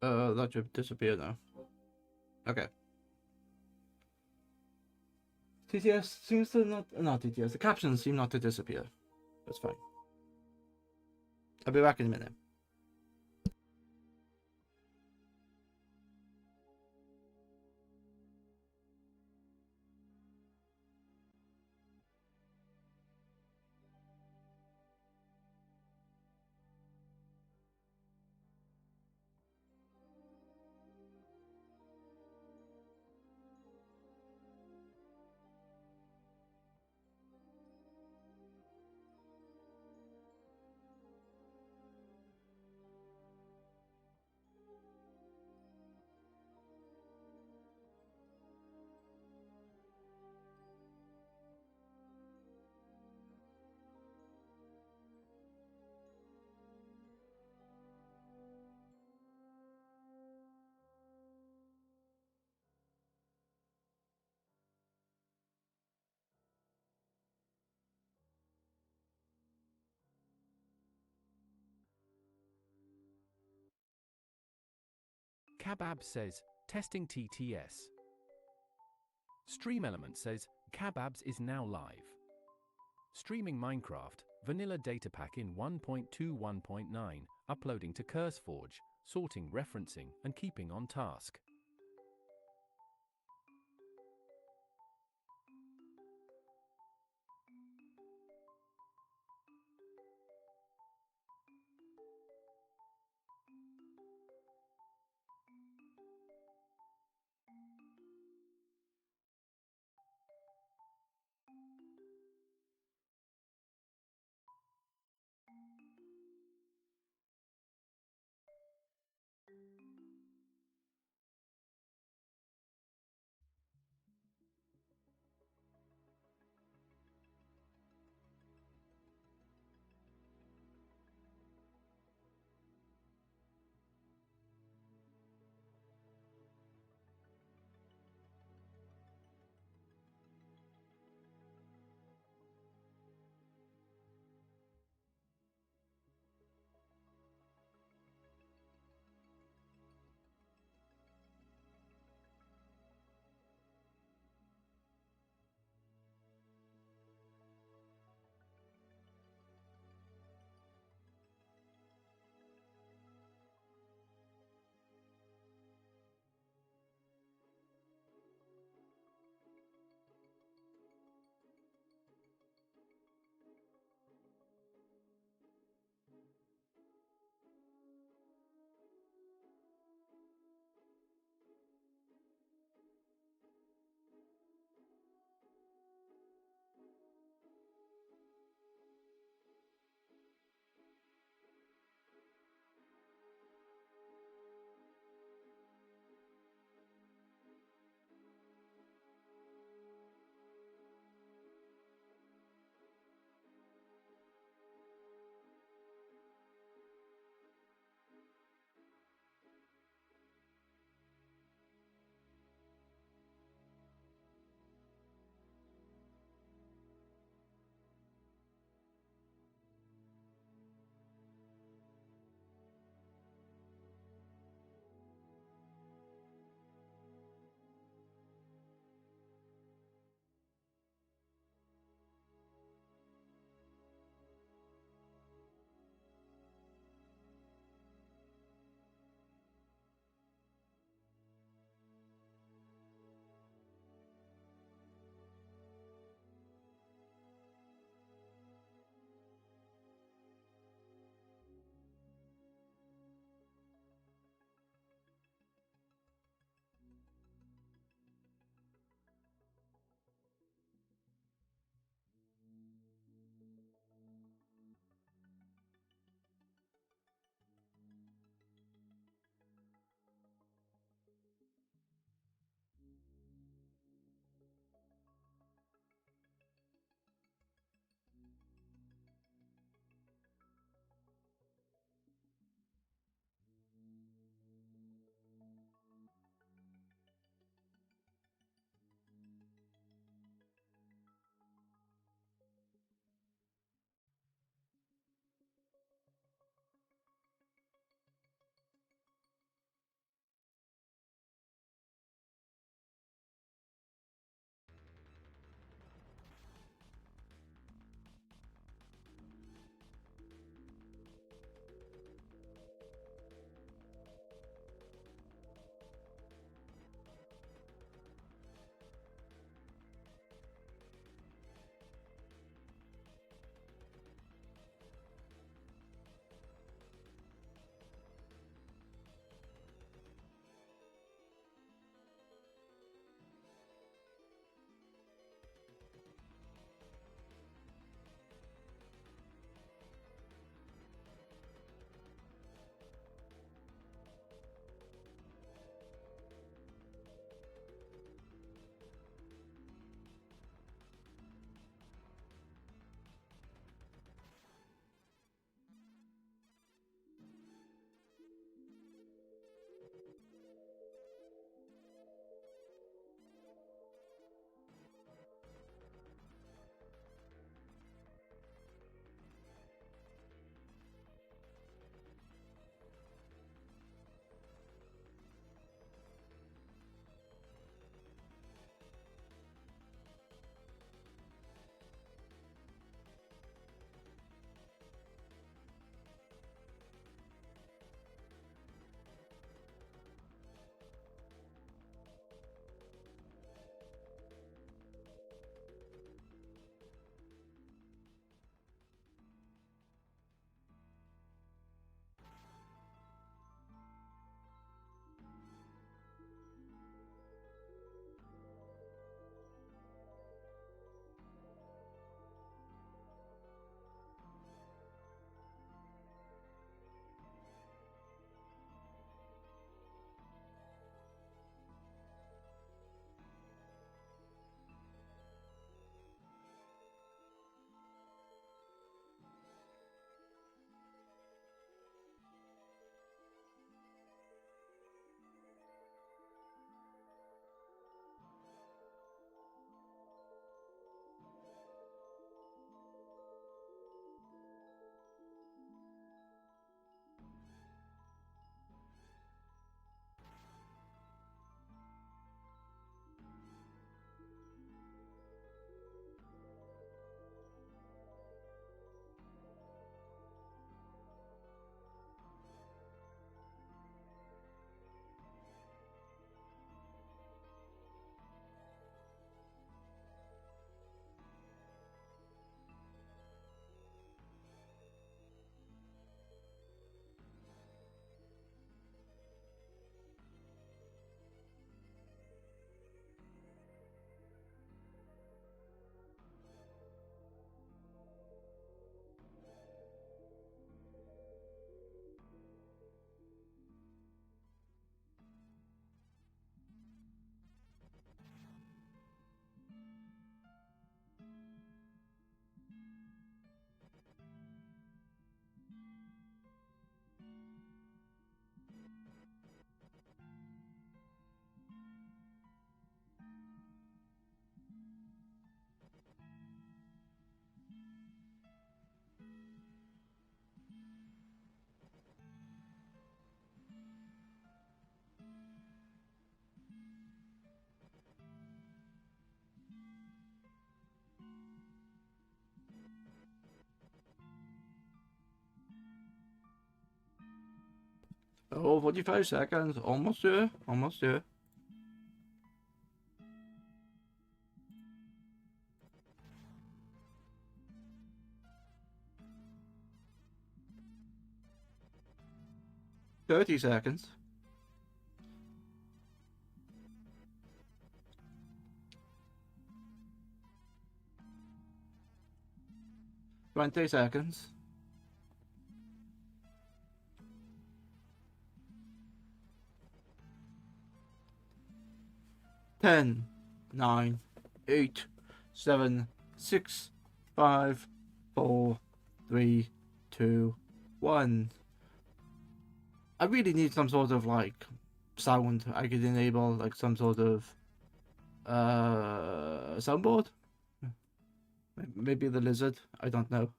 That should disappear now. Okay. TTS seems to not TTS. The captions seem not to disappear. That's fine. I'll be back in a minute. Kabab says, testing TTS. Stream Element says, Kababs is now live. Streaming Minecraft, vanilla datapack in 1.21.9, uploading to CurseForge, sorting, referencing, and keeping on task. Oh, 45 seconds. Almost there. Almost there. $30 seconds. 20 seconds. 10, 9, 8, 7, 6, 5, 4, 3, 2, 1. I really need some sort of like sound. I could enable like some sort of soundboard. Maybe the lizard. I don't know.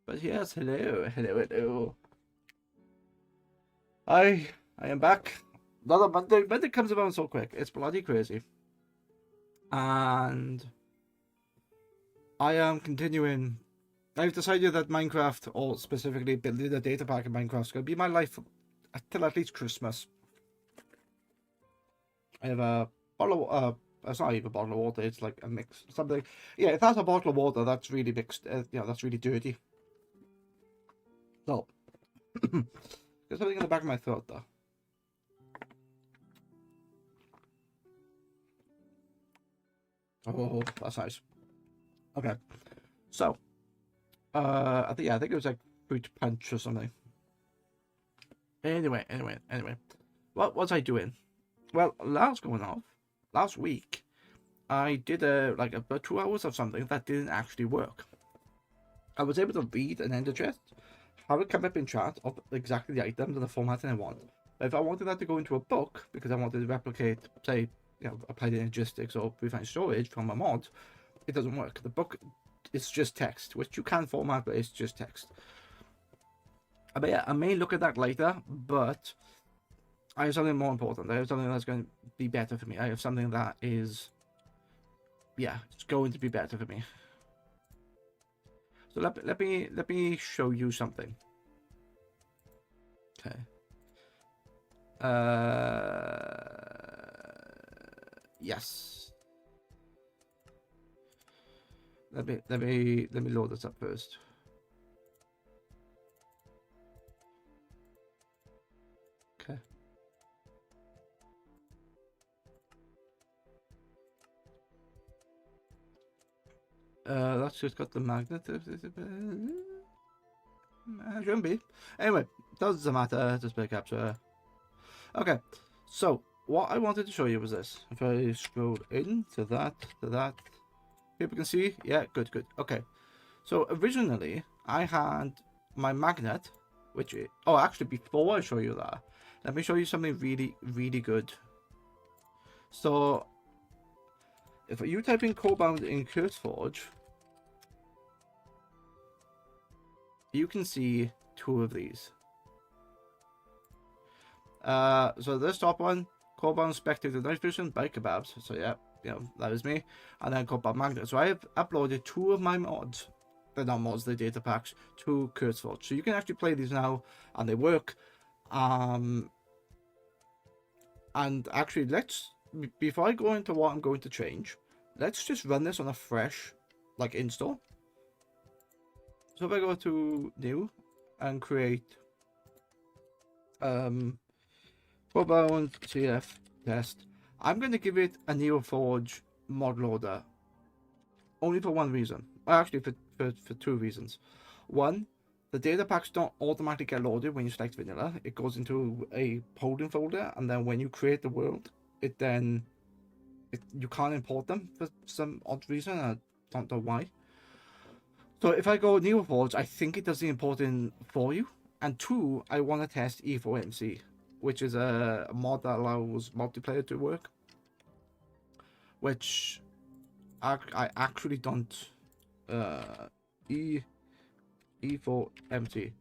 But yes, hello, hello, hello. I am back. Another Monday. Monday comes around so quick. It's bloody crazy. And I am continuing. I've decided that Minecraft, or specifically building a data pack in Minecraft, is going to be my life until at least Christmas. I have a bottle of, it's not even a bottle of water, it's like a mix, something. Yeah, if that's a bottle of water, that's really mixed, that's really dirty. So, there's something in the back of my throat, though. Oh, that's nice. Okay, so, I think it was like fruit punch or something. Anyway, what was I doing? Well, last week, I did like about 2 hours of something that didn't actually work. I was able to read an ender chest, have it come up in chat of exactly the items and the formatting I want. But if I wanted that to go into a book, because I wanted to replicate, say, apply the logistics or refine storage from a mod, it doesn't work. The book is just text, which you can format, but it's just text. But yeah, I may look at that later, but I have something more important. I have something that's going to be better for me. I have something that is, it's going to be better for me. So let me show you something. Okay. Yes. Let me load this up first. Okay. That's just got the magnet. Shouldn't be. Anyway, doesn't matter. Display capture. Okay, so what I wanted to show you was this. If I scroll into that, people can see. Yeah, good. Okay, so originally I had my magnet, which actually before I show you that, let me show you something really good. So if you type in Cobalt in curseforge, you can see 2 of these. So this top one, Cobalt Spectator Night Vision by Kebabs. So yeah, that was me. And then Cobalt Magnet. So I have uploaded 2 of my mods. They're not mods, they're data packs to curseforge. So you can actually play these now, and they work. And actually, before I go into what I'm going to change, let's just run this on a fresh, like, install. So if I go to new and create Cobalt TF test, I'm going to give it a NeoForge mod loader only for one reason. Well, actually for 2 reasons. One, the data packs don't automatically get loaded when you select vanilla. It goes into a holding folder, and then when you create the world, you can't import them for some odd reason. I don't know why. So if I go NeoForge, I think it does the importing for you. And 2, I want to test E4MC, which is a mod that allows multiplayer to work, which I actually don't. E4MC.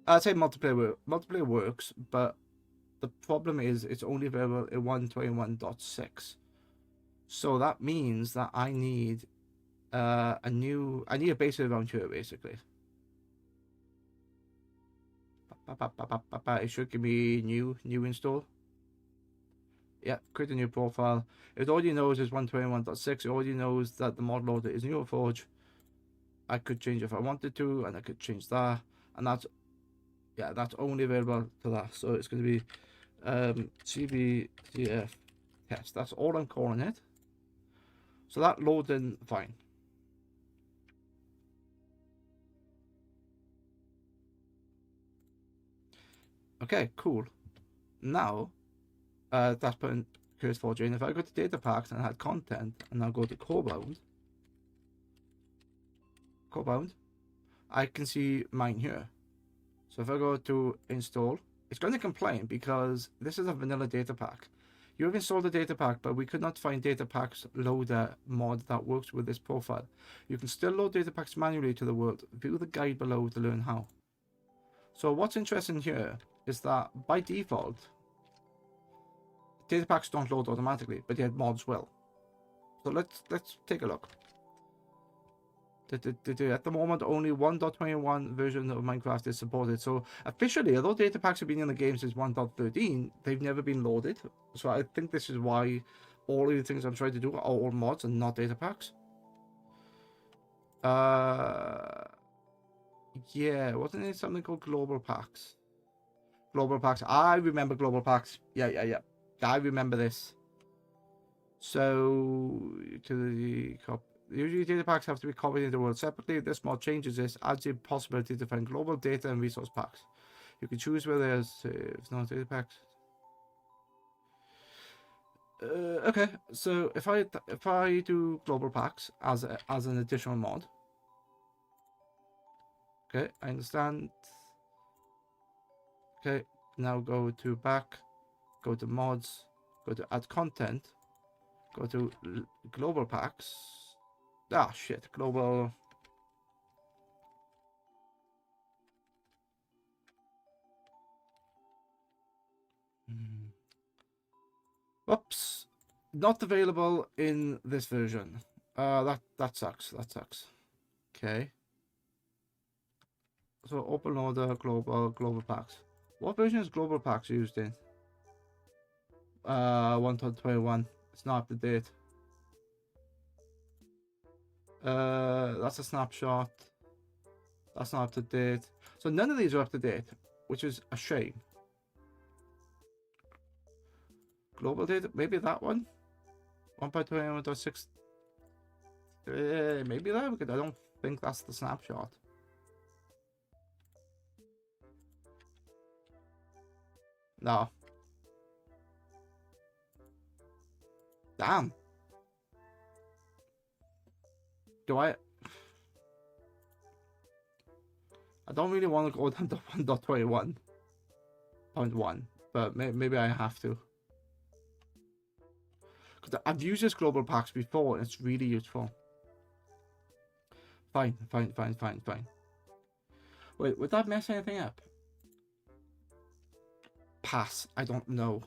I'd say multiplayer works, but the problem is it's only available in 1.21.6. So that means that I need I need a base around here basically. It should give me new install. Yeah, create a new profile. It already knows it's 121.6. It already knows that the mod loader is NeoForge. I could change if I wanted to, and I could change that, and that's only available to that. So it's going to be CBTF test. That's all I'm calling it. So that loads in fine. Okay, cool. Now, that's putting curseforge in. If I go to data packs and add content, and now go to core bound, I can see mine here. So if I go to install, it's going to complain because this is a vanilla data pack. You have installed the data pack, but we could not find data packs loader mod that works with this profile. You can still load data packs manually to the world. View the guide below to learn how. So what's interesting here is that by default, data packs don't load automatically, but yet mods will. So let's take a look. At the moment, only 1.21 version of Minecraft is supported. So officially, although data packs have been in the game since 1.13, they've never been loaded. So I think this is why all of the things I'm trying to do are all mods and not data packs. Yeah, wasn't it something called global packs? Global packs. I remember global packs. Yeah. I remember this. So to the copy. Usually data packs have to be copied into the world separately. This mod changes this, adds the possibility to find global data and resource packs. You can choose where there's it's not data packs. Okay, so if I do global packs as an additional mod. Okay, I understand. Okay, now go to back, go to mods, go to add content, go to global packs. Ah, shit. Global. Oops. Not available in this version. That sucks. That sucks. Okay. So open order global packs. What version is global packs used in? 1.21. It's not up to date. That's a snapshot. That's not up to date. So none of these are up to date, which is a shame. Global data, maybe that one? 1.21.6. Maybe that, because I don't think that's the snapshot. No. Damn. Do I don't really want to go down to 1.21.1, but maybe I have to. Because I've used this global packs before and it's really useful. Fine. Wait, would that mess anything up? Pass. I don't know.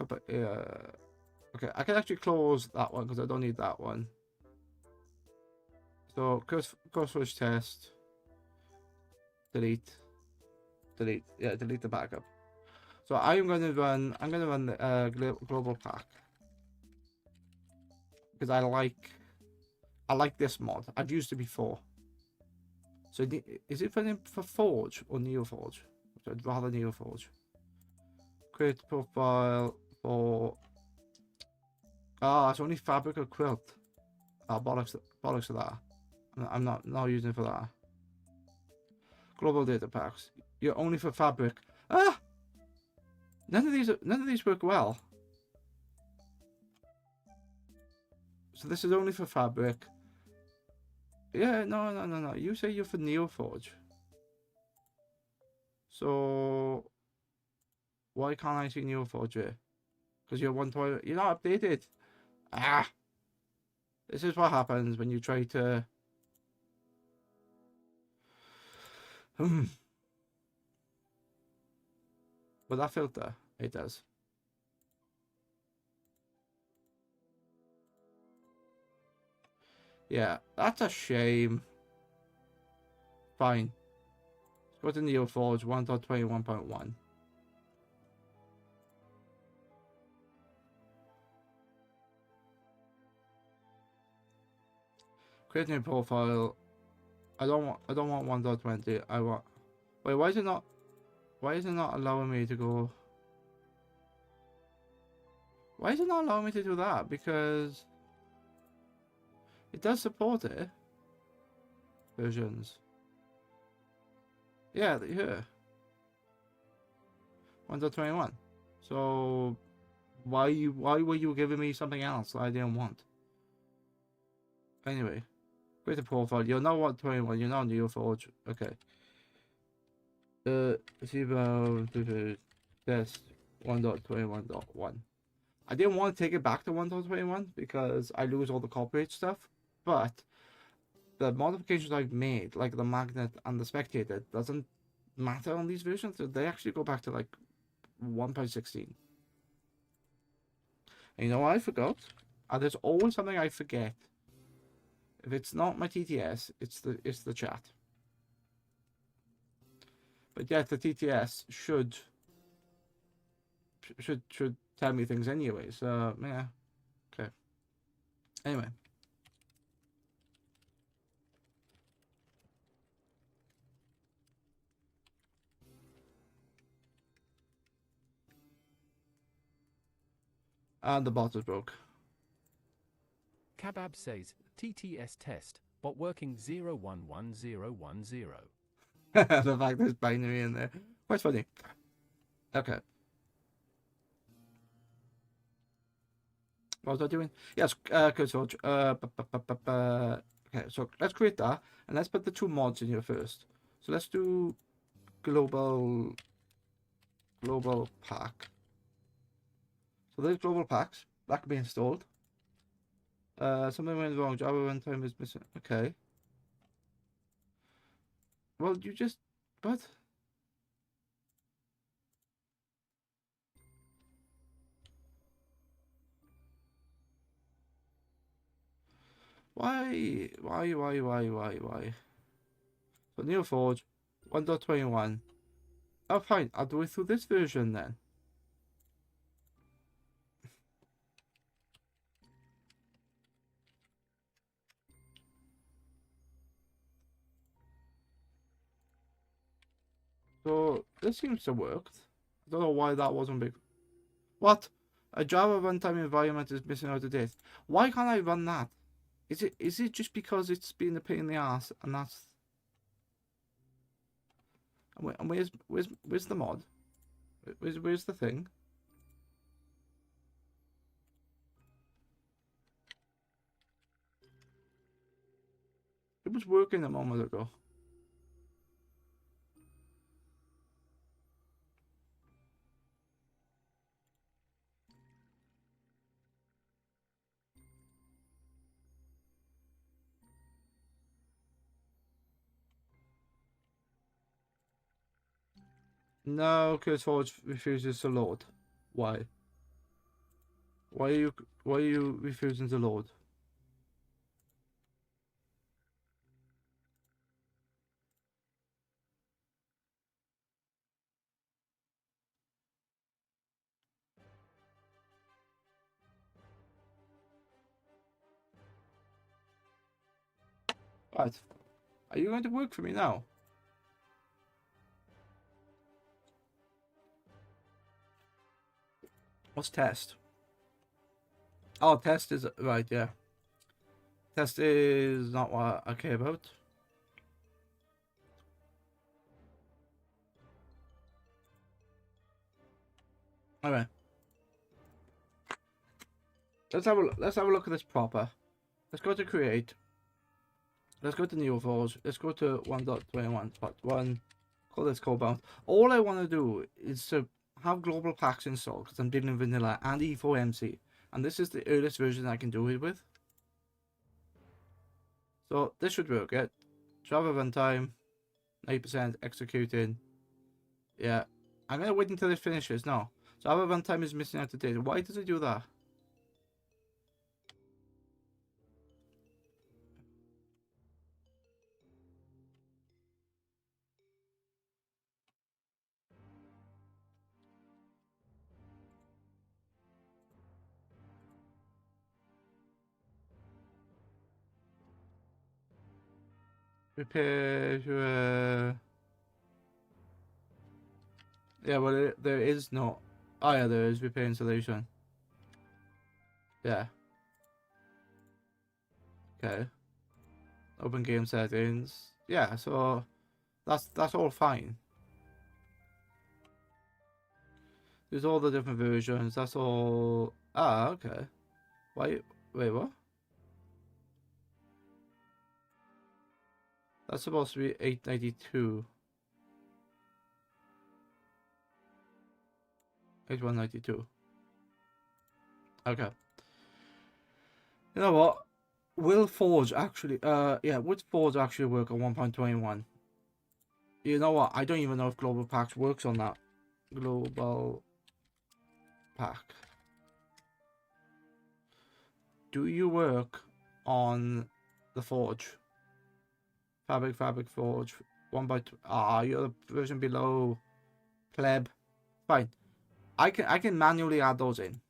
Okay, I can actually close that one because I don't need that one. So curseforge test. Delete. Yeah, delete the backup. So I'm gonna run the global pack because I like this mod. I've used it before. So is it for Forge or NeoForge? I'd rather NeoForge. Create profile for. It's only fabric or quilt. Bollocks to that. I'm not using it for that. Global data packs. You're only for fabric. None of these work well. So this is only for fabric. Yeah, no. You say you're for NeoForge. So why can't I see NeoForge here? Because you're you're not updated. This is what happens when you try to. But that filter, it does. Yeah, that's a shame. Fine. Let's go to NeoForge 1.21.1. Create new profile. I don't want 1.20. I want. Wait, why is it not? Why is it not allowing me to go? Why is it not allowing me to do that? Because it does support it. Versions. Yeah, here. 1.21. So why were you giving me something else I didn't want? Anyway, create a profile. You're not 1.21. You're not NeoForge. Okay. Test 1.21.1. I didn't want to take it back to 1.21 because I lose all the copyright stuff, but the modifications I've made, like the magnet and the spectator, doesn't matter on these versions. They actually go back to like 1.16. And you know what I forgot? There's always something I forget. If it's not my TTS, it's the chat. But yet the TTS should tell me things anyway. So yeah, okay. Anyway, and the bot is broke. Kabab says, TTS test, bot working 011010. The fact there's binary in there. Quite funny. Okay. What was I doing? Yes, curseforge. Okay, so let's create that, and let's put the two mods in here first. So let's do global pack. So there's global packs. That can be installed. Something went wrong. Java runtime is missing. Okay. Well, you just... What? Why? So NeoForge 1.21. Oh, fine. I'll do it through this version then. So this seems to work. I don't know why that wasn't big. What? A Java runtime environment is missing out of date. Why can't I run that? Is it just because it's been a pain in the ass and that's... And where's the mod? Where's the thing? It was working a moment ago. No, curseforge refuses to load. Why? Why are you refusing to load? Right. Are you going to work for me now? What's test? Oh, test is right, yeah. Test is not what I care about. Alright. Let's have a look at this proper. Let's go to create. Let's go to NeoForge. Let's go to 1.21.1. Call this codebound. All I want to do is to have global packs installed because I'm dealing vanilla and E4MC. And this is the earliest version I can do it with. So this should work, yeah. Java runtime, 90% executing. Yeah. I'm gonna wait until it finishes. No. Java runtime is missing out of data. Why does it do that? Repair. Yeah, well, there is no. Oh yeah, there is repair installation. Yeah. Okay. Open game settings. Yeah, so that's all fine. There's all the different versions. That's all. Ah, okay. Wait, what? That's supposed to be 892. 8192. Okay. You know what? Will Forge actually yeah, would Forge actually work on 1.21? You know what? I don't even know if Global Packs works on that. Global Pack. Do you work on the Forge? Fabric Forge. 1 by 2. Ah, you're the version below. Pleb. Fine. I can manually add those in.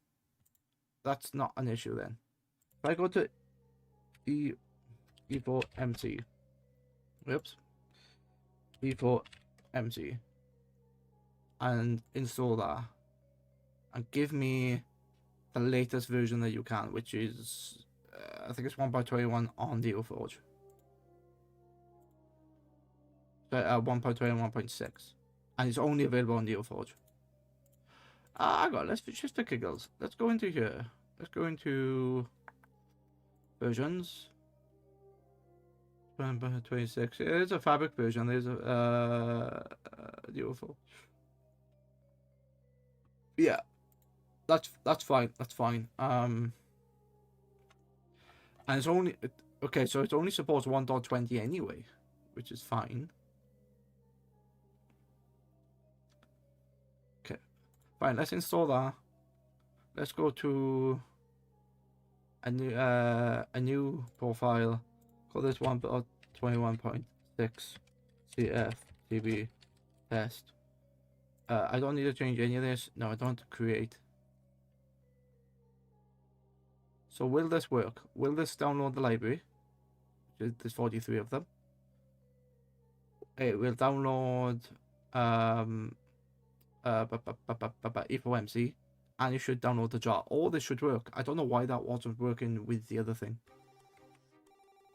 That's not an issue then. If I go to E4 MC. Whoops. E4 MC. And install that. And give me the latest version that you can, which is I think it's 1.21 on the Forge. 1.21, 1.6, and it's only available on the Forge. I got. Let's just for giggles. Let's go into here. Let's go into versions. 1.26. It's a fabric version. There's a the Forge. Yeah, that's fine. That's fine. And it's only okay. So it only supports 1.20 anyway, which is fine. Okay, fine. Let's install that. Let's go to a new profile. Call this 1.21.6 CFTB test. I don't need to change any of this. No, I don't want to create. So will this work? Will this download the library? There's 43 of them. It will download E4MC, and you should download the jar. All this should work. I don't know why that wasn't working with the other thing,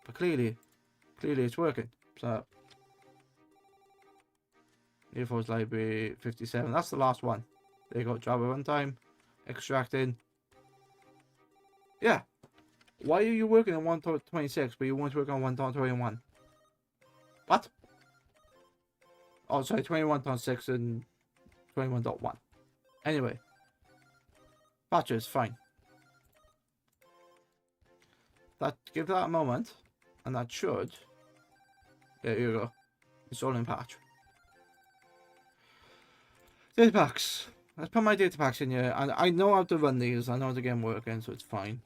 but clearly it's working. So E4's library 57. That's the last one. There you go. Java runtime, extracting. Yeah. Why are you working on 1.26 but you want to work on 1.21? What? Oh, sorry, 21.6 and 21.1. Anyway. Patches, fine. Give that a moment, and that should. There you go. Installing patch. Data packs. Let's put my data packs in here, and I know how to run these. I know how to get them working, so it's fine.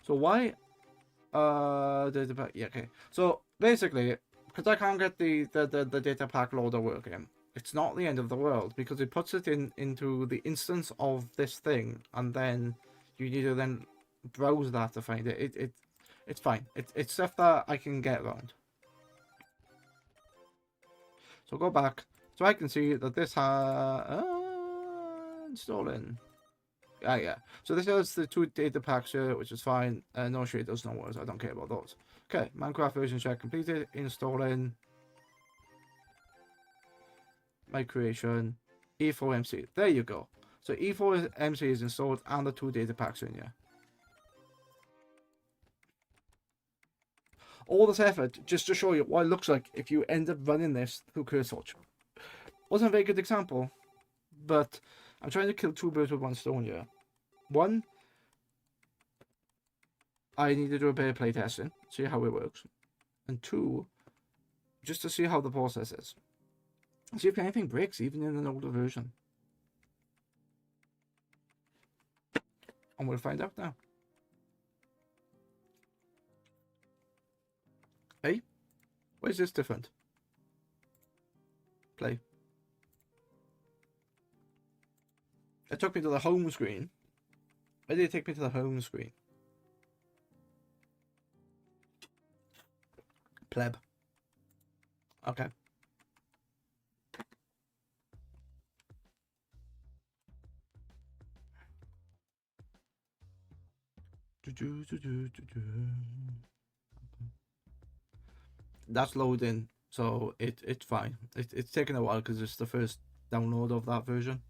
So why? Data pack. Yeah, okay. So basically, because I can't get the data pack loader working, it's not the end of the world, because it puts it into the instance of this thing, and then you need to then browse that to find it. It's fine. It's stuff that I can get around. So go back, so I can see that this installing. Yeah. So this has the 2 data packs here, which is fine. No shaders, no worries. I don't care about those. Okay, Minecraft version check completed. Installing my creation. E4MC. There you go. So E4MC is installed, and the 2 data packs are in here. All this effort just to show you what it looks like if you end up running this through curseforge. Wasn't a very good example, but I'm trying to kill 2 birds with 1 stone here. 1, I need to do a bit of playtesting, see how it works. And 2, just to see how the process is. See if anything breaks, even in an older version. And we'll find out now. Hey, why is this different? Play. It took me to the home screen. Why did it take me to the home screen? Pleb. Okay. That's loading, so it's fine. It's taking a while because it's the first download of that version.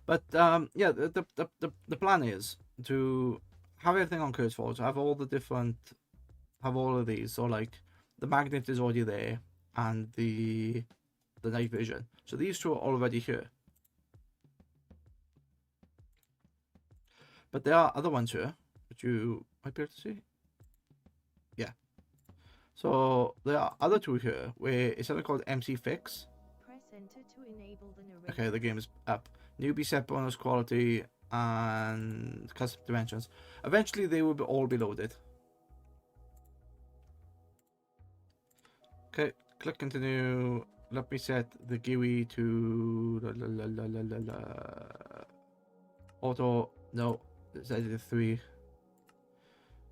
But yeah, the plan is to have everything on curseforge. Have all the different, have all of these. So like the magnet is already there, and the night vision. So these two are already here. But there are other ones here, which you might be able to see. Yeah. So there are other two here, where it's something called MC Fix. Press enter to enable the narrator. Okay, the game is up. Newbie set bonus quality and custom dimensions. Eventually, they will all be loaded. Okay, click continue. Let me set the GUI to auto. No, set it to 3.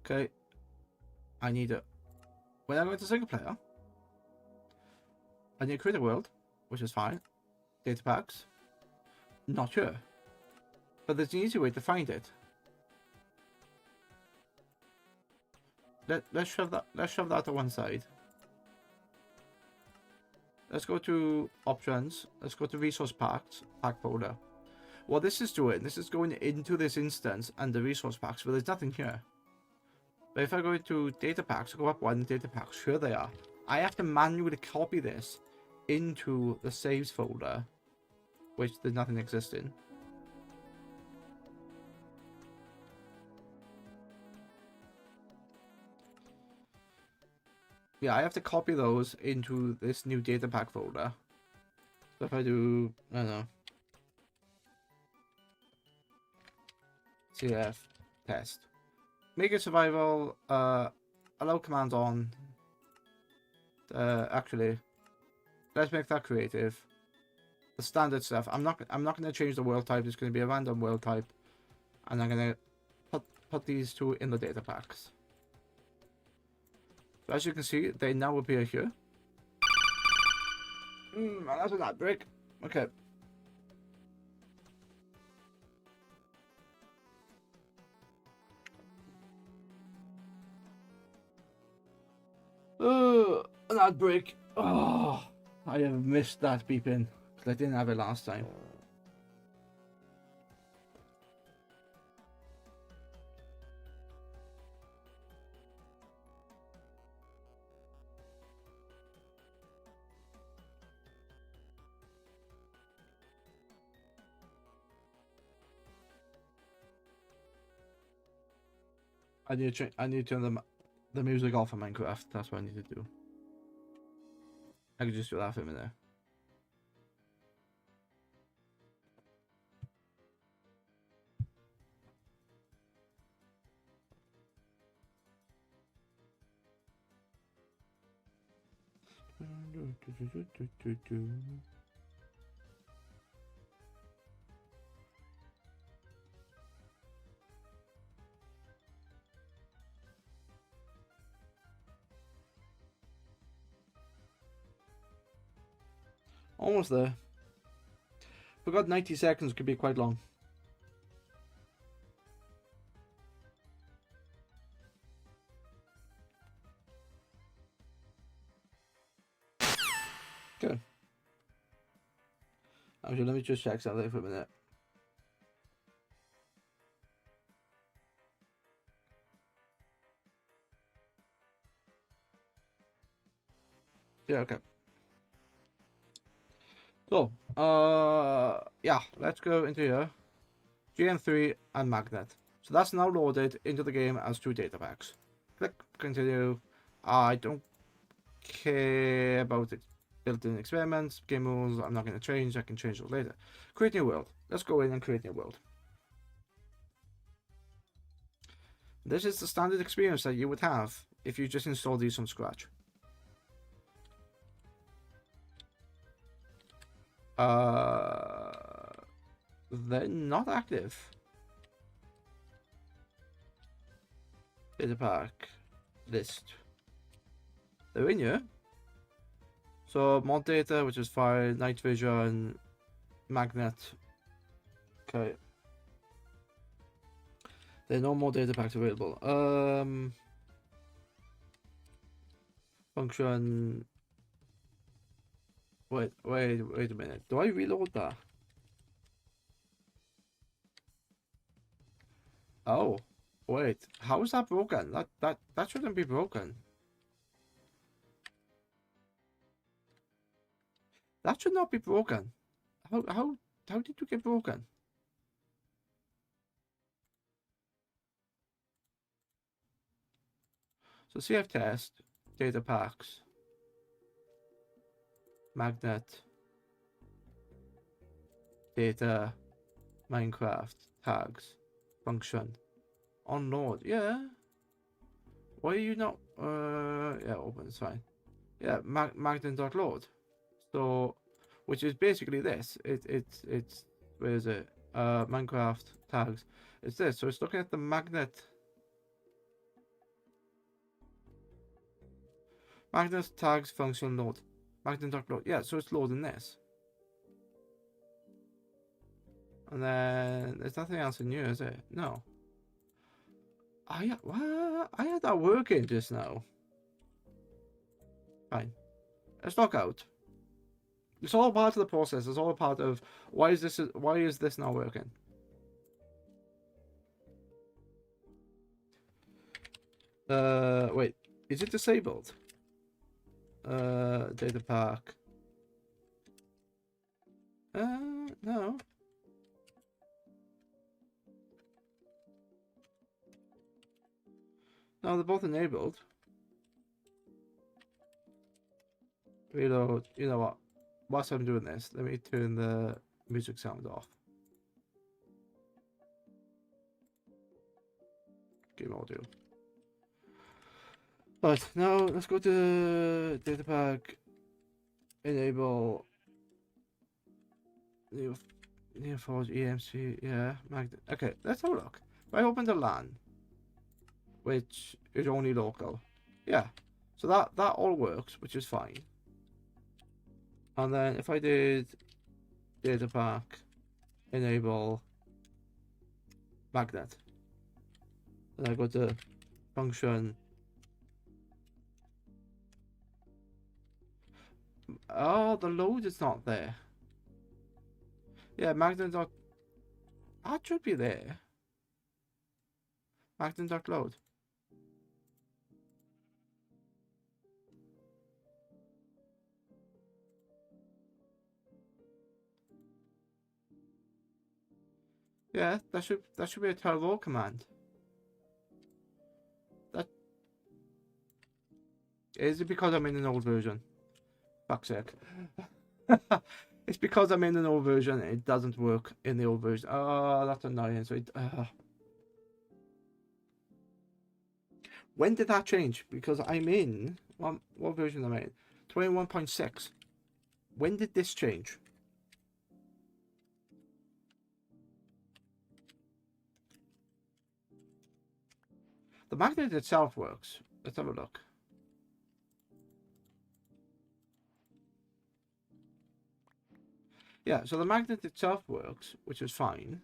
Okay, I need a. When I go to single player, I need to create a world, which is fine. Data packs. Not sure. But there's an easy way to find it. Let's shove that to one side. Let's go to options. Let's go to resource packs, pack folder. What this is doing, this is going into this instance and the resource packs, but there's nothing here. But if I go into data packs, go up one data packs, sure they are. I have to manually copy this into the saves folder, which there's nothing existing. Yeah, I have to copy those into this new data pack folder. So if I do, I don't know, CF test, make it survival, allow commands on. Actually, let's make that creative. The standard stuff. I'm not going to change the world type. It's going to be a random world type, and I'm going to put these two in the data packs. So as you can see, they now appear here. That's an ad break. Okay. An ad break. Oh, I have missed that beeping because I didn't have it last time. I need to turn the music off of Minecraft. That's what I need to do. I could just do that for a minute. Almost there. Forgot 90 seconds could be quite long. Good. Actually, let me just check something for a minute. Yeah, okay. So, yeah, let's go into here. GM3 and Magnet. So that's now loaded into the game as 2 data packs. Click continue. I don't care about it. Built-in experiments, game rules, I'm not going to change. I can change those later. Create new world. Let's go in and create new world. This is the standard experience that you would have if you just install these from scratch. They're not active. Data pack list. They're in here. So mod data, which is fine. Night vision, magnet. Okay. There are no more data packs available. Function. Wait a minute. Do I reload that? Oh, wait. How is that broken? That shouldn't be broken. That should not be broken. How did you get broken? So CF test, data packs, magnet, data, Minecraft, tags, function, onload. Yeah. Why are you not? Yeah, open. It's fine. Yeah, magnet.load. So, which is basically this. It's where is it? Minecraft tags. It's this. So it's looking at the magnet tags function load. Magnet.load. Yeah, so it's loading this. And then there's nothing else in here, is it? No. I had that working just now. Fine. Let's log out. It's all part of the process. It's all a part of why is this not working? Wait, is it disabled? Data pack. No. No, they're both enabled. Reload. You know what? Whilst I'm doing this, let me turn the music sound off. Game audio. Right, now let's go to data pack. Enable Neoforge EMC. Yeah, magnet. Okay, let's have a look. If I open the LAN, which is only local, yeah, so that all works, which is fine. And then if I did data pack enable magnet, and I go to function. Oh, the load is not there. Yeah, magnet dot. That should be there. Magnet dot load. Yeah, that should be a turbo command. That is it because I'm in an old version. Fuck's sake. It's because I'm in an old version. It doesn't work in the old version. Oh, that's annoying. So when did that change? Because I'm in what version am I in? 21.6. When did this change? The magnet itself works. Let's have a look. Yeah, so the magnet itself works, which is fine.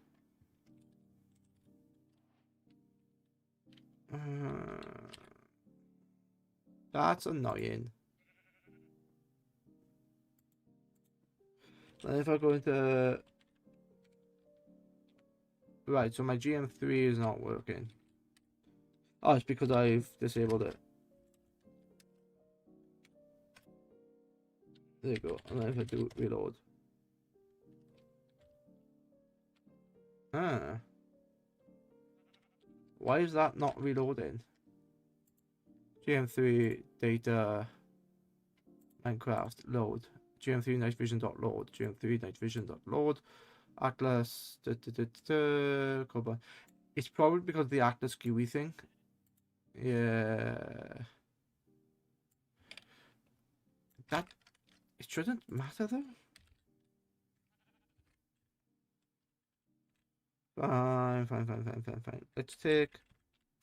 That's annoying. And if I go into... Right, so my GM3 is not working. Oh, it's because I've disabled it. There you go. And then if I do reload. Ah. Why is that not reloading? GM3 data Minecraft load. GM3 night vision dot load. GM3 night vision dot load. Atlas. It's probably because of the Atlas GUI thing. Yeah. That it shouldn't matter though. Fine. Let's take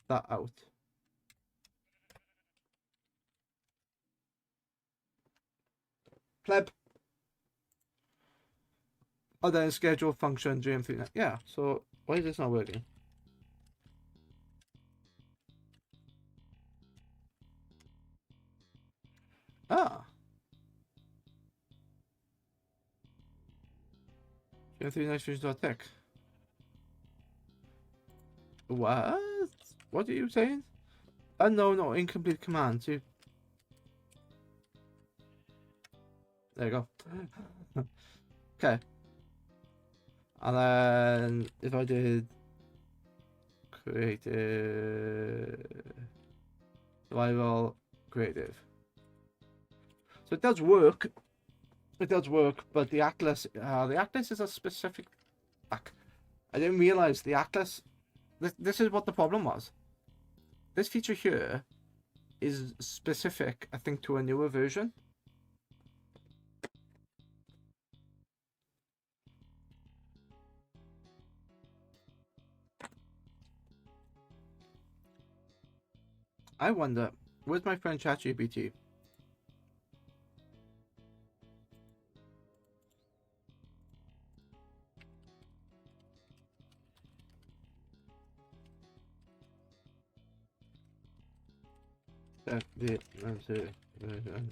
that out. pleb. Oh, then schedule function GM3. Yeah, so why is this not working? Ah. GM3 next tech. What? What are you saying? Unknown or incomplete command. See? There you go. Okay. And then if I did creative, survival, creative. So it does work. It does work, but the Atlas is a specific. Fuck. I didn't realize the Atlas. This is what the problem was. This feature here is specific, I think, to a newer version. I wonder, where's my friend ChatGPT? The answer version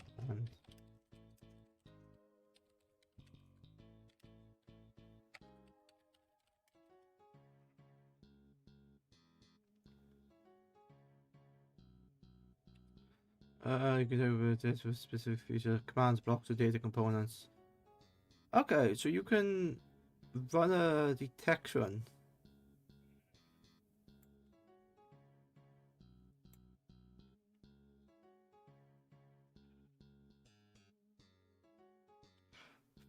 and you can do this with specific feature commands, blocks, or data components. Okay, so you can run a detection.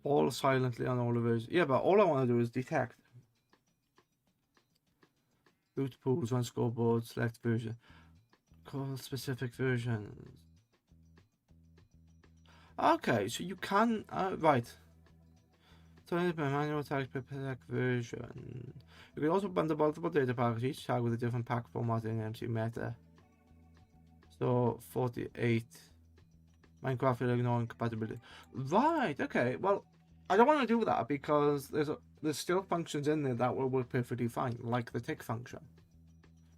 Fall silently on all of those. Yeah, but all I want to do is detect. Root pools, run scoreboard, select version. Call specific versions. Okay, so you can, right. Turn by manual tag per pack version. You can also bundle multiple data packs, each tag with a different pack format in MC meta. So 48 Minecraft will ignore incompatibility. Right, okay. Well, I don't want to do that because there's still functions in there that will work perfectly fine, like the tick function.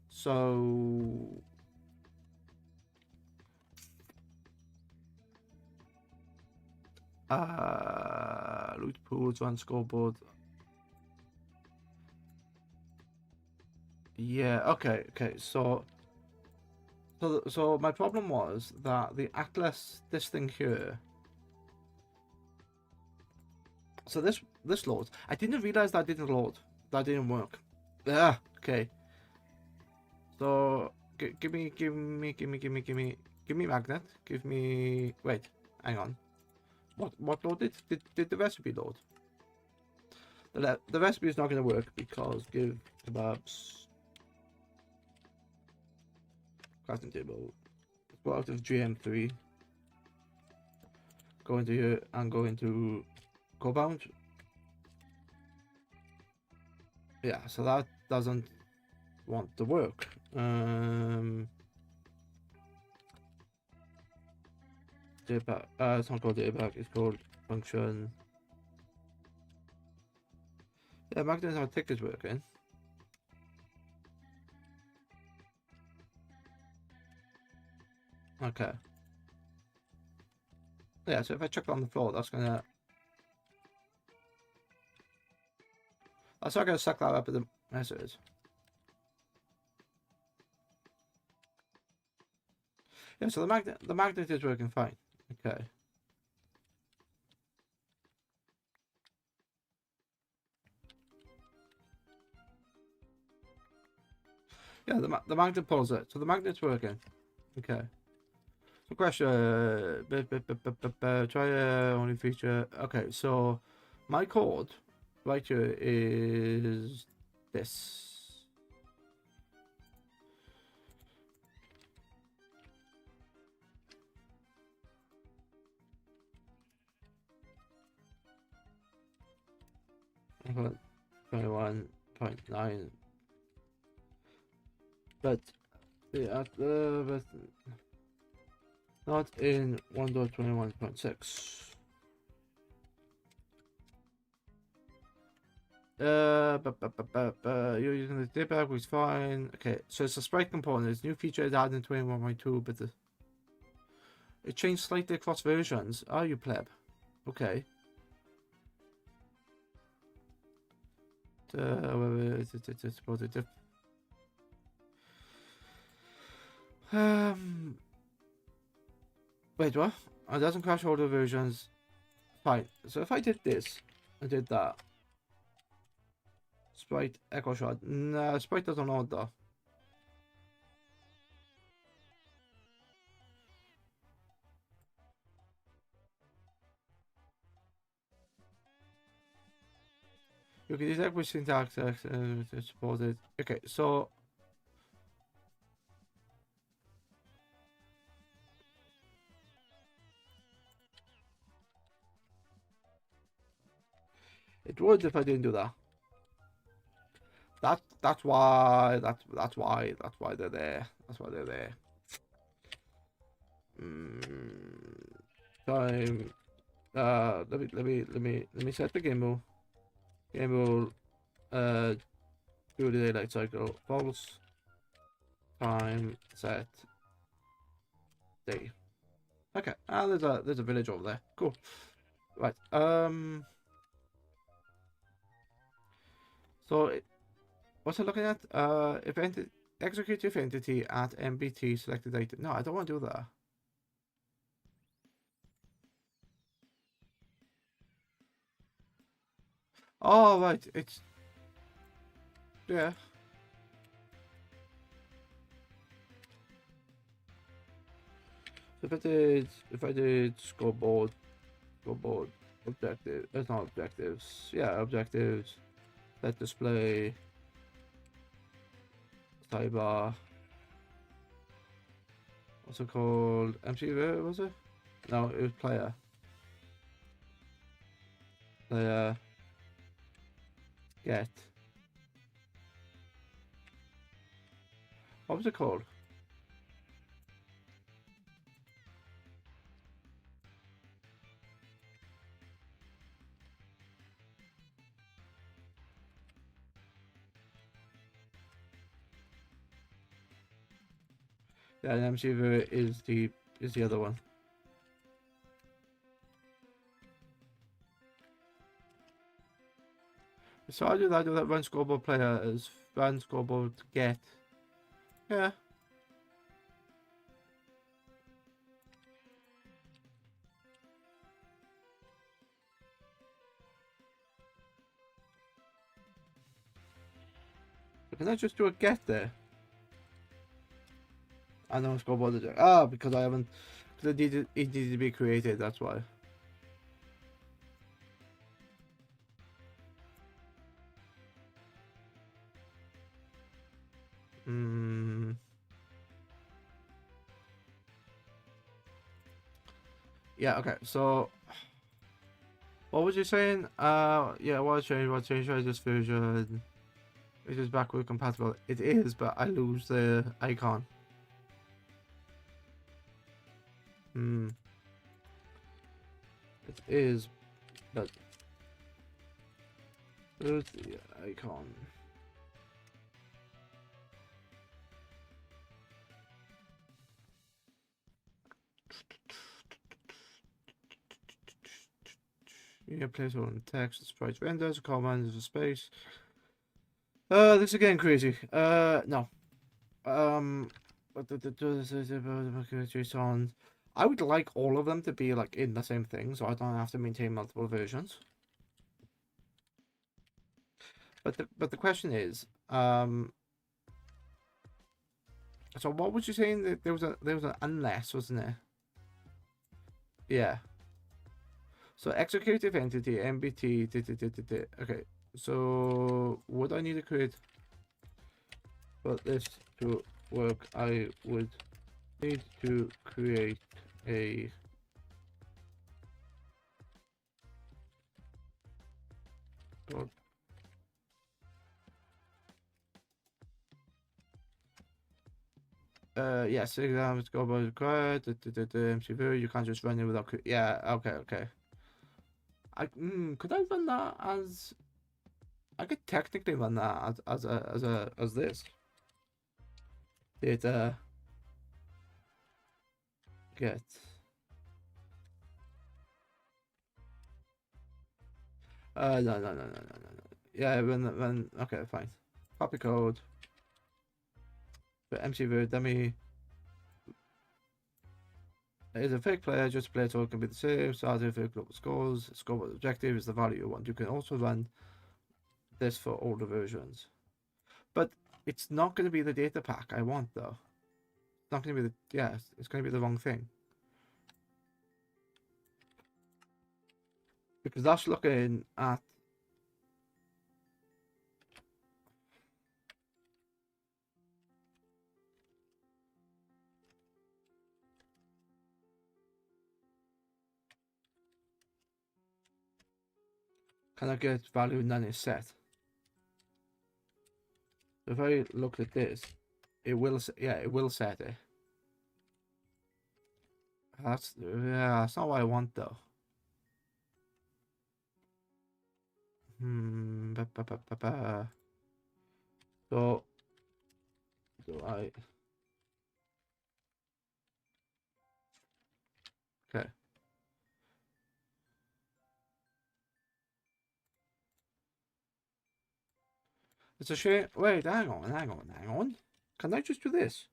So loot pools, run scoreboard. Yeah, okay, so my problem was that the Atlas, this thing here. So this loads. I didn't realize that didn't load. That didn't work. Ah, okay. So give me magnet. Give me. Wait, hang on. What loaded? Did the recipe load? The recipe is not going to work because give kebabs crafting table. Go out of GM3. Go into here and go into co-bound. Yeah, so that doesn't want to work. Datapack. It's not called datapack. It's called function. Yeah, magnet is how tick is working. Okay. Yeah, so if I chuck it on the floor, that's not gonna suck that up at the message. Yeah, so the magnet is working fine. Okay. Yeah, the magnet pulls it, so the magnet's working. Okay. So question, try only feature. Okay, so my code right here is this. I've got 21.9, but yeah, but not in 1.21.6. You're using the datapack, which is fine. Okay, so it's a sprite component. This new feature is added in 21.2, but it changed slightly across versions. Oh, you pleb. Okay. Wait, what? It doesn't crash older versions. Fine. So if I did this and did that, sprite echo shot. Nah, sprite doesn't load though. You can detect which syntax supported. Okay, so it would if I didn't do that. That's why they're there. That's why they're there. Time. Let me set the gimbal. Gimbal. Do the daylight cycle. False. Time set. Day. Okay. Ah, there's a village over there. Cool. Right. So what's it looking at? Execute if entity at MBT selected data. No, I don't want to do that. Oh right, it's yeah. If I did scoreboard objective, it's not objectives. Yeah, objectives. Let display sidebar. What's it called? MC was it? No, it was player. Player get. What was it called? Yeah, an MC is the other one. So I do that run scoreboard player as run scoreboard get. Yeah. Can I just do a get there? I know scoreboard is because I haven't because it needed to be created, that's why. Yeah, okay, so what was you saying? Yeah, what change this version? It is backward compatible. It is, but I lose the icon. It is, but lose the icon. You can place on text, sprite renders, commands, space. This is getting crazy. No. But JSON. I would like all of them to be like in the same thing, so I don't have to maintain multiple versions. But the question is, so what was you saying that there was an unless, wasn't there? Yeah. So executive entity MBT. Okay. So would I need to create for this to work? I would need to create a yes, exams go by required. MCV, you can't just run it without. Yeah, okay. I could I run that as I could technically run that as this data get. No. Yeah, run. Okay, fine. Copy code. But MC Word dummy is a fake player. Just player total can be the same. Starting for global scores. Score objective is the value you want. You can also run this for older versions, but it's not going to be the data pack I want though. It's not going to be the It's going to be the wrong thing because that's looking at. Can I get value and then it's set? If I look at this, it will set it. That's not what I want though. So do I? Okay. It's a shame. Wait, hang on. Can I just do this?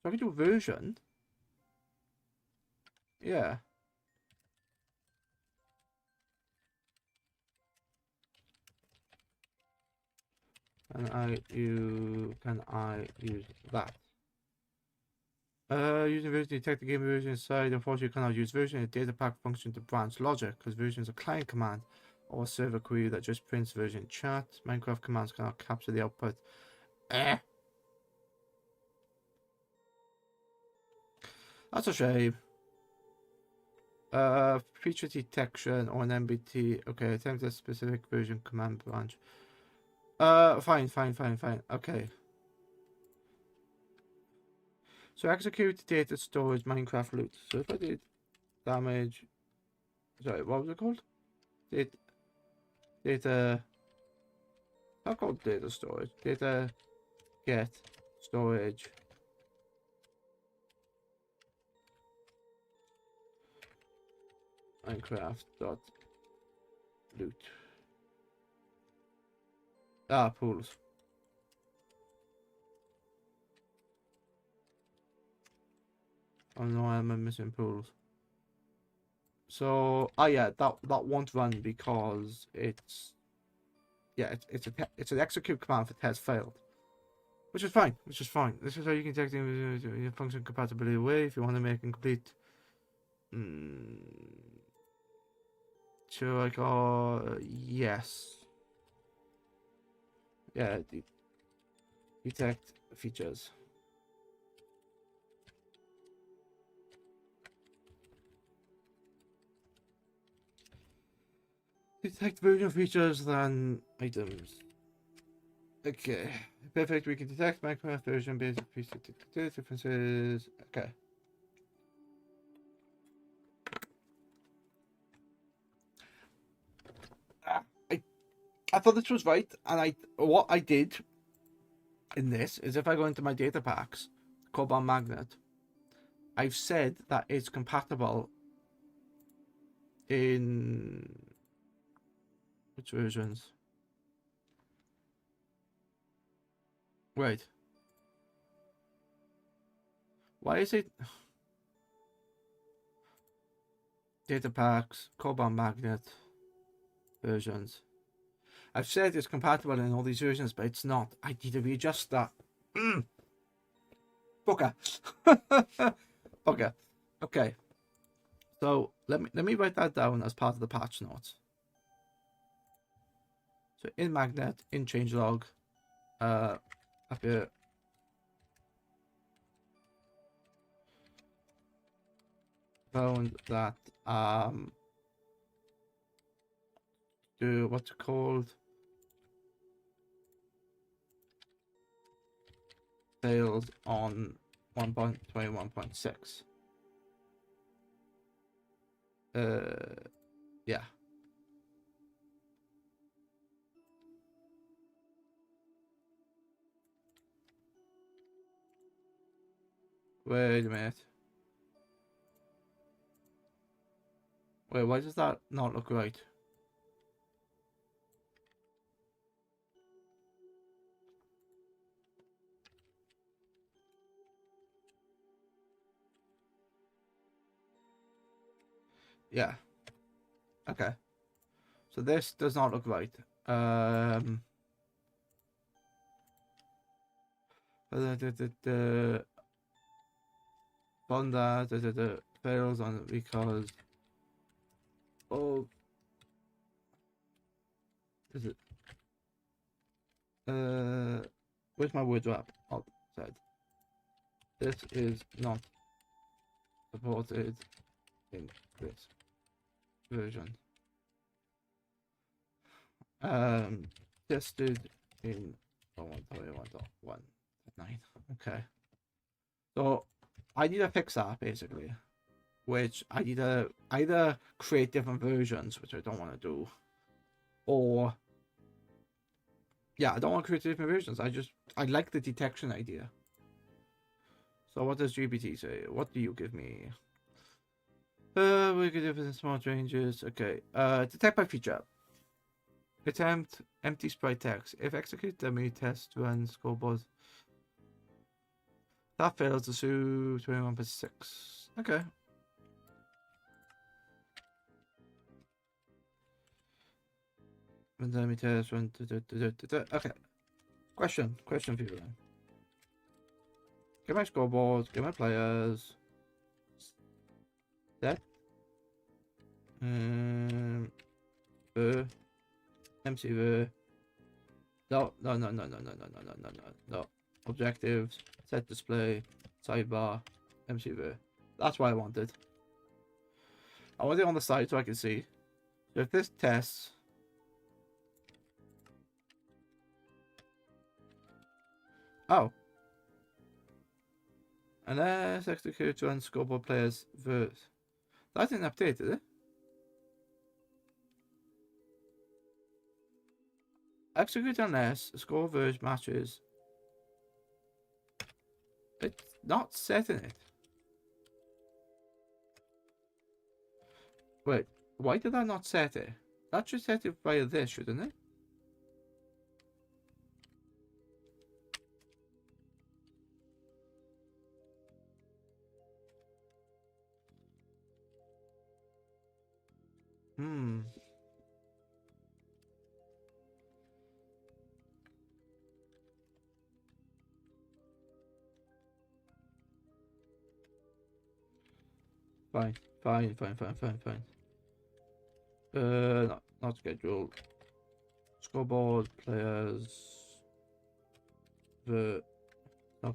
So I can do version. Yeah. Can I use that? Using version to detect the game version inside. Unfortunately, you cannot use version in data pack function to branch logic because version is a client command or a server query that just prints version chat. Minecraft commands cannot capture the output. That's a shame. Feature detection or an MBT. Okay, attempt a specific version command branch. Fine. Okay. So execute data storage Minecraft loot. So if I did damage, sorry, what was it called? Data. Not called data storage. Data get storage. Minecraft dot loot. Pools. Oh no, I'm missing pools. So, yeah, that won't run because it's an execute command for test failed, which is fine. This is how you can check the function compatibility away if you want to make incomplete. Sure, like yes, yeah, detect features. Detect version features than items. Okay, perfect. We can detect Minecraft version basic feature differences. Okay. I thought this was right, and what I did in this is if I go into my data packs, cobalt magnet, I've said that it's compatible in which versions? Wait. Why is it data packs, cobalt magnet versions? I've said it's compatible in all these versions, but it's not. I need to readjust that. Bugger. Bugger. Okay. So let me write that down as part of the patch notes. So in magnet, in changelog, up here. Found that do what's it called? Failed on 1.21.6. Yeah. Wait a minute. Wait, why does that not look right? Yeah. Okay. So this does not look right. The Bonda fails on it because of is it where's my words wrap? Oh, said this is not supported in this version. Tested in 1.1.1.9. Okay. So I need to fix that basically. Which I need to either create different versions, which I don't want to do, or yeah, I don't want to create different versions. I like the detection idea. So what does GPT say? What do you give me? We could do smart ranges. Okay. Detect by feature. Attempt empty sprite text. If execute dummy test run scoreboard. That fails to sue 21.6. Okay. Run dummy test run. Okay. Question for you then. Get my scoreboard. Get my players. Set. MC no. Objectives, set display, sidebar, MC That's what I wanted. I want it on the side so I can see. So if this tests, oh, unless execute to run scoreboard players verse. That didn't update, did it? Execute unless score verse matches. It's not setting it. Wait, why did I not set it? That should set it via this, shouldn't it? Fine. Not scheduled. Scoreboard players. The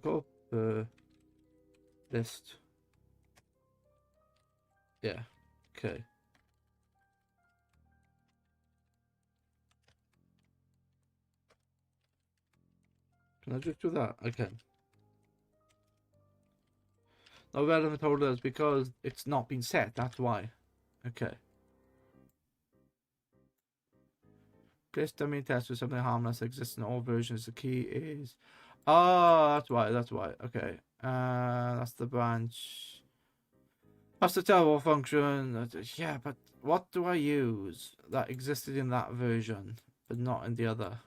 go the list. Yeah. Okay. Can I just do that? I can. No relevant holders because it's not been set. That's why. Okay. Place dummy test with something harmless exists in all versions. The key is. Oh, that's why. Okay. That's the branch. That's the turbo function. Yeah, but what do I use that existed in that version, but not in the other?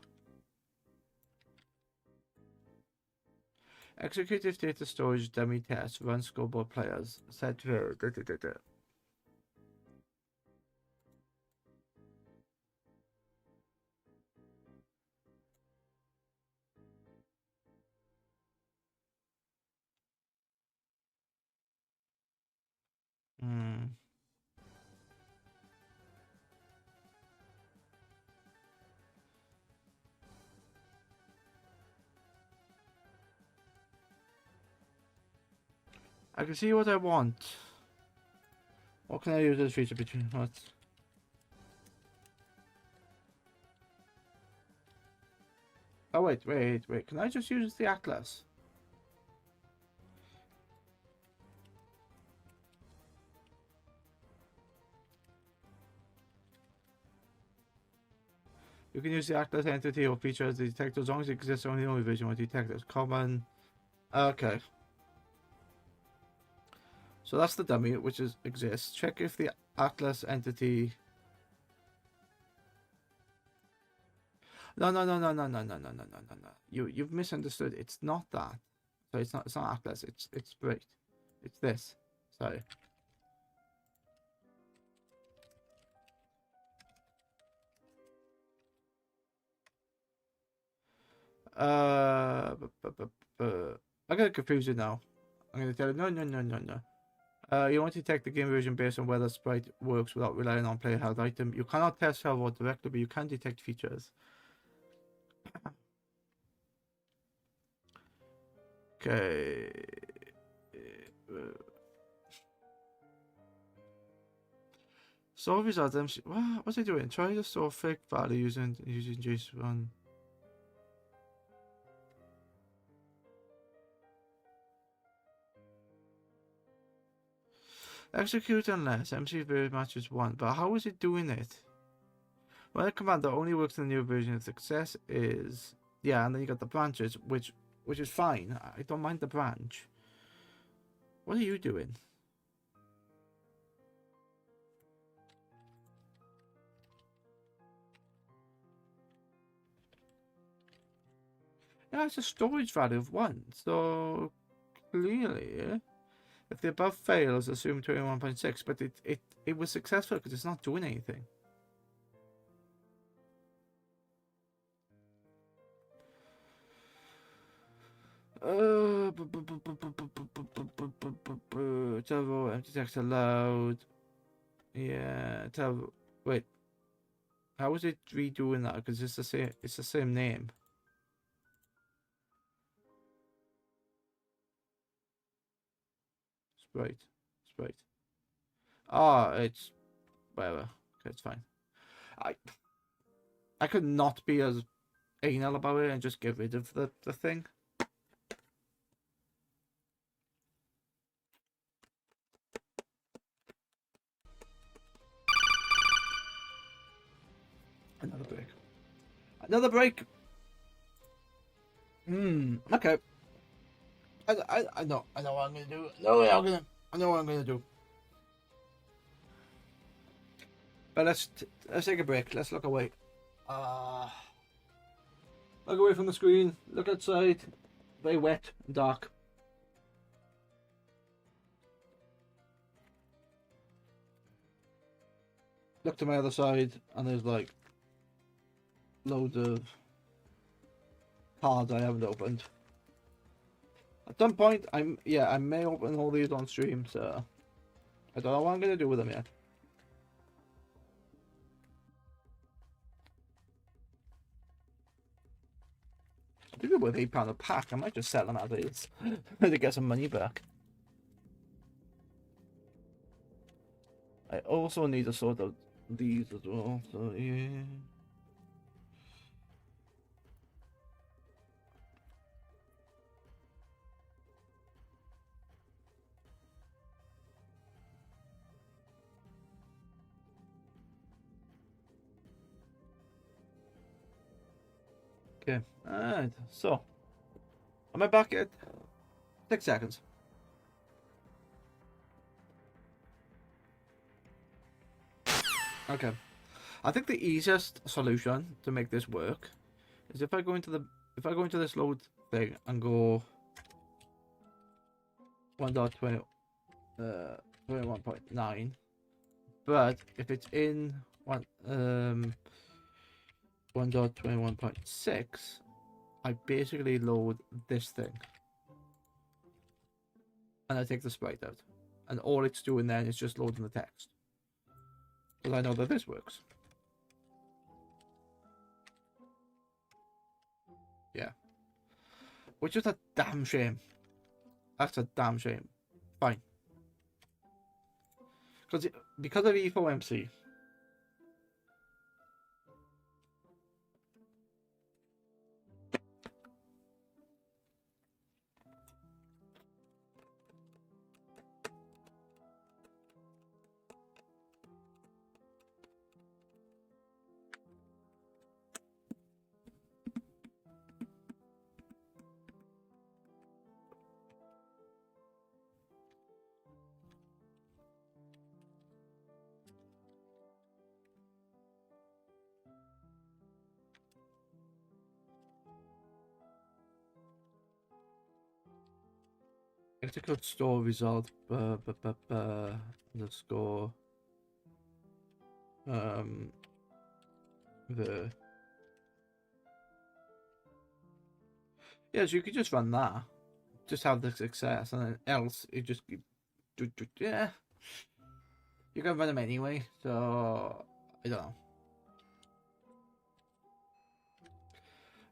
Executive data storage dummy test. Run scoreboard players. Set to. I can see what I want. What can I use this feature between what? Oh wait. Can I just use the atlas? You can use the atlas entity or feature as the detector as long as it exists on the only version with detectors. Common. Okay. So that's the dummy, which exists. Check if the Atlas entity. No. You've misunderstood. It's not that. So it's not Atlas. It's Sprite. It's this. Sorry. I got confused now. I'm gonna tell you no. You want to detect the game version based on whether sprite works without relying on player held item. You cannot test server directly, but you can detect features. Okay. So results. What's he doing? Try to store fake value using JSON. Execute unless MC very matches 1. But how is it doing it? Well, a command that only works in the new version of success is... Yeah, and then you got the branches, which is fine. I don't mind the branch. What are you doing? Yeah, it's a storage value of 1. So, clearly... If the above fails, assume 21.6, but it was successful because it's not doing anything. Tell empty text allowed. Yeah, wait. How is it redoing that? Because it's the same name. Sprite. Ah, it's whatever. Okay, it's fine. I could not be as anal about it and just get rid of the thing. Another break. Okay. I know what I'm gonna do. I know what I'm gonna do. But let's take a break. Let's look away. Look away from the screen. Look outside. Very wet and dark. Look to my other side, and there's like loads of cards I haven't opened. At some point, I may open all these on stream, so I don't know what I'm gonna do with them yet. I think they're worth £8 a pack. I might just sell them as is to get some money back. I also need to sort out these as well, so yeah. Okay, alright, so am I back at 6 seconds? Okay, I think the easiest solution to make this work is if I go into this load thing and go 1.21.9, but if it's in 1.21.6, I basically load this thing and I take the sprite out, and all it's doing then is just loading the text, because I know that this works. Yeah, which is a damn shame. That's a damn shame. Fine, because of E4MC. execute store result. Let's go. The yeah, so you could just run that, just have the success, and then else it just yeah. You can run them anyway, so I don't know.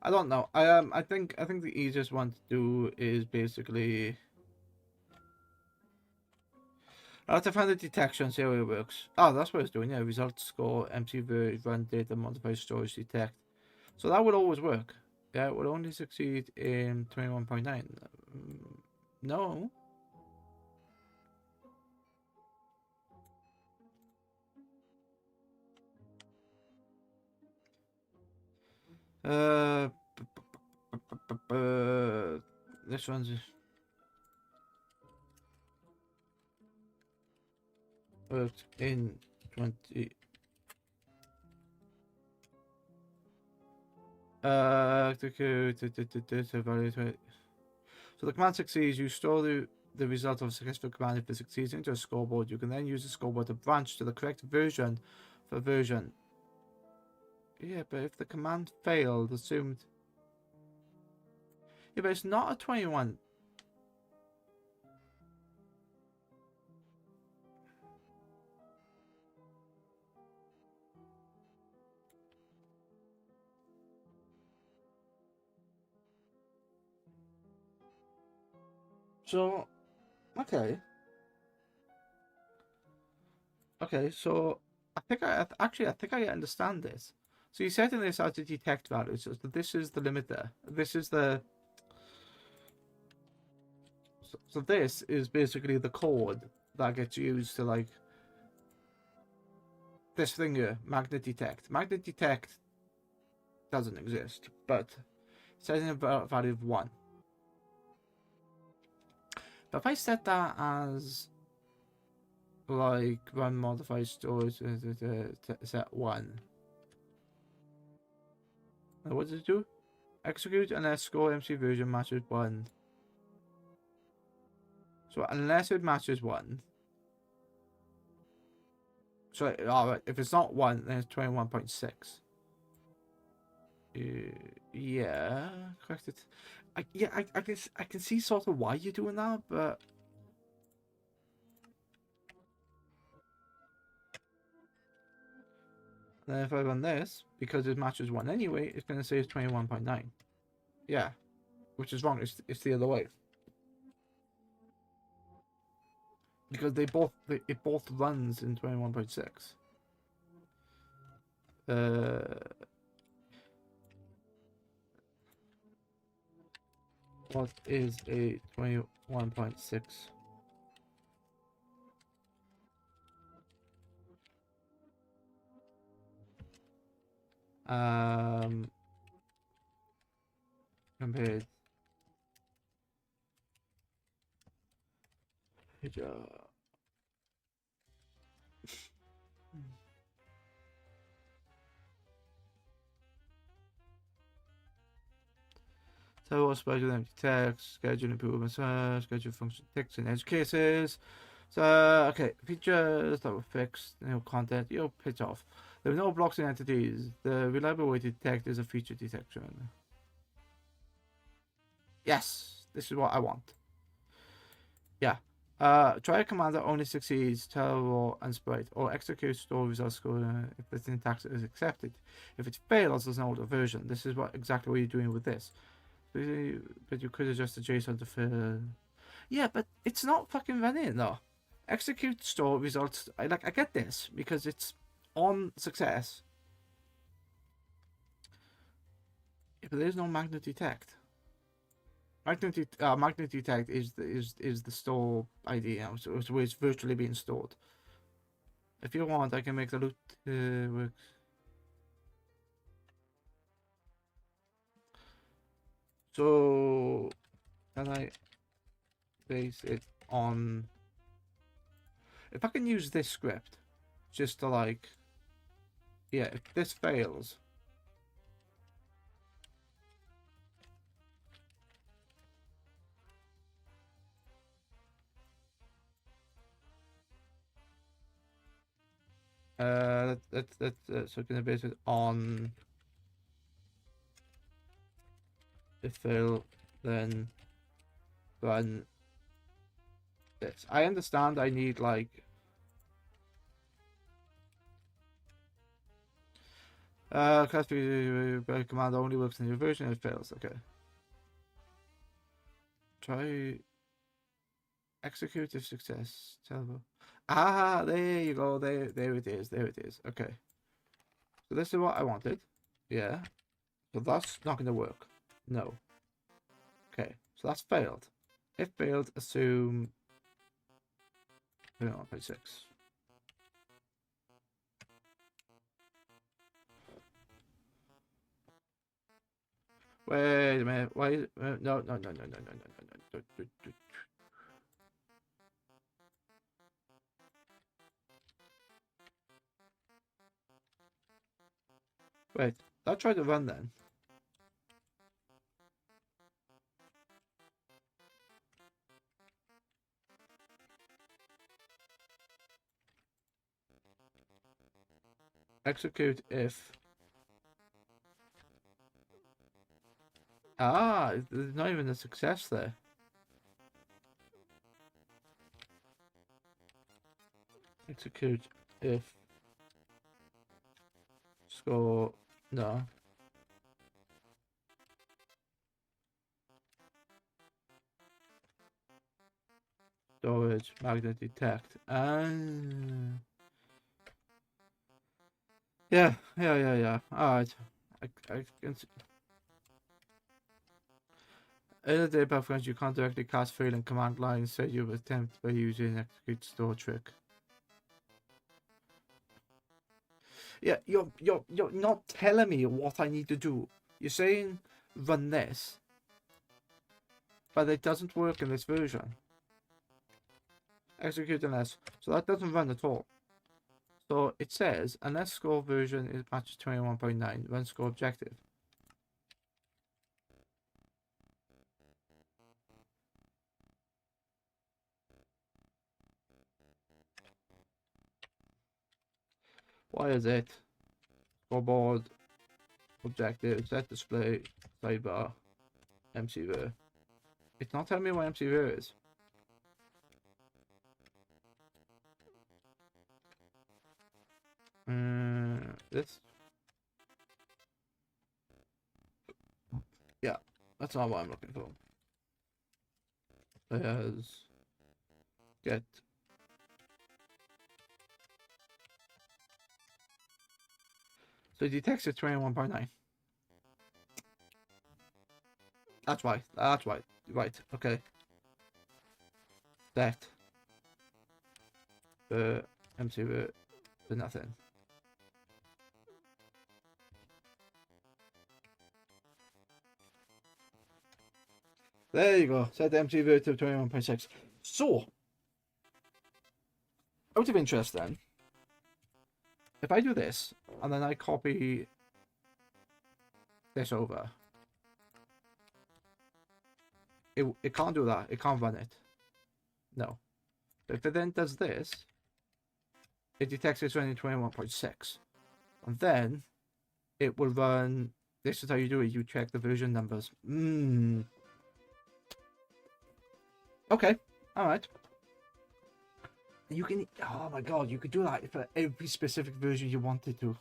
I don't know. I think the easiest one to do is basically I have to find the detection, see how it works. Oh, that's what it's doing. Yeah, results score, empty void, run data, modify storage, detect. So that would always work. Yeah, it would only succeed in 21.9. No. Uh, this one's worked in 20. So the command succeeds. You store the result of a successful command if it succeeds into a scoreboard. You can then use the scoreboard to branch to the correct version for version. Yeah, but if the command failed, assumed. Yeah, but it's not a 21. So, okay. Okay, so I think I understand this. So you're setting this as a detect value. So this is the limiter. This is the. So this is basically the code that gets used to like this thing here, magnet detect. Magnet detect doesn't exist, but setting a value of 1. But if I set that as like run modify storage set 1, what does it do? Execute unless score MC version matches 1. So unless it matches 1. So alright, if it's not 1, then it's 21.6. Yeah, correct it. I can see sort of why you're doing that, but then if I run this, because it matches 1 anyway, it's going to say it's 21.9. Yeah, which is wrong. It's the other way. Because it both runs in 21.6. What is a 21.6? Compared. So what's special empty text, schedule improvements, schedule function text in edge cases. So okay, features that were fixed, content, pitch off. There are no blocks in entities. The reliable way to detect is a feature detection. Yes, this is what I want. Yeah. Try a command that only succeeds tell and sprite, or execute store results score if the syntax is accepted. If it fails, there's no older version. This is exactly what you're doing with this. But you could adjust the JSON to fill. Yeah, but it's not fucking running though. Execute store results. I get this because it's on success. Yeah, but there's no magnet detect. Magnet detect is the store ID now, so it's virtually being stored. If you want, I can make the loot work. So can I base it on? If I can use this script, just to like, yeah, if this fails. So gonna base it on if fail, then run this. I understand I need like class command only works in your version, it fails. Okay. Try execute if success. Terrible. Ah, there you go. There it is. There it is. Okay. So this is what I wanted. Yeah. So that's not gonna work. No. Okay. So that's failed. If failed, assume 1.6. Wait a minute. Why? No. Wait. I'll try to run then. Execute if. Ah, there's not even a success there. Execute if score no. Storage magnet detect. Yeah. Alright. I can see. In the datapack function, you can't directly cast failing command line. Instead, you attempt by using execute store trick. Yeah, you're not telling me what I need to do. You're saying run this, but it doesn't work in this version. Execute unless, so that doesn't run at all. So it says unless score version is matches 21.9, run score objective. Why is it? Scoreboard, objective, set display, sidebar, MCV. It's not telling me what MCV is. This. Yeah, that's not what I'm looking for. Players get. So it detects at 21.9. That's why. That's why. Right. Okay. That. The MCV for nothing. There you go. Set the MCV to 21.6. So, out of interest then, if I do this, and then I copy this over, it can't do that. It can't run it. No. If it then does this, it detects it's running 21.6. And then it will run. This is how you do it. You check the version numbers. Okay. Alright. You can. Oh my god, you could do that for every specific version you wanted to.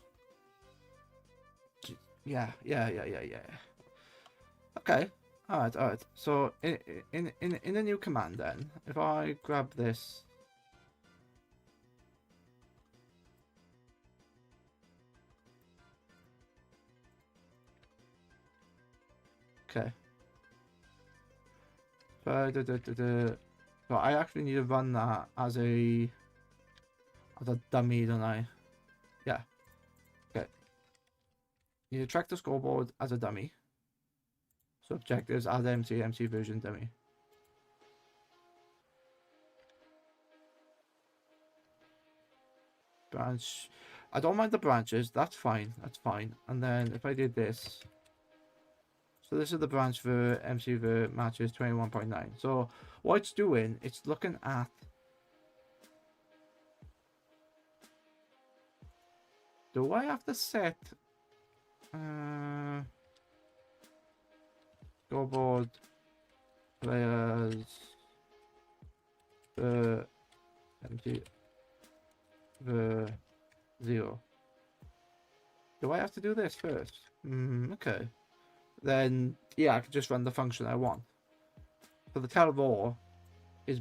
Yeah. Okay. Alright. So in a new command then, if I grab this. Okay. So I actually need to run that as a dummy, don't I? Yeah. Okay. You need to track the scoreboard as a dummy. So objectives as MC version dummy. Branch. I don't mind the branches. That's fine. That's fine. And then if I did this. So this is the branch for MC for matches 21.9. So what it's doing, it's looking at Do I have to set scoreboard players empty the 0? Do I have to do this first? Okay. Then yeah, I can just run the function I want. So the tell raw is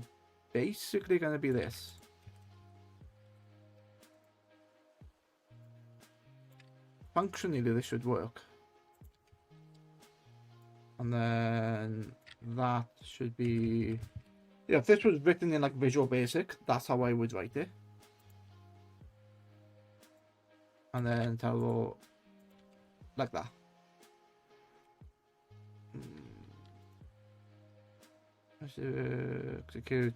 basically going to be this. Functionally, this should work. And then that should be... Yeah, if this was written in like Visual Basic, that's how I would write it. And then tell raw like that. Let's execute.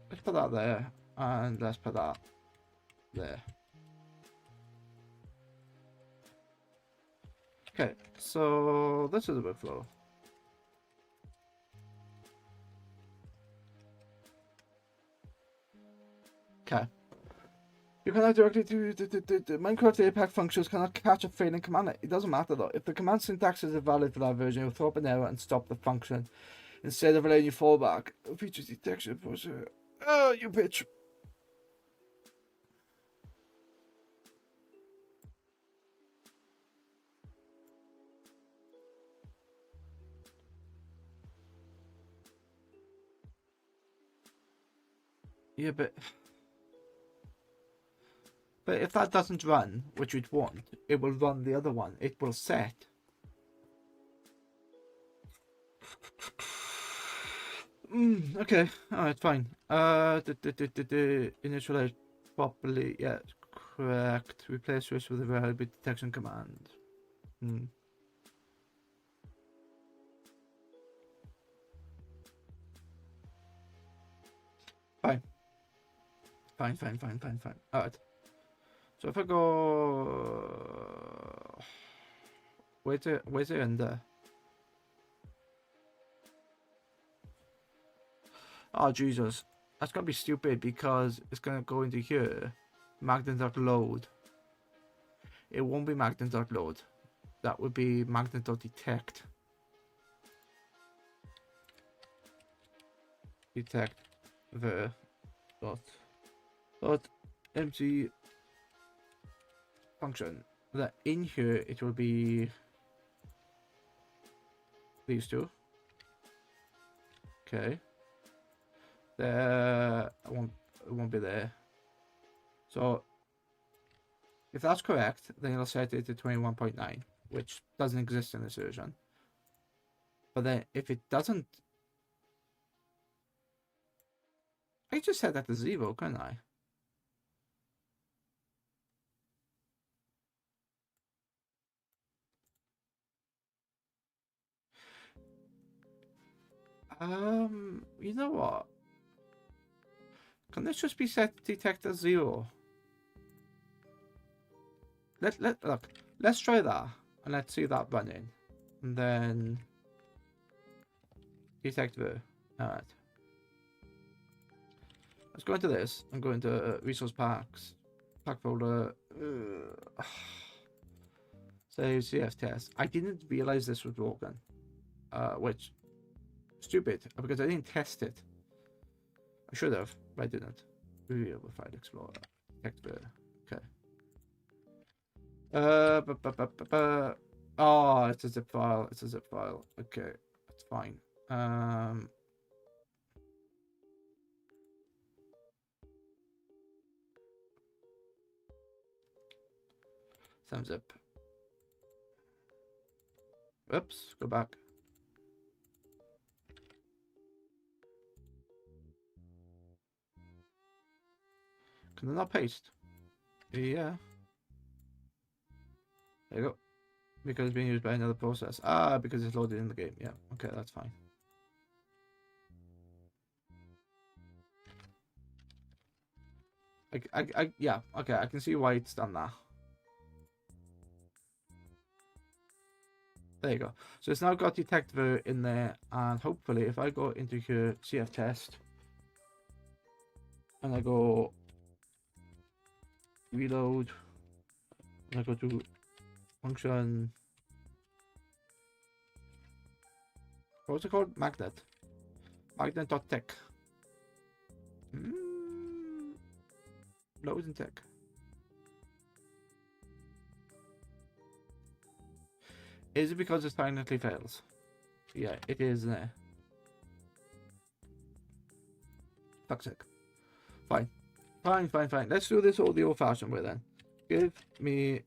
Let's put that there, and let's put that there. Okay, so this is the workflow. Okay. You cannot directly do the Minecraft datapack functions cannot catch a failing command. It doesn't matter though. If the command syntax is invalid for that version, it'll throw up an error and stop the function instead of letting you fall back. Features detection procedure. Oh, you bitch. Yeah, but if that doesn't run, which it won't, it will run the other one. It will set. Okay, alright, fine. Initialize properly. Yeah, correct. Replace switch with a variable detection command. Fine. Fine. Alright. So if I go... where's it under? Oh, Jesus. That's going to be stupid because it's going to go into here. Magnet.load. It won't be magnet.load. That would be magnet.detect. Detect the dot empty function. That in here it will be these two. Okay. There it won't be there. So if that's correct, then it'll set it to 21.9, which doesn't exist in this version. But then if it doesn't, I just set that to 0, couldn't I? You know what? Can this just be set to detect as 0? Look, let's try that and let's see that running. And then detect the alright. Let's go into this. I'm going to resource packs, pack folder, save CF test. I didn't realize this was broken, which stupid because I didn't test it. I should have, but I didn't. Review with File Explorer. Detect the okay. Oh, it's a zip file. It's a zip file. Okay, that's fine. Some zip. Oops, go back. Can I not paste? Yeah. There you go. Because it's being used by another process. Ah, because it's loaded in the game. Yeah, okay, that's fine. Yeah, okay, I can see why it's done that. There you go. So it's now got detect ver in there, and hopefully if I go into here, CF test, and I go reload, and I go to function, what's it called? Magnet.tech. Load in tech. Is it because it silently fails? Yeah, it is there. Fuck's sake. Fine. Fine. Let's do this all the old-fashioned way then. Give me... I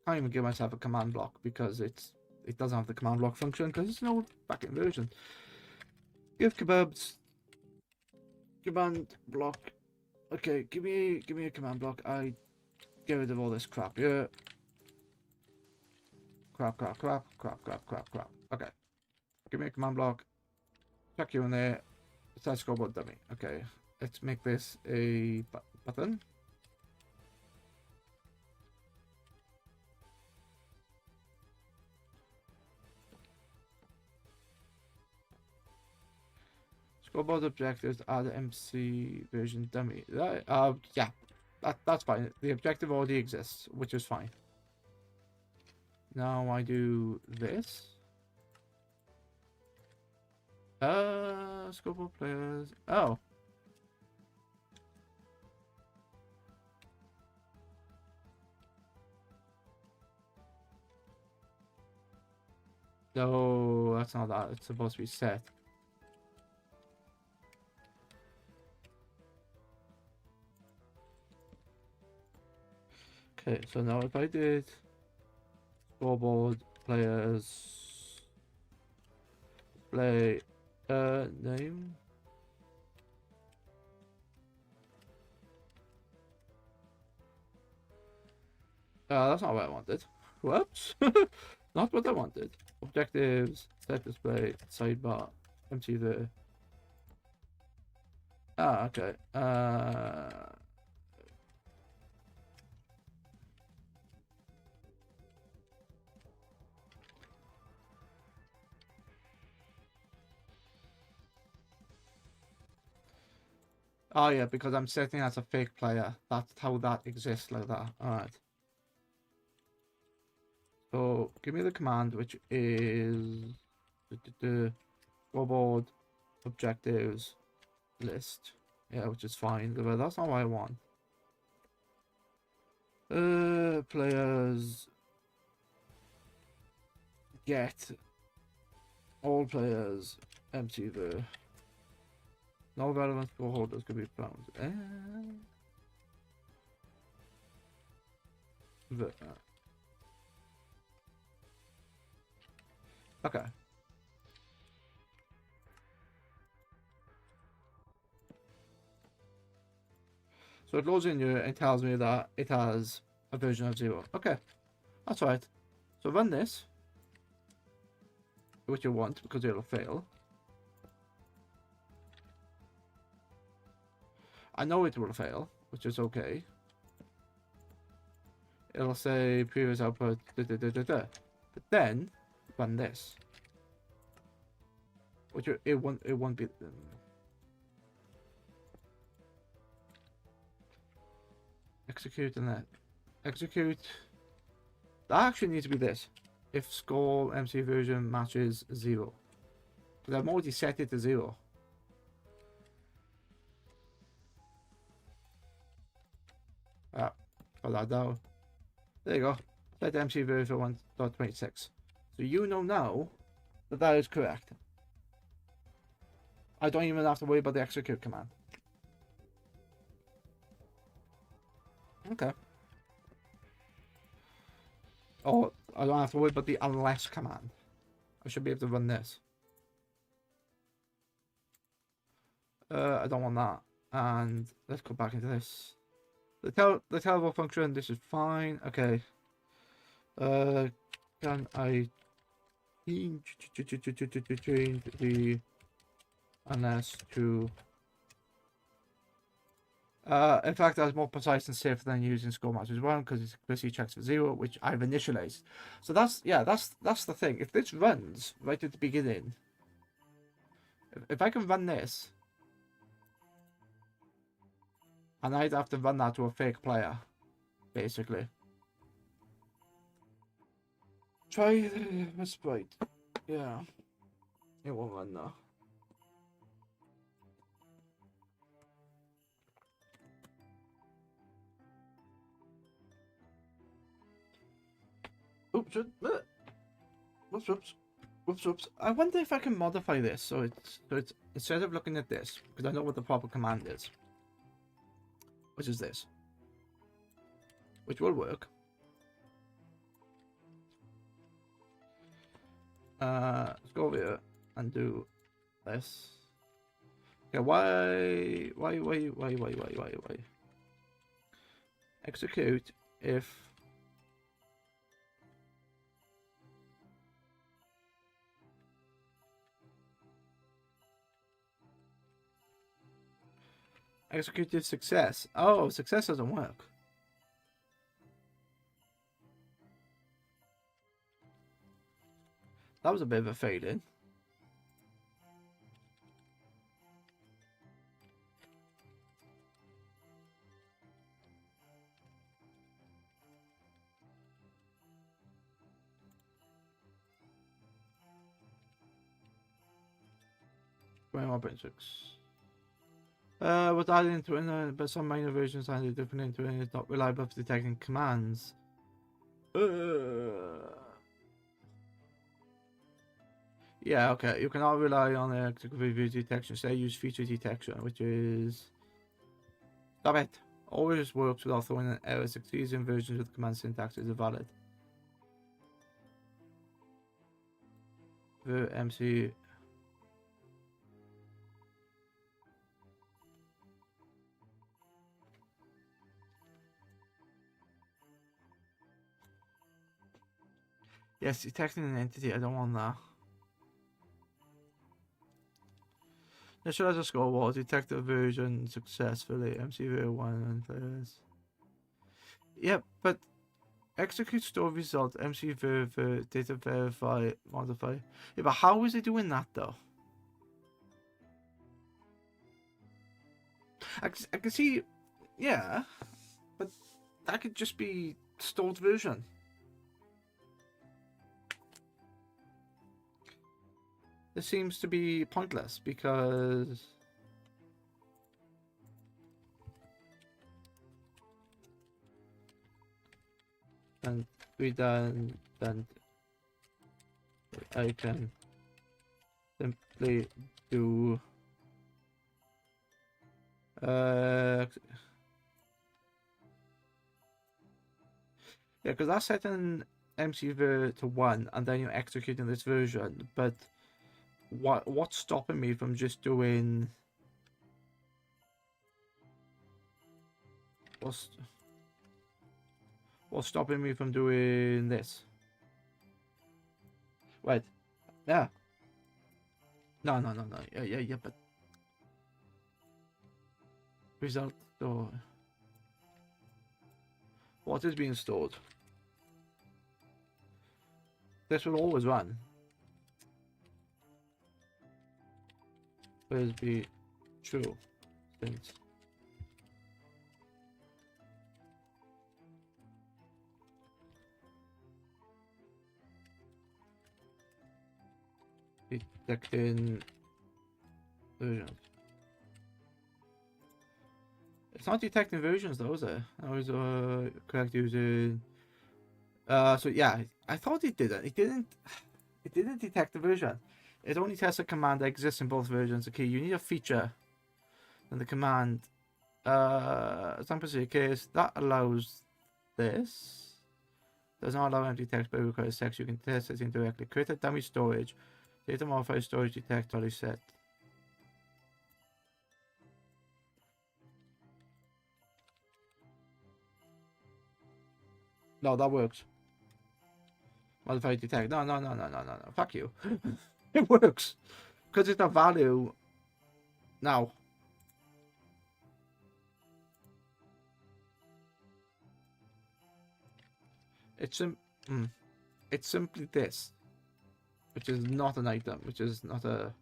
can't even give myself a command block because it doesn't have the command block function because it's an old back-end version. Give kebabs command block. Okay, give me a command block. I get rid of all this crap. Yeah. Crap. Okay. Give me a command block. Chuck you in there. Let's scoreboard dummy. Okay. Let's make this a button. Scoreboard objectives add MC version dummy. Yeah. That's fine. The objective already exists, which is fine. Now I do this. Scoreboard players. Oh. No, that's not that. It's supposed to be set. Okay, so now if I did scoreboard players play name. That's not what I wanted. Whoops. Not what I wanted. Objectives, set display, sidebar, empty the. Okay. Oh yeah, because I'm setting as a fake player. That's how that exists like that. Alright. So give me the command, which is scoreboard objectives list. Yeah, which is fine, but that's not what I want. Players get all players empty the. No relevant score holders could be found. Okay. So it loads in here and tells me that it has a version of 0. Okay, that's right. So run this, which you want because it'll fail. I know it will fail, which is okay. It'll say previous output, but then run this, which it won't be. Execute and that. Execute. That actually needs to be this. If score MC version matches 0. Because I've already set it to 0. Put that down. There you go. Set MC version 1.26. So you know now that that is correct. I don't even have to worry about the execute command. Okay. Oh, I don't have to worry about the unless command. I should be able to run this. I don't want that. And let's go back into this. The tellable function, this is fine. Okay. Can I change the unless to In fact, that's more precise and safer than using score match as well, because it explicitly checks for 0, which I've initialized. So that's the thing. If this runs right at the beginning, if I can run this, and I'd have to run that to a fake player, basically. Try the sprite. Yeah, it won't run now. Oops, whoops. I wonder if I can modify this so it's instead of looking at this, because I know what the proper command is, which is this, which will work. Let's go over here and do this. Okay, why? Execute if executed success. Oh, success doesn't work. That was a bit of a fade in. Was added into it, but some minor versions added different into it. It's not reliable for detecting commands. Yeah, okay. You cannot rely on the detection. They use feature detection, which is stop it. Always works without throwing an error. Succeeds in versions with command syntax is valid. The MC. Yes, detecting an entity. I don't want that. Initialize a score wall. Detect the version successfully. MC01 and players. Yeah, but execute store result. MC verify, data verify, modify. Yeah, but how is it doing that though? I can see, yeah, but that could just be stored version. This seems to be pointless because and then I can simply do yeah, because that's setting MC to 1 and then you're executing this version, but what's stopping me from just doing what's stopping me from doing this? Wait, yeah, no, yeah, but result store. What is being stored? This will always run. Will be true since detecting versions. It's not detecting versions though, is it? I was correct using so yeah, I thought it didn't. It didn't detect the version. It only tests a command that exists in both versions. Okay, you need a feature in the command. Example case that allows this. Does not allow empty text but requires text. You can test it indirectly. Create a dummy storage. Data modify storage detect already set. No, that works. Modify detect. No. Fuck you. It works. Because it's a value. Now. It's it's simply this, which is not an item, which is not a.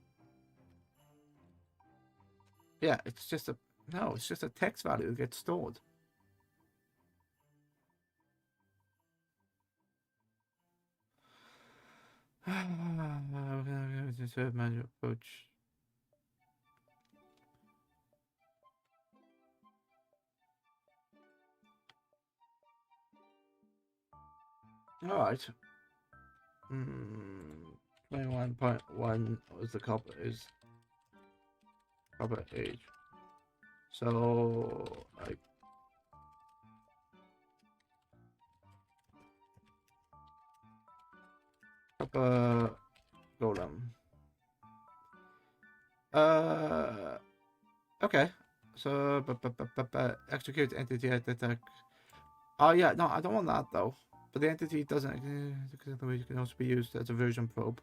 Yeah, it's just a no. It's just a text value that gets stored. Manual approach. All right. 21.1 is the copper age. So I copper golem. Okay. So execute entity at attack. Oh yeah, no, I don't want that though. But the entity doesn't it can also be used as a version probe.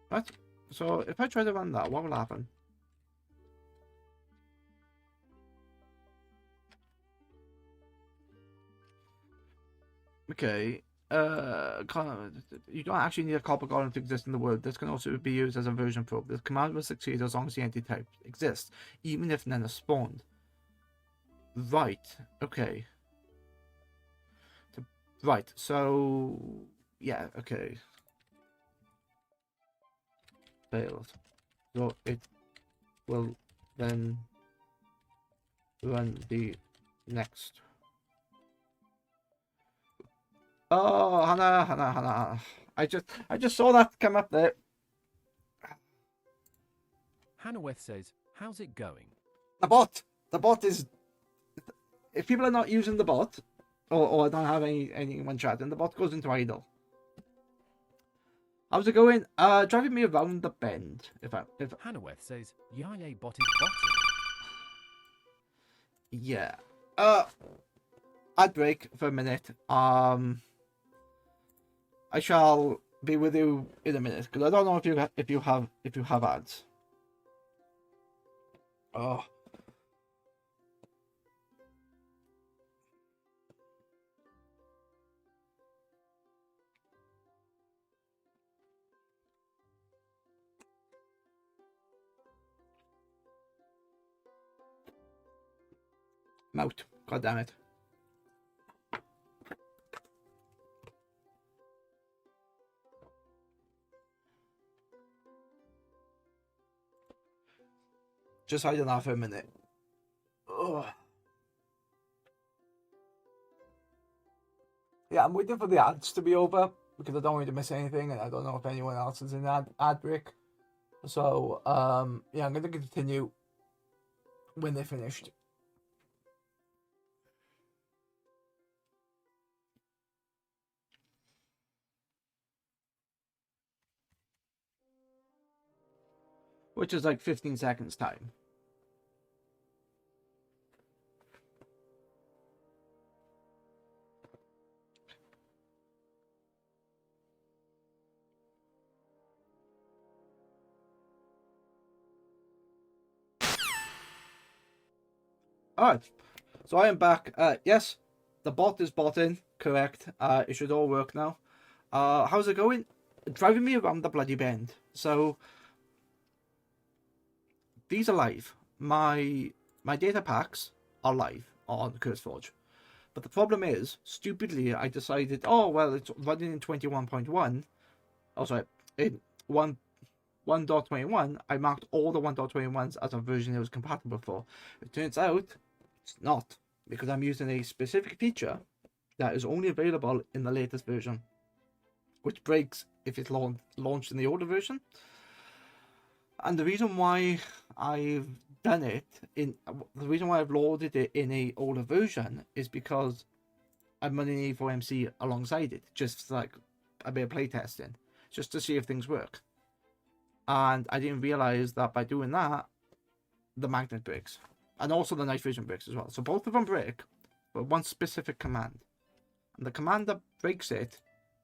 What? So if I try to run that, what will happen? Okay. You don't actually need a copper golem to exist in the world. This can also be used as a version probe. This command will succeed as long as the entity type exists, even if none is spawned. Right. Okay. Right. So yeah. Okay. Failed. So it will then run the next. Oh, Hannah. I just saw that come up there. Hannaweth says, how's it going? The bot is. If people are not using the bot, or don't have anyone chatting, the bot goes into idle. How's it going? Driving me around the bend. If Hannaweth says, Yaya bot is botting. Yeah. I'd break for a minute. I shall be with you in a minute because I don't know if you have ads. Oh. Mouth. God damn it. Just hiding off for a minute. Ugh. Yeah, I'm waiting for the ads to be over because I don't want to miss anything, and I don't know if anyone else is in ad break. So yeah, I'm gonna continue when they're finished. Which is like 15 seconds time. Alright, so I am back. Yes, the bot is botting, correct. It should all work now. How's it going? Driving me around the bloody bend. So these are live. My data packs are live on CurseForge. But the problem is, stupidly, I decided, oh, well, it's running in 21.1. Oh, sorry, in 1.21, I marked all the 1.21s as a version it was compatible for. It turns out it's not, because I'm using a specific feature that is only available in the latest version, which breaks if it's launched in the older version. And the reason why I've done it the reason why I've loaded it in a older version is because I'm running A4MC alongside it, just like a bit of playtesting, just to see if things work. And I didn't realize that by doing that, the magnet breaks, and also the night vision breaks as well. So both of them break, but one specific command, and the command that breaks it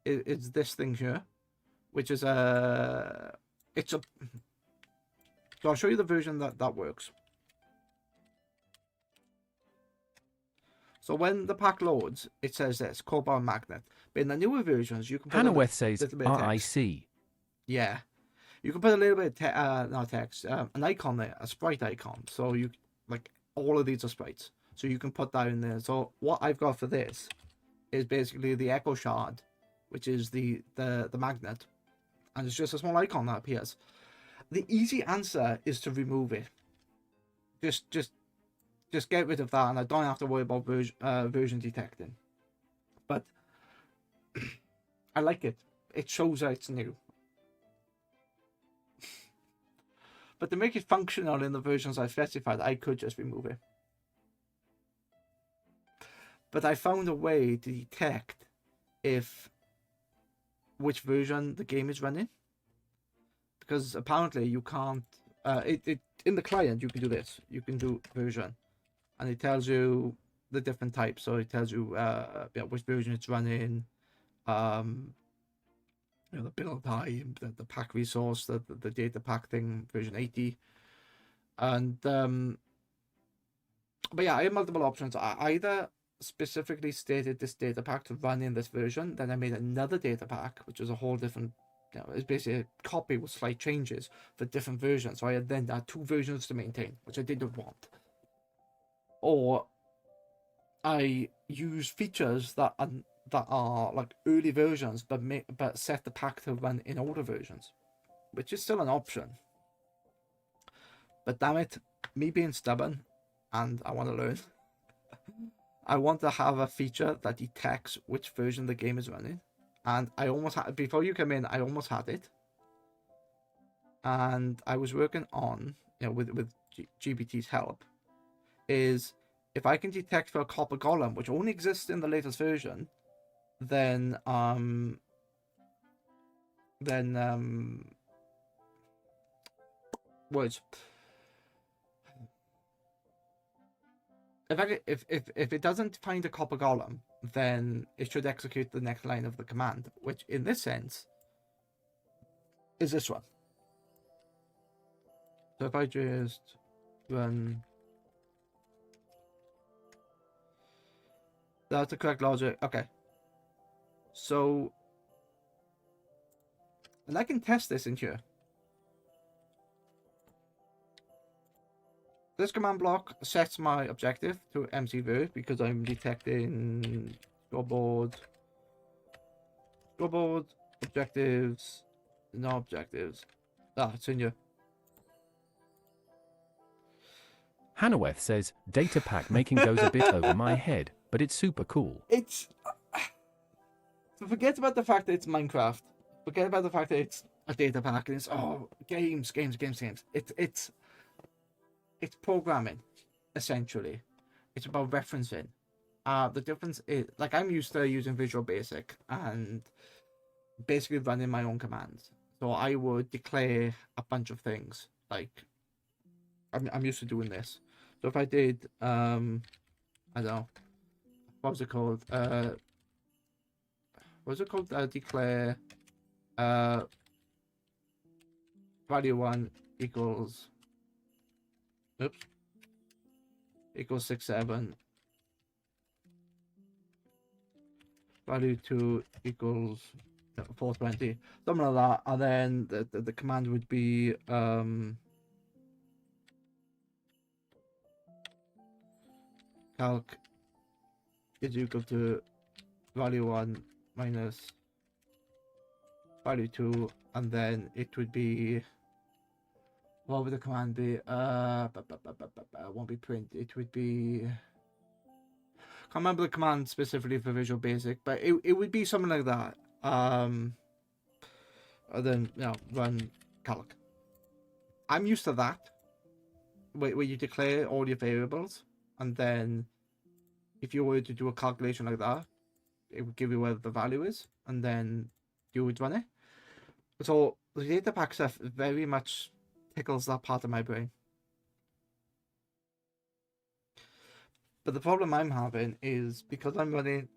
is this thing here, which is so I'll show you the version that works. So when the pack loads, it says this, cobalt magnet. But in the newer versions, you can put Hannaweth says little bit of text. RIC. Yeah. You can put a little bit of not text, an icon there, a sprite icon. So you, like, all of these are sprites. So you can put that in there. So what I've got for this is basically the echo shard, which is the magnet. And it's just a small icon that appears. The easy answer is to remove it. Just get rid of that, and I don't have to worry about version detecting. But I like it. It shows that it's new. But to make it functional in the versions I specified, I could just remove it. But I found a way to detect which version the game is running. Because apparently you can't... in the client, you can do this. You can do version. And it tells you the different types. So it tells you which version it's running. The build time, the pack resource, the data pack thing, version 80. And but yeah, I have multiple options. I either specifically stated this data pack to run in this version, then I made another data pack, which is a whole different, it's basically a copy with slight changes for different versions. So I had then two versions to maintain, which I didn't want. Or I use features that are like early versions, but set the pack to run in older versions, which is still an option. But damn it, me being stubborn, and I want to learn, I want to have a feature that detects which version the game is running. And I almost had, before you come in, I almost had it. And I was working on, with GBT's help, is if I can detect for a copper golem, which only exists in the latest version, then words. If it doesn't find a copper golem, then it should execute the next line of the command, which in this sense is this one. So if I just run, that's the correct logic. Okay. So, and I can test this in here. This command block sets my objective to MC because I'm detecting scoreboard, objectives, no objectives. It's in here. Hannaweth says data pack making goes a bit over my head, but it's super cool. It's... So forget about the fact that it's Minecraft. Forget about the fact that it's a data pack and it's games. It's programming, essentially. It's about referencing. The difference is, like, I'm used to using Visual Basic and basically running my own commands. So I would declare a bunch of things. Like, I'm used to doing this. So if I did, I don't know, what was it called? Declare value 1 equals, equals 67. Value 2 equals 420. Something like that. And then the command would be calc is equal to value 1 minus value 2, and then it would be, what would the command be? It won't be print, it would be, can't remember the command specifically for Visual Basic, but it would be something like that. And then run calc. I'm used to that, where you declare all your variables, and then if you were to do a calculation like that, it would give you where the value is, and then you would run it. So the data pack stuff very much tickles that part of my brain. But the problem I'm having is because I'm running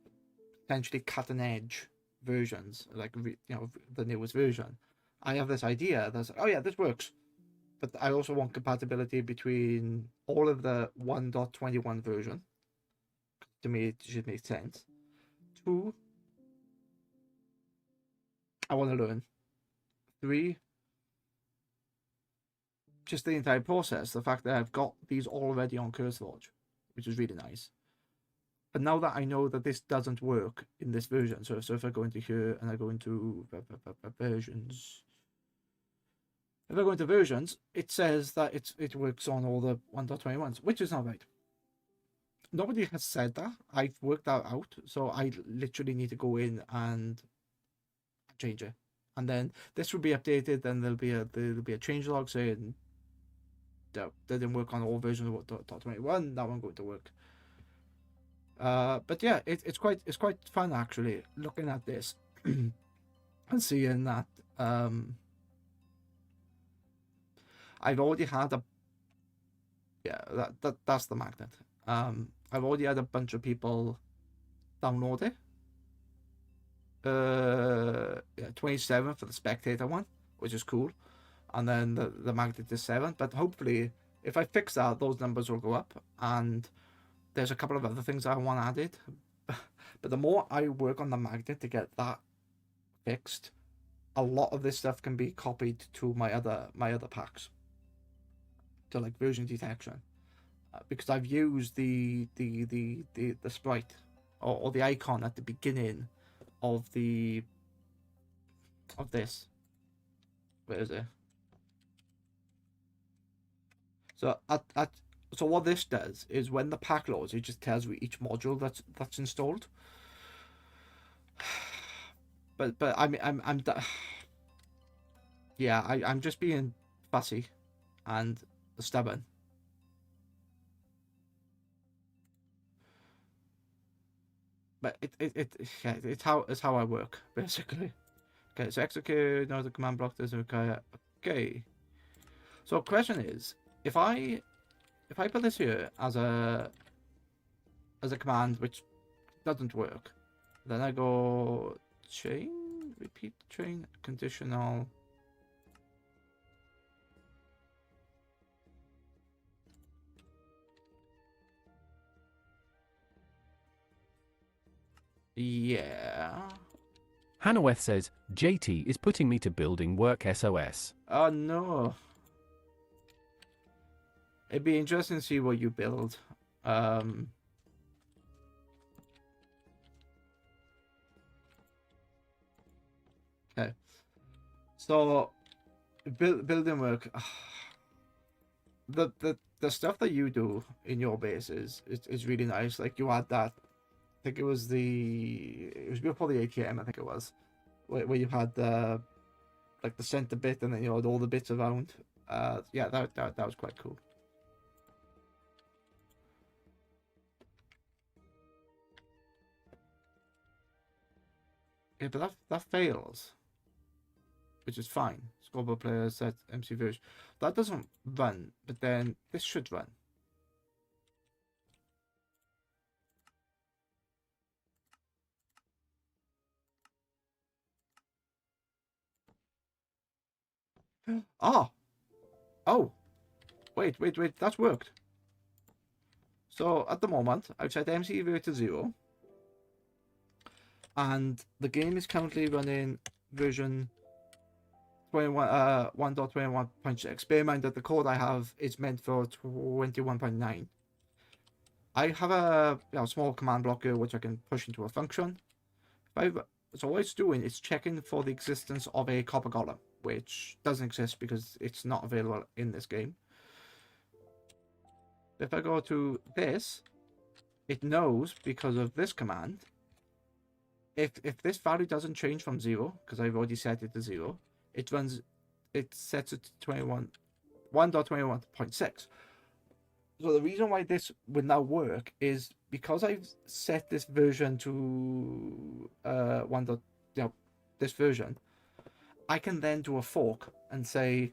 potentially cutting edge versions, like the newest version, I have this idea that's like, oh yeah, this works. But I also want compatibility between all of the 1.21 version. To me, it should make sense. 2, I want to learn. 3, just the entire process. The fact that I've got these already on curseforge, which is really nice. But now that I know that this doesn't work in this version, so if I go into here and I go into versions, if I go into versions, it says that it works on all the 1.21s, which is not right. Nobody has said that. I've worked that out, so I literally need to go in and change it, and then this will be updated. Then there'll be a changelog saying that didn't work on all versions of 1.21. That one going to work. But yeah, it's quite fun actually looking at this and seeing that I've already had that's the magnet. I've already had a bunch of people download it. 27 for the spectator one, which is cool, and then the magnet is 7. But hopefully, if I fix that, those numbers will go up. And there's a couple of other things I want added, but the more I work on the magnet to get that fixed, a lot of this stuff can be copied to my other packs, to like version detection, because I've used the sprite or the icon at the beginning of this. Where is it? So so what this does is when the pack loads, it just tells me each module that's installed. But I'm yeah, I'm just being fussy and stubborn. But it's how I work basically. Okay, so execute. No, the command block doesn't require. Okay. So question is, if I put this here as a command which doesn't work, then I go chain, repeat chain, conditional. Yeah. Hanaweth says, JT is putting me to building work SOS. Oh no. It'd be interesting to see what you build. Okay. So building work. The stuff that you do in your base is really nice. Like you had that. I think it was before the ATM. I think it was where you had the like the center bit, and then you had all the bits around. Yeah, that was quite cool. Yeah, but that fails, which is fine. Scoreboard player set MC version. That doesn't run, but then this should run. Ah! Oh! Wait, that's worked. So at the moment, I've set MC to 0. And the game is currently running version 1.21.6. Bear in mind that the code I have is meant for 21.9. I have a small command blocker which I can push into a function. So what it's doing is checking for the existence of a copper golem, which doesn't exist because it's not available in this game. If I go to this, it knows because of this command. If this value doesn't change from 0, because I've already set it to 0, it sets it to 1.21.6. So the reason why this would now work is because I've set this version to this version, I can then do a fork and say,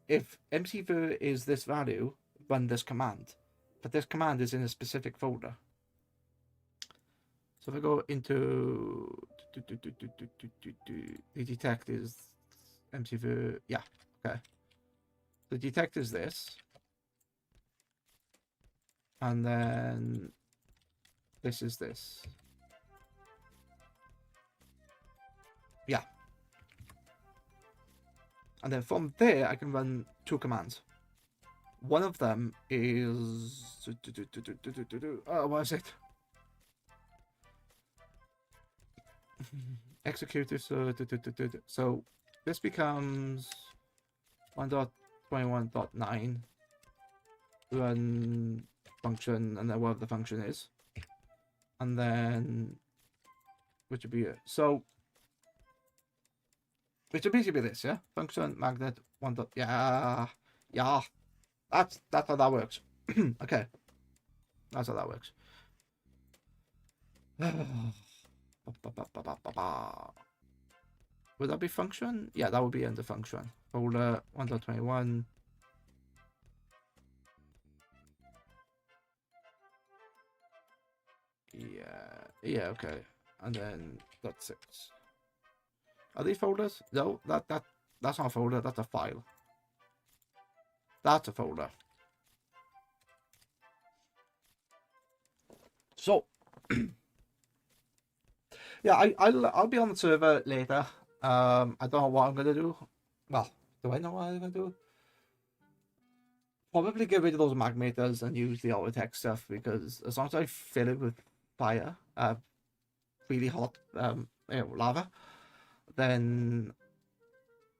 if mcver is this value, run this command. But this command is in a specific folder. So if I go into the detect is mcver, yeah, okay. The detect is this. And then this is this. Yeah. And then from there, I can run two commands. One of them is... what is it? Executive. So this becomes 1.21.9. Run function, and then whatever the function is. And then... which would be it. So... which would basically be this, yeah? Function, magnet, one dot... yeah. Yeah. That's how that works. Okay. That's how that works. Would that be function? Yeah, that would be under function. Folder 1.21. Yeah, okay. And then that's it. Are these folders? No, that's not a folder, that's a file. That's a folder. So yeah, I'll be on the server later. I don't know what I'm gonna do. Well, do I know what I'm gonna do? Probably get rid of those magmeters and use the autotech stuff, because as long as I fill it with fire, really hot lava, then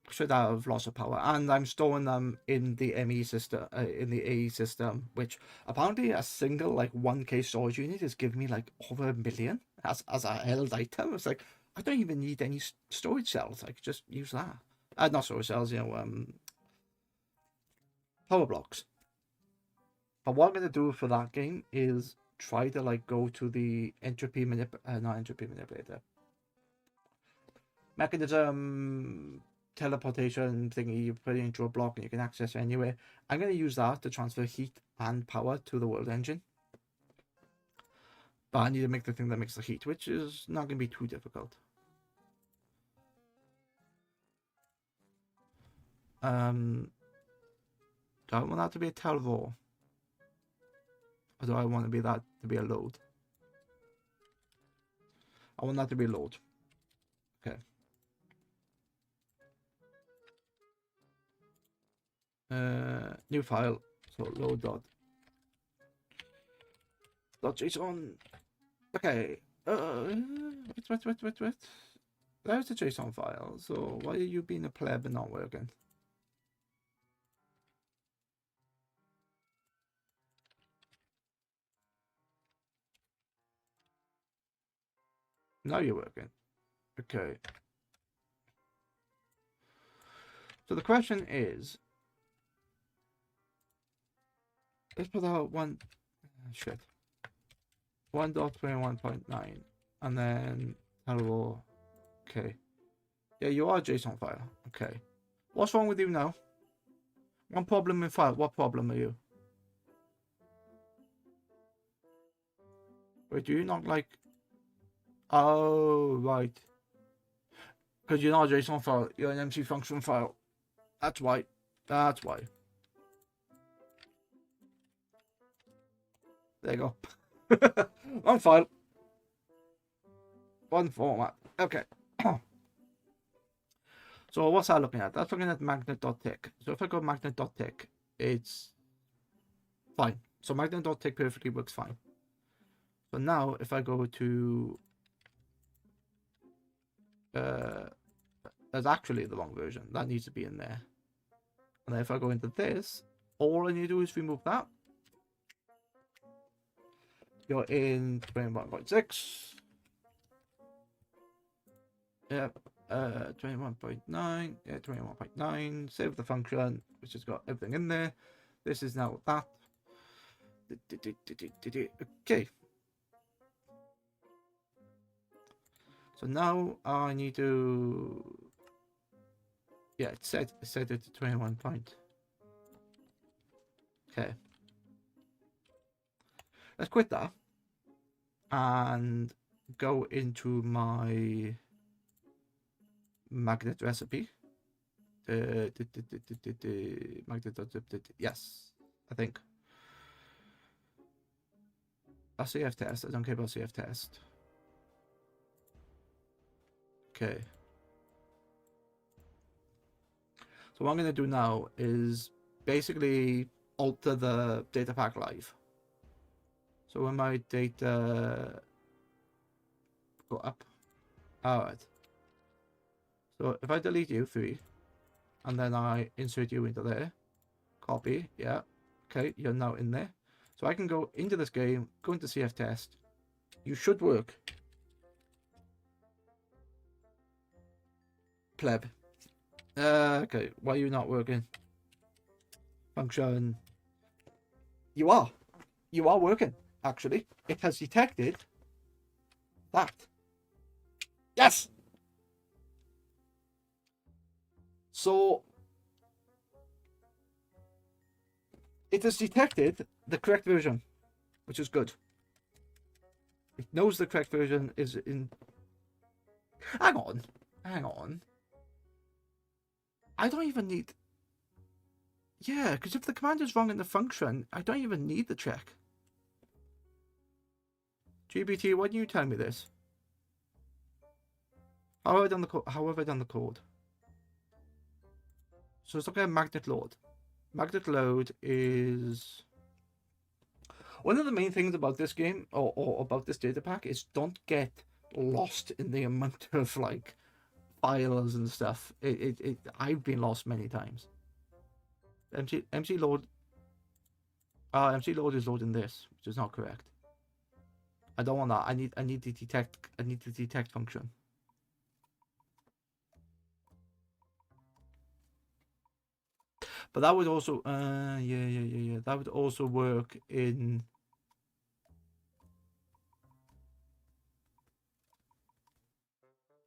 should have lots of power. And I'm storing them in the ME system, in the AE system, which apparently a single like 1K storage unit is giving me like over 1 million as a held item. It's like, I don't even need any storage cells. I could just use that. Not storage cells, you know, power blocks. But what I'm gonna do for that game is try to like go to the mechanism teleportation thingy you put it into a block and you can access it anywhere. I'm going to use that to transfer heat and power to the world engine. But I need to make the thing that makes the heat, which is not going to be too difficult. Do I want that to be a telvor? Or do I want that to be a load? I want that to be a load. Okay. New file. So load dot JSON. Okay. Wait. There's the JSON file. So why are you being a pleb and not working? Now you're working. Okay. So the question is, let's put out 1.21.9 and then hello. Okay. Yeah, you are a JSON file. Okay. What's wrong with you now? One problem in file. What problem are you? Wait, do you not like... Oh, right. Because you're not a JSON file. You're an MC function file. That's why. That's why. There you go. One file. One format. Okay. So what's that looking at? That's looking at magnet.tick. So if I go magnet.tick, it's fine. So magnet.tick perfectly works fine. So now if I go to... that's actually the wrong version. That needs to be in there. And then if I go into this, all I need to do is remove that. You're in 21.6. Yep. 21.9. Yeah, 21.9. Save the function, which has got everything in there. This is now that. Okay. So now I need to... yeah, it's set it to 21 point. Okay. Let's quit that and go into my magnet recipe. Magnet. Yes, I think. a CF test. I don't care about CF test. Okay. So what I'm going to do now is basically alter the data pack live. So when my data go up, alright. So if I delete you 3, and then I insert you into there, copy, yeah, okay, you're now in there. So I can go into this game, go into CF test. You should work. Pleb. Okay, why are you not working? Function. You are working, actually. It has detected that. Yes! So, it has detected the correct version, which is good. It knows the correct version is in... Hang on. I don't even need... Yeah, because if the command is wrong in the function, I don't even need the check. GBT, why didn't you tell me this? How have I done the code? So let's look at magnet load. Magnet load is... One of the main things about this game, or about this data pack, is don't get lost in the amount of, like, files and stuff. I've been lost many times. MC load... MC load is loading this, which is not correct. I don't want that. I need the detect function. But that would also yeah. That would also work in...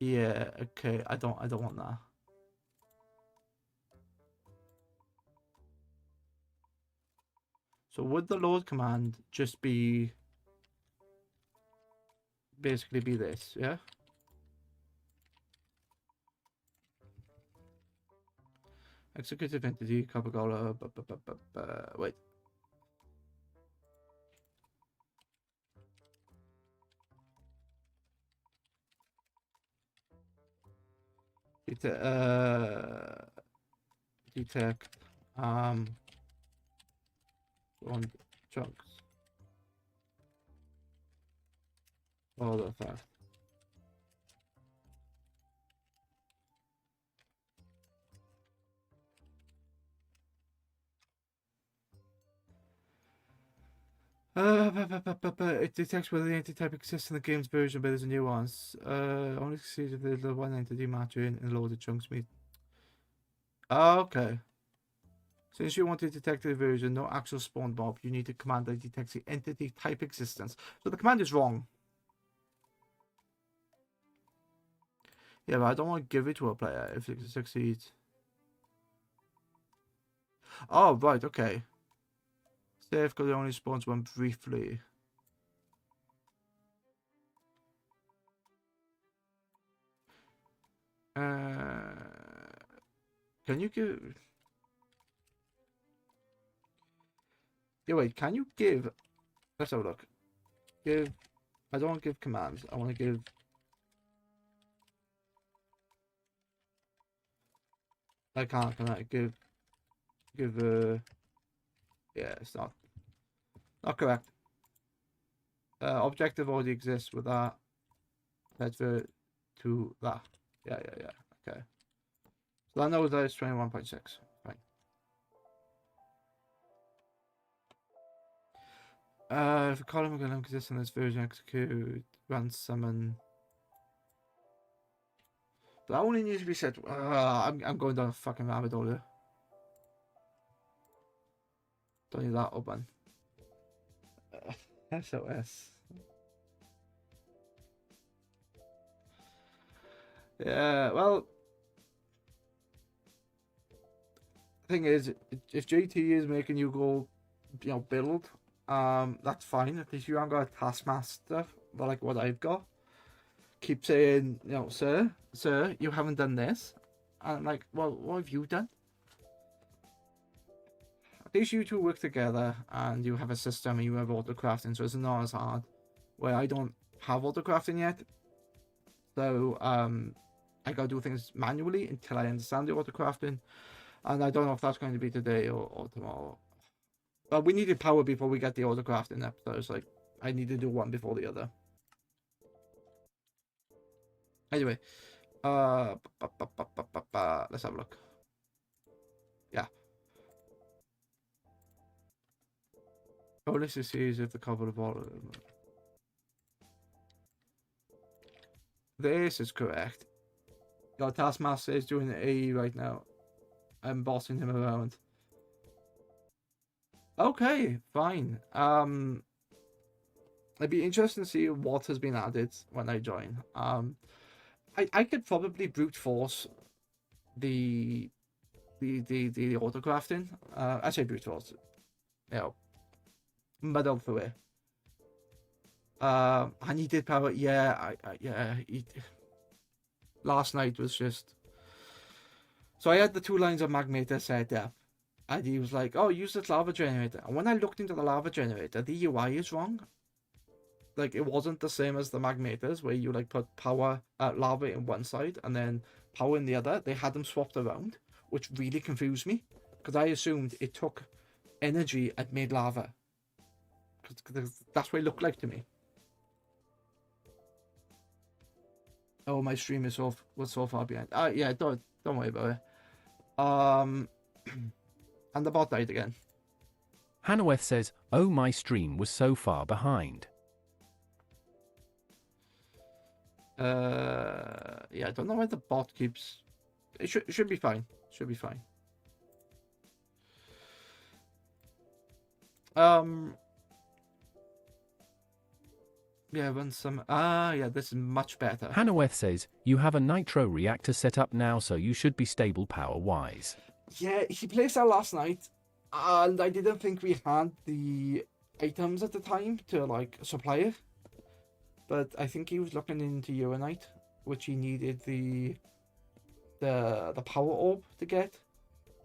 Yeah, okay. I don't want that. So would the load command just be basically be this, yeah? Executive entity, Coca-Cola, wait. Detect on chunks. All the fact. It detects whether the entity type exists in the game's version, but there's a nuance. Only succeeds if there's the one entity matching in loaded chunks meet. Okay. Since you want to detect the version, no actual spawn mob, you need a command that detects the entity type existence. So the command is wrong. Yeah, but I don't want to give it to a player if it succeeds. Oh, right, okay. Safeguard only spawns one briefly. Can you give... Yeah, wait, can you give... Let's have a look. Give... I don't want to give commands. I want to give... I can't, can I? Give... Yeah, it's not correct. Objective already exists with that. Let's to that. Yeah. Okay. So that knows that it's 21.6. Fine. If a column can exist in this version, execute, run, summon. But that only needs to be set. I'm going down a fucking rabbit hole here. Don't need that open. SOS. Yeah, well, the thing is, if JT is making you go, build, that's fine. At least you haven't got a taskmaster, like what I've got. Keep saying, sir, you haven't done this. And I'm like, well, what have you done? These you two work together and you have a system and you have auto crafting, so it's not as hard. Where I don't have auto crafting yet, so I gotta do things manually until I understand the auto crafting, and I don't know if that's going to be today or tomorrow. But we needed power before we get the auto crafting up, so it's like I need to do one before the other. Anyway, let's have a look. Yeah. Bonus to see if the cover of all. This is correct. Your Taskmaster is doing an AE right now. I'm bossing him around. Okay, fine. It'd be interesting to see what has been added when I join. I could probably brute force the auto crafting. I say brute force. You know, muddle through it. And he did power. Yeah, last night was just. So I had the 2 lines of magmator set up, and he was like, "Oh, use this lava generator." And when I looked into the lava generator, the UI is wrong. Like, it wasn't the same as the magmators where you like put power lava in one side and then power in the other. They had them swapped around, which really confused me because I assumed it took energy and made lava. Because that's what it looked like to me. Oh, my stream is was so far behind. Yeah, don't worry about it. And the bot died again. Hanaweth says, "Oh, my stream was so far behind." Yeah, I don't know why the bot keeps. It should be fine. Should be fine. Yeah, run some. Yeah, this is much better. Hanaweth says, "You have a nitro reactor set up now, so you should be stable power-wise." Yeah, he placed that last night, and I didn't think we had the items at the time to like supply it. But I think he was looking into Uranite, which he needed the power orb to get.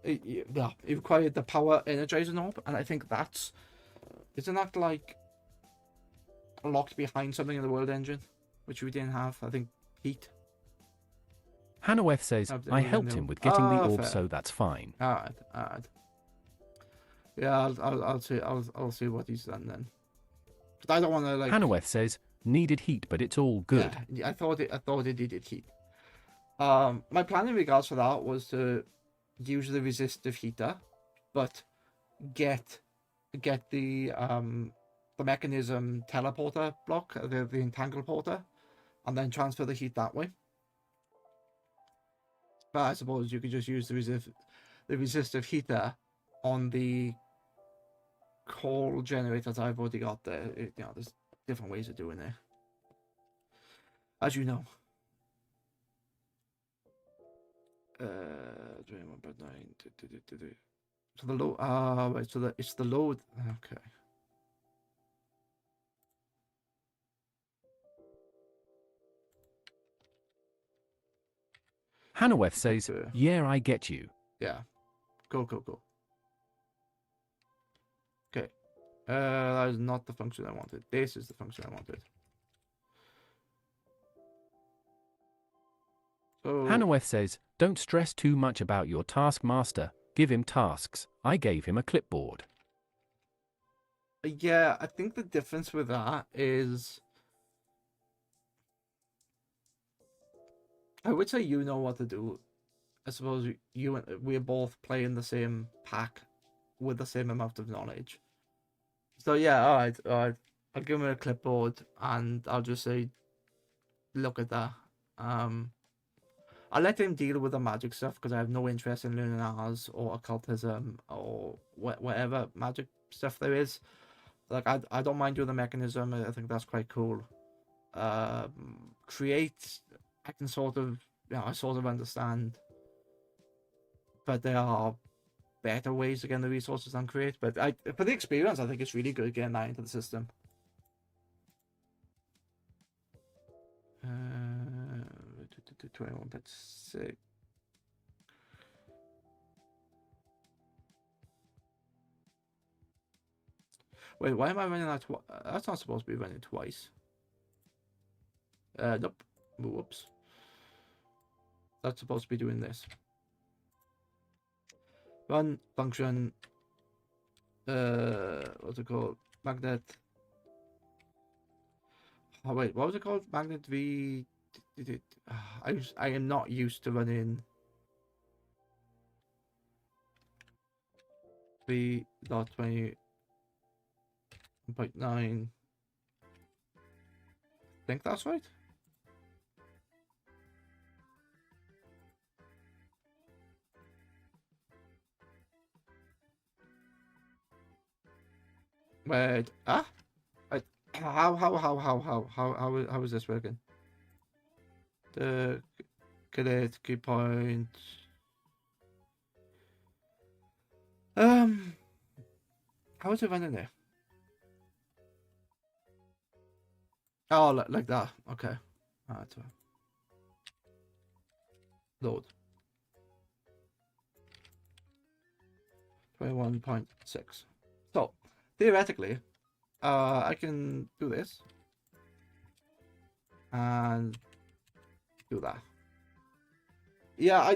Yeah, it required the power energizing orb, and I think isn't that like locked behind something in the world engine, which we didn't have. I think heat. Hanaweth says, "I helped him with getting the orb, fair. so that's fine." Alright. Yeah, I'll see what he's done then. But I don't want to like. Hanaweth says, "Needed heat, but it's all good." Yeah, I thought it needed heat. My plan in regards to that was to use the resistive heater, but get the mechanism teleporter block, the entangle porter, and then transfer the heat that way. But I suppose you could just use the resistive heater on the coal generators I've already got there. There's different ways of doing it, as you know. 1.9. So the load. Right. So it's the load. Okay. Hanaweth says, "Yeah, I get you." Yeah. Go. Okay. That is not the function I wanted. This is the function I wanted. So Hanaweth says, "Don't stress too much about your taskmaster. Give him tasks. I gave him a clipboard." yeah, I think the difference with that is I would say you know what to do. I suppose we're both playing the same pack with the same amount of knowledge. So yeah, all right. I'll give him a clipboard and I'll just say, look at that. I'll let him deal with the magic stuff because I have no interest in learning Ars or occultism or whatever magic stuff there is. Like I don't mind doing the mechanism. I think that's quite cool. Create, I can sort of, I sort of understand, but there are better ways to get the resources than create. But for the experience, I think it's really good getting that into the system. 21.6. Wait, why am I running that? That's not supposed to be running twice. Nope. Whoops. That's supposed to be doing this. Run function. What's it called? Magnet. Oh wait, what was it called? Magnet V. I am not used to running V.20.9. I think that's right. Wait, how is this working? The create key point. How is it running there? Oh, like that. Okay. Alright. Load. 21.6. So theoretically, I can do this and do that. Yeah,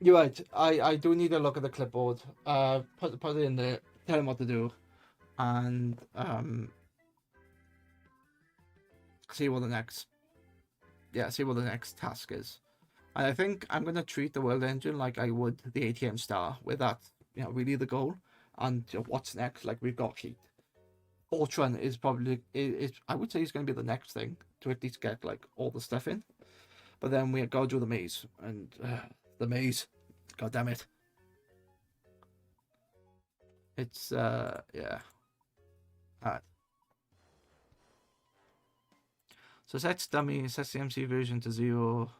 you're right. I do need to look at the clipboard. Put it in there. Tell him what to do, and see what the next task is. And I think I'm gonna treat the world engine like I would the ATM star, where that's really the goal. And what's next? Like we've got heat. Fortran is probably I would say it's gonna be the next thing to at least get like all the stuff in. But then we gotta do the maze, and the maze, god damn it. It's yeah. Alright. So sets dummy, sets the MC version to 0.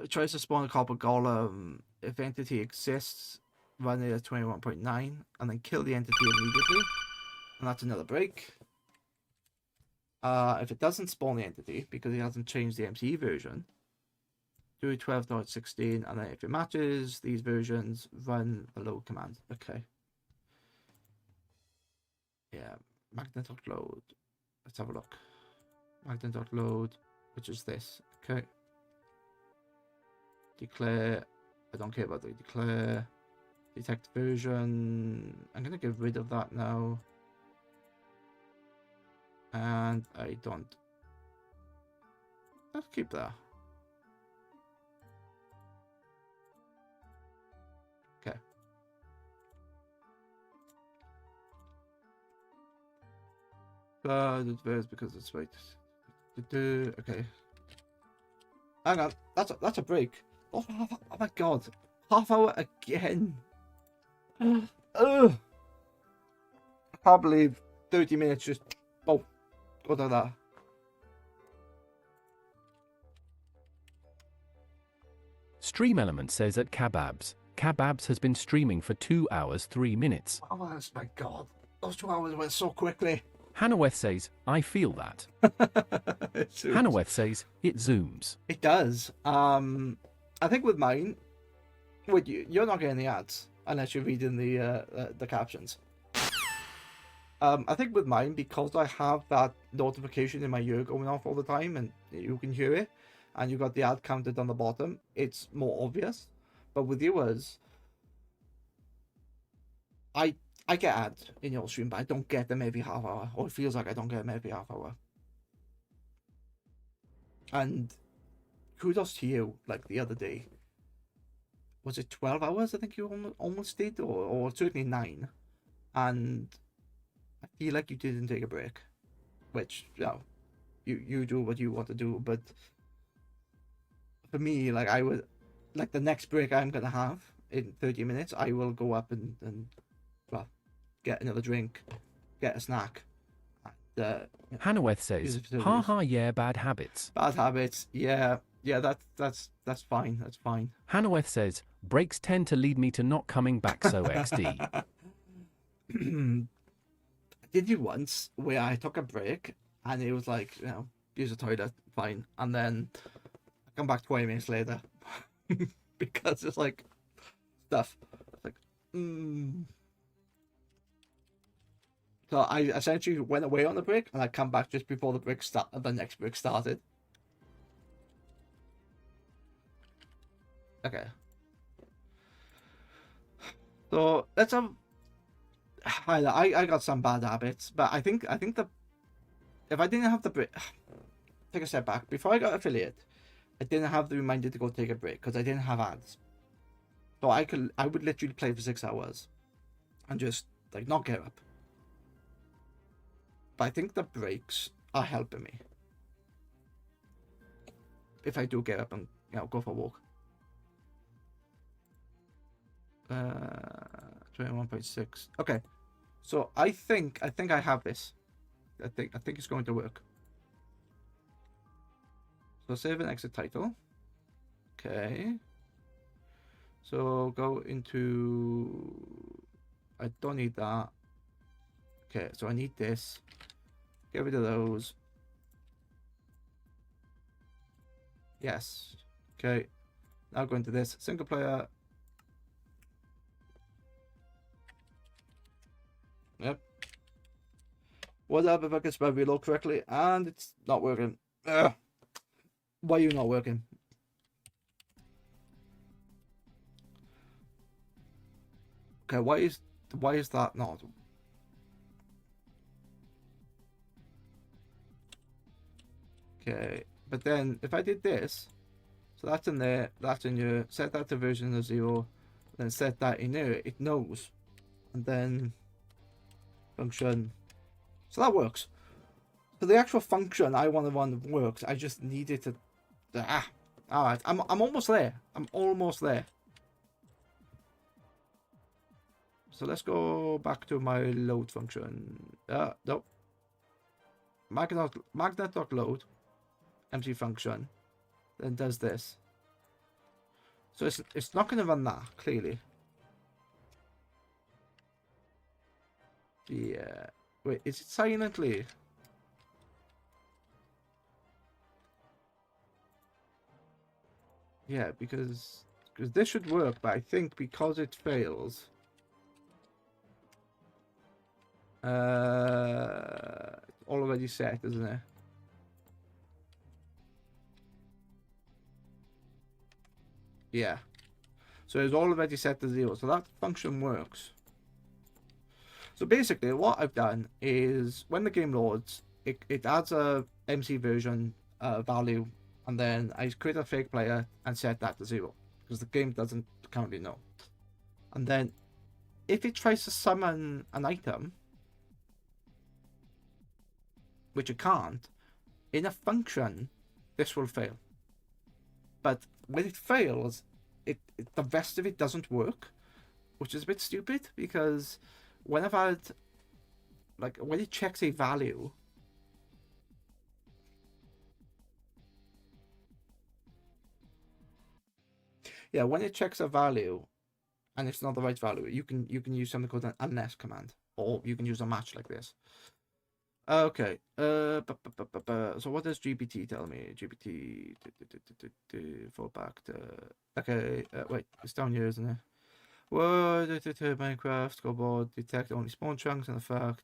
Tries to spawn a copper golem. If entity exists, run it at 21.9 and then kill the entity immediately. And that's another break. If it doesn't spawn the entity because it hasn't changed the MCE version, do 12.16, and then if it matches these versions, run a load command. Okay. Yeah, magnet.load. Let's have a look. Magnet.load, which is this. Okay. Declare. I don't care about the declare. Detect version. I'm gonna get rid of that now. And I don't. Let's keep that. Okay. It's because it's right. Okay. Hang on. That's a break. Oh my god. Half hour again. Ugh. I can't believe 30 minutes just go to that. Stream Element says at Kababs has been streaming for 2 hours 3 minutes. Oh my god. Those 2 hours went so quickly. Hanaweth says, I feel that. Hanaweth says, it zooms. It does. I think with mine, you're not getting the ads unless you're reading the captions. I think with mine, because I have that notification in my ear going off all the time, and you can hear it, and you got the ad counted on the bottom, it's more obvious. But with yours, I get ads in your stream, but I don't get them every half hour, or it feels like I don't get them every half hour. And kudos to you, like the other day. Was it 12 hours? I think you almost did, or certainly 9. And I feel like you didn't take a break, which, you do what you want to do. But for me, like I would, like the next break I'm gonna have in 30 minutes, I will go up and well, get another drink, get a snack. Hanaweth says, haha, yeah, bad habits. Bad habits, yeah, that's fine, that's fine. Hanaweth says, breaks tend to lead me to not coming back so XD. I did you once where I took a break and it was like, use the toilet, fine, and then I come back 20 minutes later because it's like stuff. It's like, So I essentially went away on the break, and I come back just before the next break started. Okay. So let's have. I got some bad habits, but I think the if I didn't have the break, take a step back. Before I got affiliate, I didn't have the reminder to go take a break because I didn't have ads. So I would literally play for 6 hours, and just like not get up. But I think the breaks are helping me. If I do get up and go for a walk. 21.6. Okay, so I think I have this. I think it's going to work. So save and exit title. Okay. So go into. I don't need that. Okay, so I need this. Get rid of those. Yes. Okay. Now go into this single player. Yep. What up if I can spell reload correctly and it's not working? Ugh. Why are you not working? Okay, why is that not? Okay, but then if I did this, so that's in there, that's in your, set that to version of 0, then set that in there, it knows, and then function. So that works. So the actual function I want to run works. I just need it to. All right. I'm almost there. I'm almost there. So let's go back to my load function. Nope. Magnet.load empty function. Then does this. So it's not going to run that clearly. Yeah. Wait, is it silently? Yeah, because this should work, but I think because it fails, it's already set, isn't it? Yeah. So it's already set to 0, so that function works. So basically, what I've done is when the game loads, it adds a MC version value, and then I create a fake player and set that to 0 because the game doesn't currently know. And then if it tries to summon an item, which it can't, in a function, this will fail. But when it fails, the rest of it doesn't work, which is a bit stupid because when I've had, like, when it checks a value, yeah, when it checks a value and it's not the right value, you can use something called an unless command, or you can use a match like this. Okay. So what does GPT tell me? GPT fall back to. Okay. Wait, it's down here, isn't it? Whoa, Minecraft scoreboard detect only spawn chunks and the fact.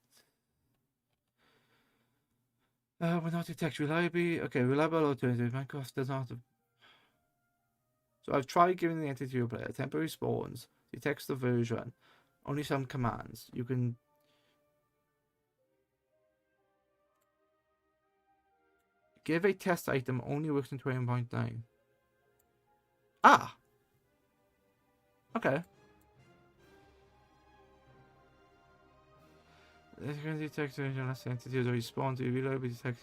Will not detect reliably. Okay, reliable alternative. Minecraft does not. So I've tried giving the entity to a player. Temporary spawns. Detects the version. Only some commands. You can. Give a test item only works in 20.9. Ah! Okay. It's going to detect the unless entity is already spawned to reliably detect.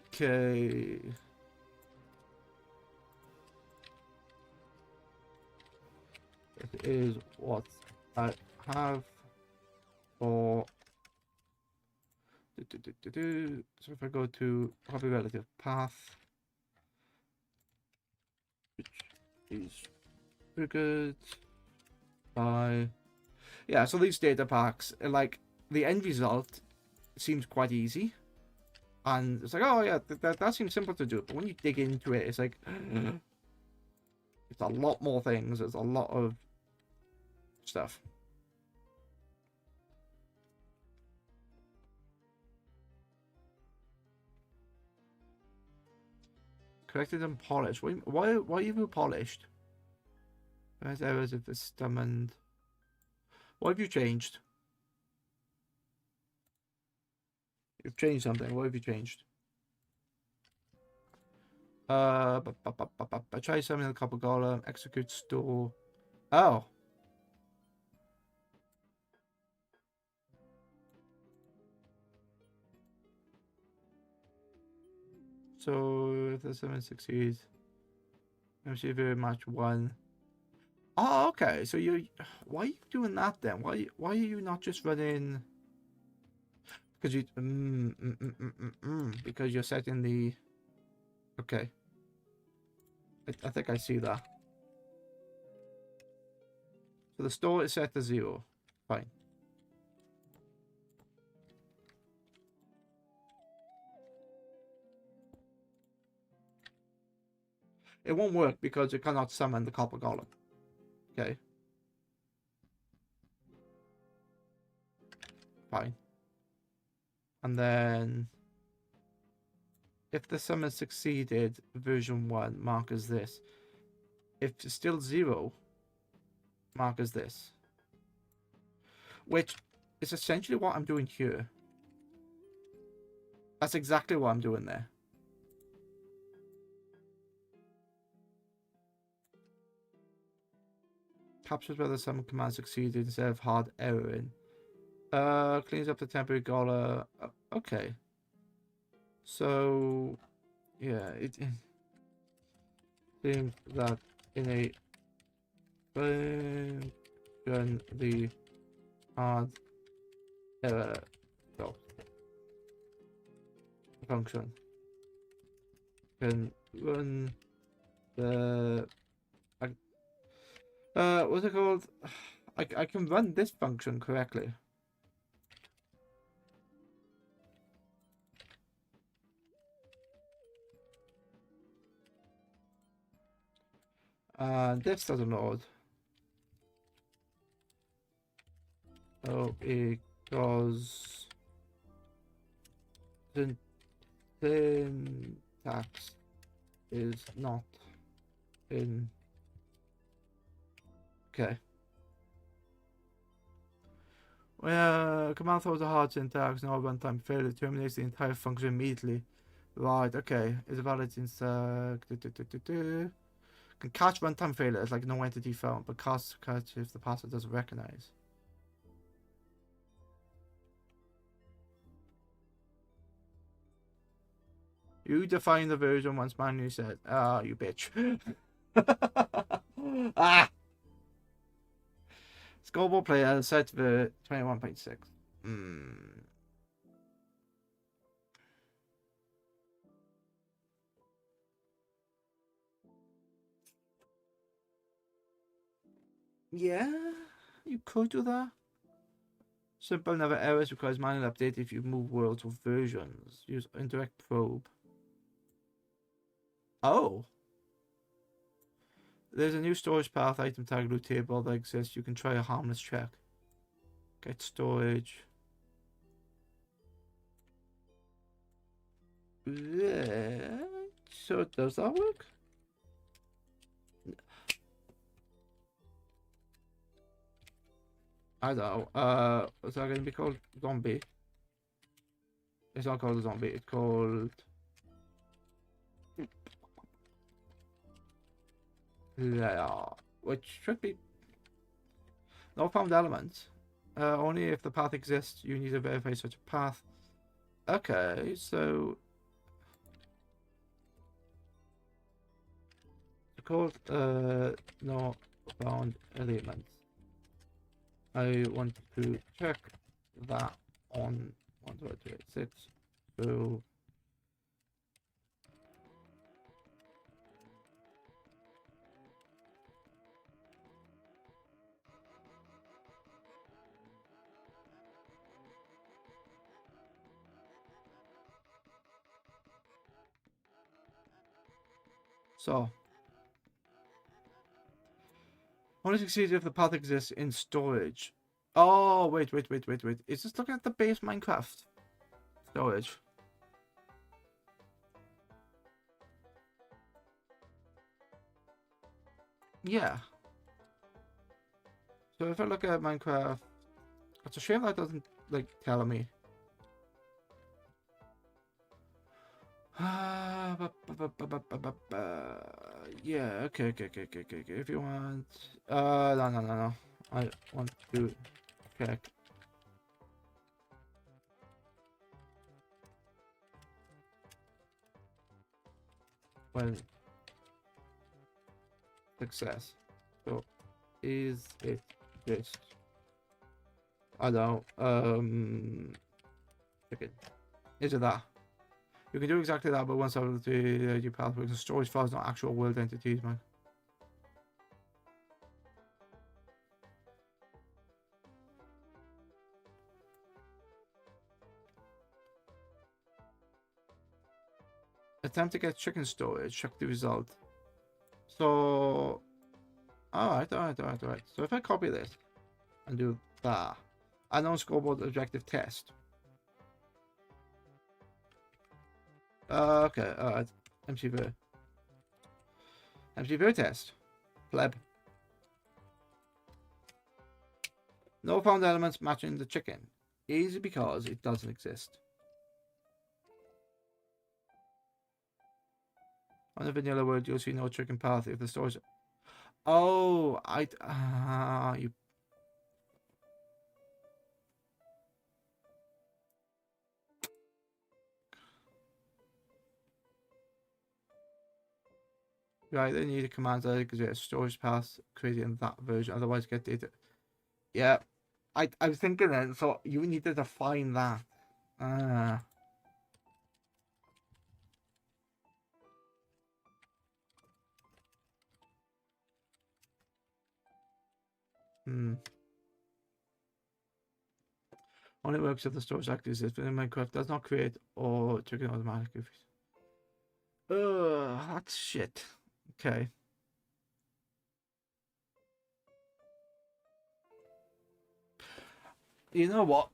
Okay. It is what I have for. So if I go to copy relative path, which is triggered by. Yeah, so these data packs, like, the end result seems quite easy. And it's like, oh yeah, that seems simple to do. But when you dig into it, it's like, it's a lot more things. There's a lot of stuff. Corrected and polished. Why are you polished? There's errors of the system and... What have you changed? You've changed something. What have you changed? Try summoning the copper golem. Execute store. Oh. So if the summon succeeds, MC very match 1. Oh, okay. So why are you doing that then? Why are you not just running? Because you because you're setting the. Okay. I think I see that. So the store is set to 0. Fine. It won't work because you cannot summon the copper golem. Okay. Fine. And then if the summon succeeded, version 1, mark as this. If it's still 0, mark as this. Which is essentially what I'm doing here. That's exactly what I'm doing there. Captures whether summon command succeeded instead of hard erroring. Cleans up the temporary golem. Okay. So, yeah, it seems that in a function the hard error function can run the what's it called? I can run this function correctly. This doesn't load. Oh, because the syntax is not in. Okay. Well, command throws a hard syntax, no runtime failure, terminates the entire function immediately. Right, okay. Is valid in can catch runtime failures like no entity found, but catch if the password doesn't recognize. You define the version once manually said. Ah, you bitch. Ah! Scoreboard player set for 21.6. Yeah, you could do that. Simple never errors requires manual update if you move worlds or versions. Use indirect probe. Oh. There's a new storage path item tag loot table that exists. You can try a harmless check. Get storage. Yeah. So does that work? I don't know. Is that going to be called zombie? It's not called a zombie. It's called. Yeah, which should be no found elements. Only if the path exists, you need to verify such a path. Okay, so it's called no found elements. I want to check that on 1.286. So only succeeds if the path exists in storage. Oh, wait. Is this looking at the base Minecraft storage? Yeah. So if I look at Minecraft, it's a shame that doesn't like tell me. Yeah, okay. If you want, no. I want to check when success. So, is it just? I don't. Check it. Is it that? You can do exactly that, but once out of the your pathways and storage files, not actual world entities, man. Attempt to get chicken storage. Check the result. So, alright. So if I copy this and do that, unknown scoreboard objective test. Okay, alright. MCV test. Pleb. No found elements matching the chicken. Easy because it doesn't exist. On the vanilla world, you'll see no chicken path if the stores. Oh, you. Right, they need a command that because it's storage path created in that version, otherwise get data. Yeah, I was thinking then, so you need to define that. Only works if the storage actually exists, but in Minecraft does not create or trigger automatically. That's shit. Okay. You know what?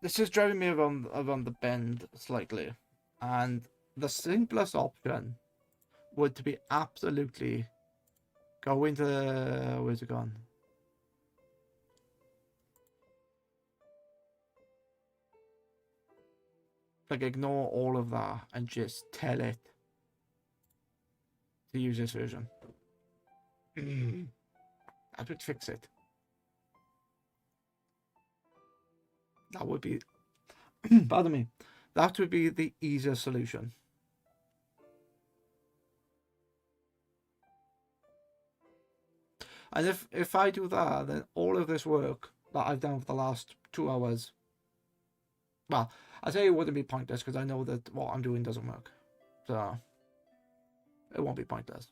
This is driving me around the bend slightly, and the simplest option would to be absolutely go into where's it gone? Like ignore all of that and just tell it to use this version. That would fix it. That would be pardon me. That would be the easier solution. And if I do that, then all of this work that I've done for the last 2 hours, well, I say it wouldn't be pointless because I know that what I'm doing doesn't work. So it won't be pointless.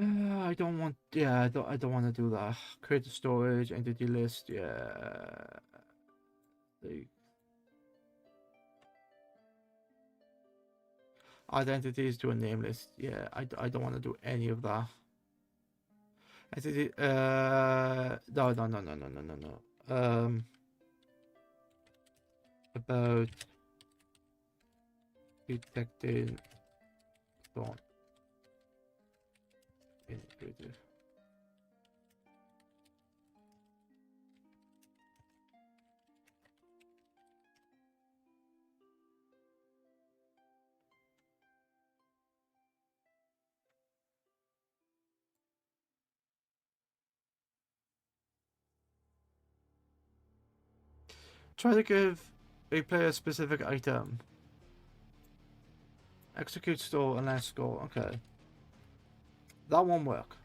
I don't want. Yeah, I don't want to do that. Create a storage entity list. Yeah. Identities to a name list. Yeah, I don't want to do any of that. Entity. No. About detecting spawn in creative. Try to give a player a specific item. Execute store unless score. Okay. That won't work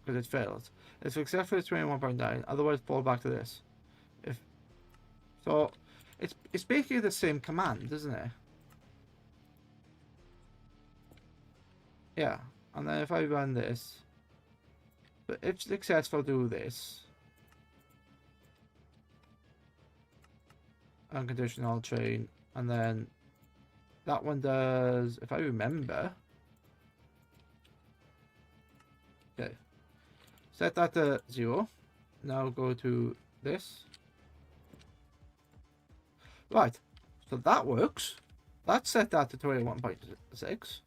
because it failed. If successful, it's 21.9. Otherwise, fall back to this. If so, it's basically the same command, isn't it? Yeah, and then if I run this, but if successful, do this. Unconditional train, and then that one does, if I remember. Okay. Set that to 0. Now go to this. Right. So that works. Let's set that to 21.6.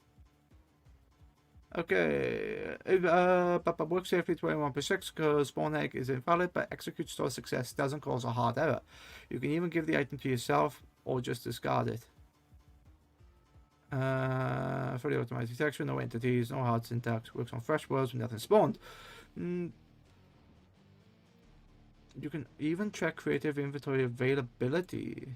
Okay. But work safely 21.6 because spawn egg is invalid, but execute store success doesn't cause a hard error. You can even give the item to yourself or just discard it. Fully automatic detection, no entities, no hard syntax, works on fresh worlds with nothing spawned. You can even check creative inventory availability.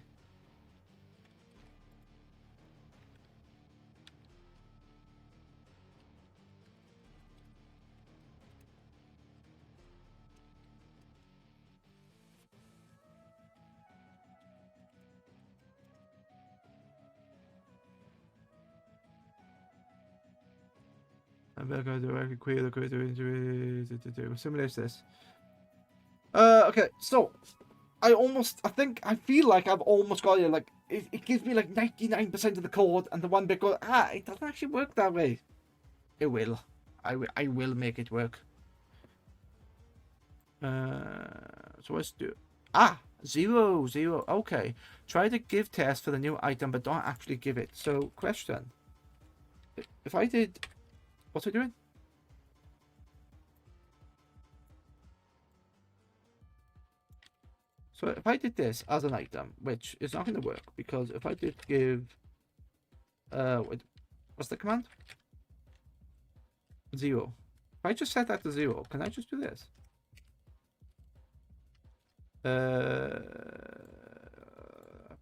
I'm going to directly query the creative inventory. Simulate this. Okay, so I feel like I've almost got it. Like it gives me like 99% of the code, and the one bit goes, it doesn't actually work that way. It will. I will make it work. So let's do 0, 0. Okay, try to give test for the new item, but don't actually give it. So question: if I did, what's it doing? So if I did this as an item, which is not going to work, because if I did give, what's the command? 0. If I just set that to 0, can I just do this?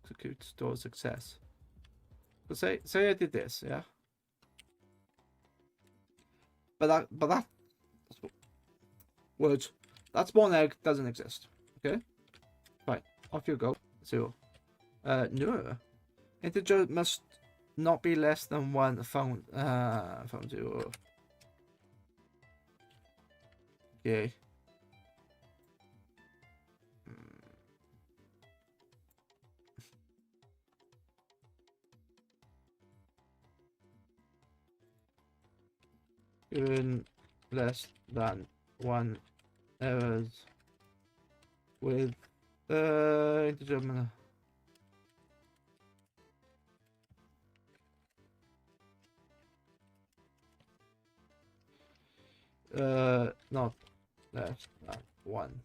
Execute store success. So say I did this, yeah. But that words, that spawn egg doesn't exist. Okay, right, off you go. 0. No, integer must not be less than 1 found 0. Okay. Given less than 1 errors with integer. Not less than 1.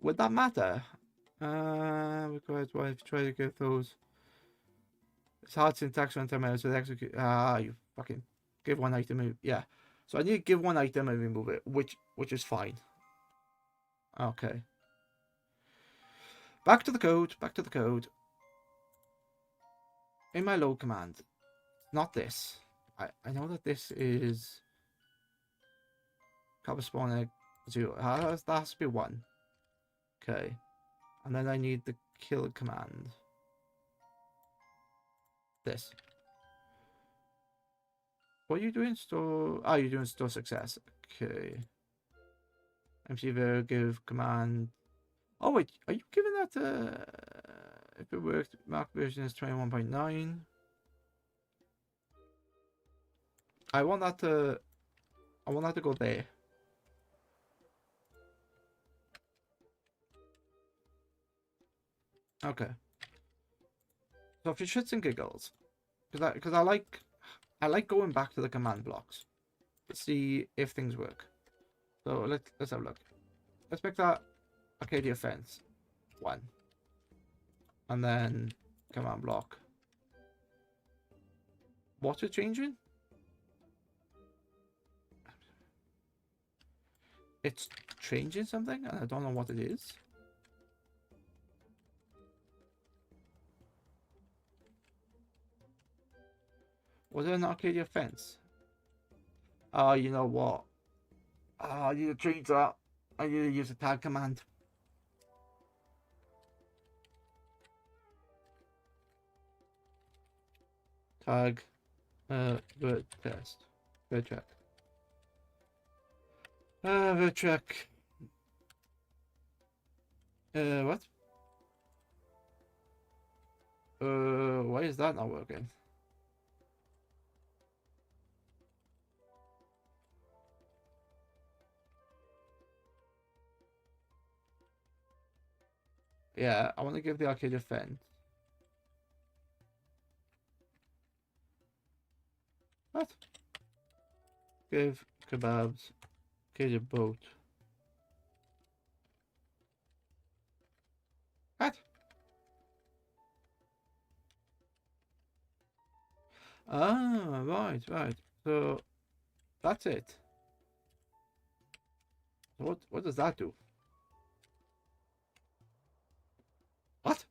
Would that matter? Required wife try to get those. It's hard syntax on time to execute. You fucking give one item. Yeah. So I need to give one item and remove it, which is fine. Okay. Back to the code. Back to the code. In my load command, not this. I know that this is copper spawn egg 0. That has to be 1. Okay. And then I need the kill command. This. What are you doing? Store. You're doing store success. Okay. MC give command. Oh wait, are you giving that? If it worked, mark version is 21.9. I want that to. I want that to go there. Okay. So for shits and giggles, because I like going back to the command blocks to see if things work. So let's have a look. Let's make that Arcadia fence 1, and then command block. What's it changing? It's changing something, and I don't know what it is. Was it an Arcadia fence? You know what? I need to change that. I need to use a tag command. Tag Word test. Word check. Word check. What? Why is that not working? Yeah, I want to give the arcade a vent. What? Give kebabs arcade a boat. What? Ah, right, right. So that's it. What does that do? What?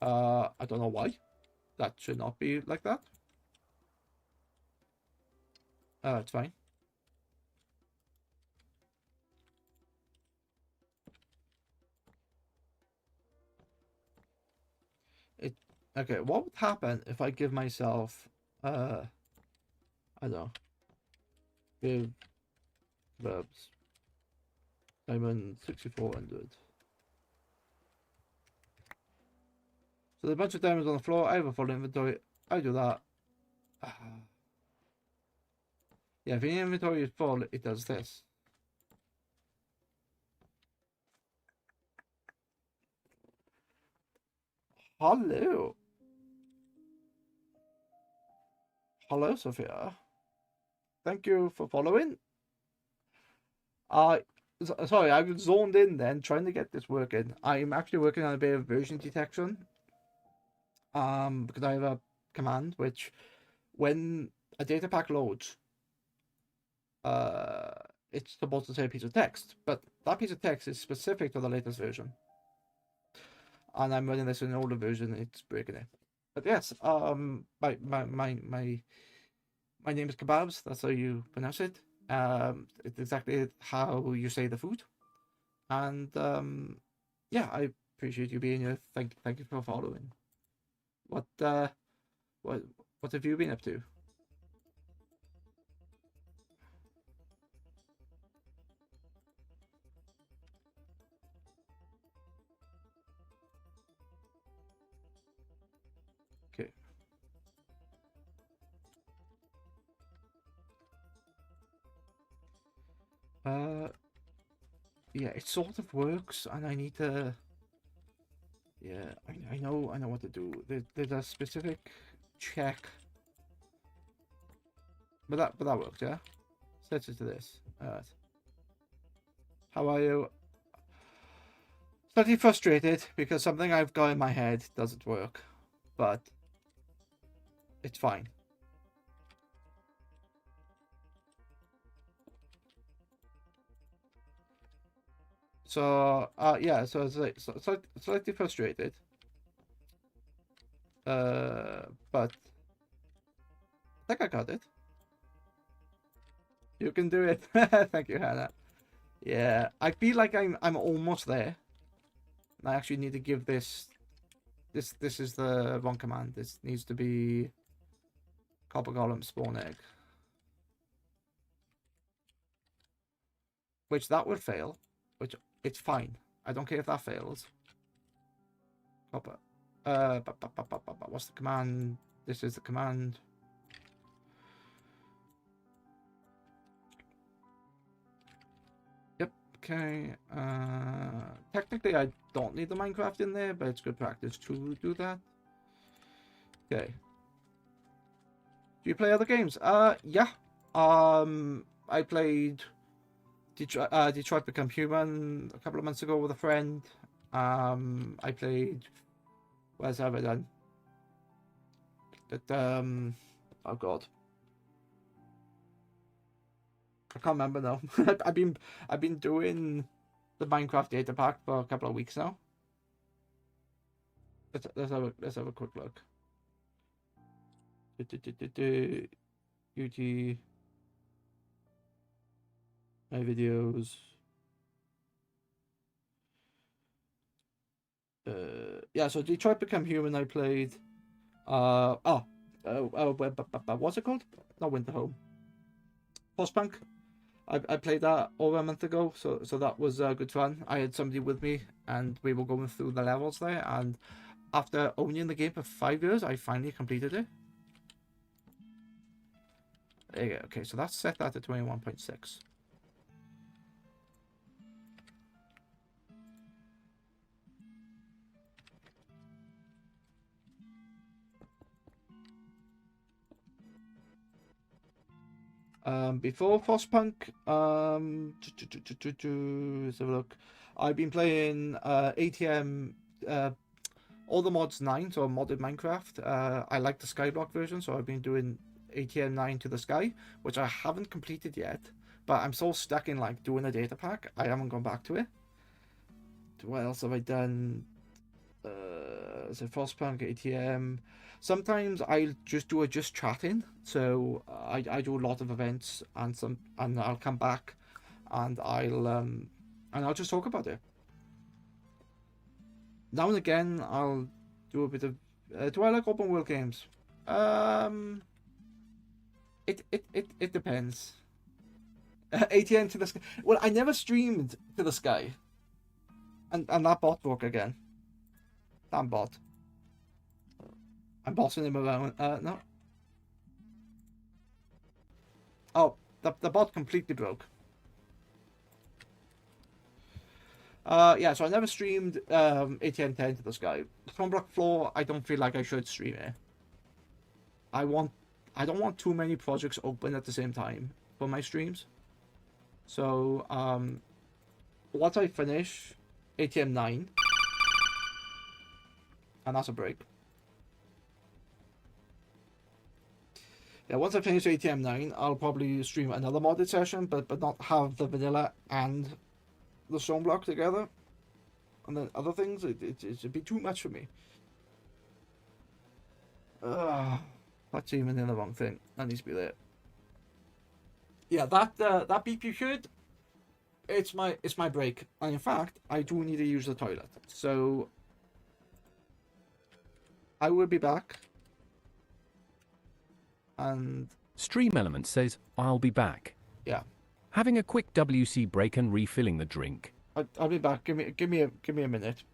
I don't know why. That should not be like that. It's fine. It okay. What would happen if I give myself I don't know, give verbs diamond 6400. So there's a bunch of diamonds on the floor. I have a full inventory. I do that. Yeah, if your inventory is full, it does this. Hello. Hello, Sophia. Thank you for following. Sorry, I was zoned in then trying to get this working. I'm actually working on a bit of version detection. Because I have a command which, when a data pack loads, it's supposed to say a piece of text, but that piece of text is specific to the latest version. And I'm running this in an older version, it's breaking it. But yes, my name is Kebabs. That's how you pronounce it. It's exactly how you say the food. And yeah, I appreciate you being here. Thank you for following. What what have you been up to? Okay. Yeah, it sort of works, and I need to. Yeah, I know what to do. There's a specific check, but that works. Yeah, set it to this. Alright. How are you? Slightly frustrated because something I've got in my head doesn't work, but it's fine. So yeah, so it's like slightly frustrated. But I think I got it. You can do it. Thank you, Hannah. Yeah, I feel like I'm almost there. I actually need to give this is the wrong command. This needs to be copper column spawn egg. Which that would fail. Which it's fine. I don't care if that fails. Copper. What's the command? This is the command. Yep. Okay. Technically, I don't need the Minecraft in there, but it's good practice to do that. Okay. Do you play other games? Yeah. I played Detroit Become Human a couple of months ago with a friend. I played. Where's have I done? That oh god, I can't remember now. I've been doing the Minecraft data pack for a couple of weeks now. Let's have a quick look. UT my videos. Yeah, so Detroit Become Human I played. What's it called? Not Winter Home. Frostpunk. I played that over a month ago, so that was good fun. I had somebody with me, and we were going through the levels there. And after owning the game for 5 years, I finally completed it. There you go. Okay, so that's set that to 21.6. Before Frostpunk, let's have a look. I've been playing ATM, all the mods 9, so modded Minecraft. I like the Skyblock version, so I've been doing ATM 9 to the sky, which I haven't completed yet. But I'm so stuck in like doing a data pack, I haven't gone back to it. What else have I done? So Frostpunk, ATM. Sometimes I just do a just chatting. So I do a lot of events and I'll come back and I'll just talk about it. Now and again I'll do a bit of do I like open world games? It depends. ATM to the sky. Well, I never streamed to the sky. And that bot broke again. Damn bot. I'm bossing him around. No. Oh, the bot completely broke. Yeah, so I never streamed ATM 10 to the sky. Stormblock Floor, I don't feel like I should stream it. I don't want too many projects open at the same time for my streams. So, once I finish ATM 9, and that's a break. Yeah, once I finish ATM 9, I'll probably stream another modded session, but not have the vanilla and the Stormblock together. And then other things, it'd be too much for me. That's even in the wrong thing. That needs to be there. Yeah, that beep you heard, it's my break. And in fact, I do need to use the toilet. So I will be back. And Stream Element says, I'll be back. yeah, Having a quick WC break and refilling the drink. I'll be back. Give me a minute.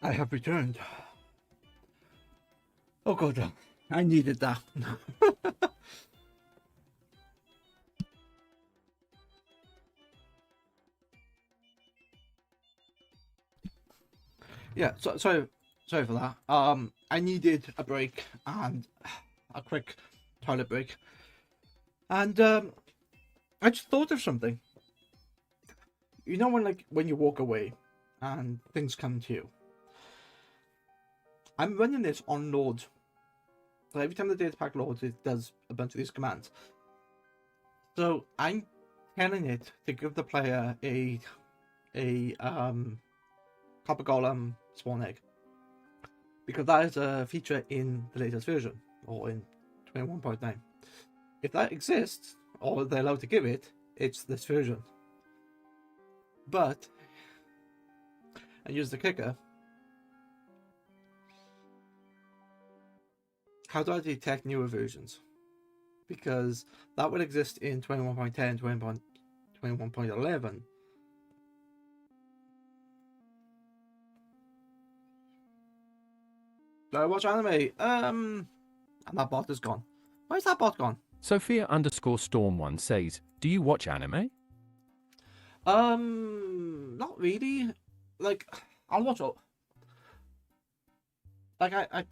I have returned. Oh god, I needed that. Yeah, sorry for that. I needed a break and a quick toilet break, and I just thought of something. You know when you walk away, and things come to you. I'm running this on load. So every time the data pack loads, it does a bunch of these commands. So I'm telling it to give the player a copper golem spawn egg, because that is a feature in the latest version, or in 21.9. If that exists, or they're allowed to give it, it's this version. But, and here's the kicker, how do I detect newer versions? Because that would exist in 21.10, 21.11. Do I watch anime? And that bot is gone. Where's that bot gone? Sophia_Storm1 says, do you watch anime? Not really. Like, I'll watch up. Like,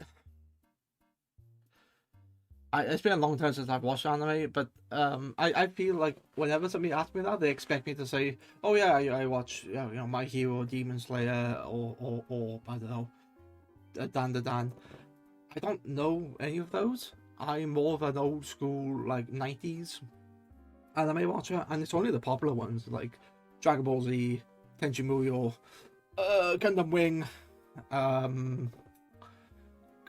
it's been a long time since I've watched anime, but I feel like whenever somebody asks me that, they expect me to say, "Oh yeah, I watch, you know, My Hero, Demon Slayer, or I don't know, Dan the Dan." I don't know any of those. I'm more of an old school, like 90s anime watcher, and it's only the popular ones like Dragon Ball Z, Tenchi Muyo, Gundam Wing,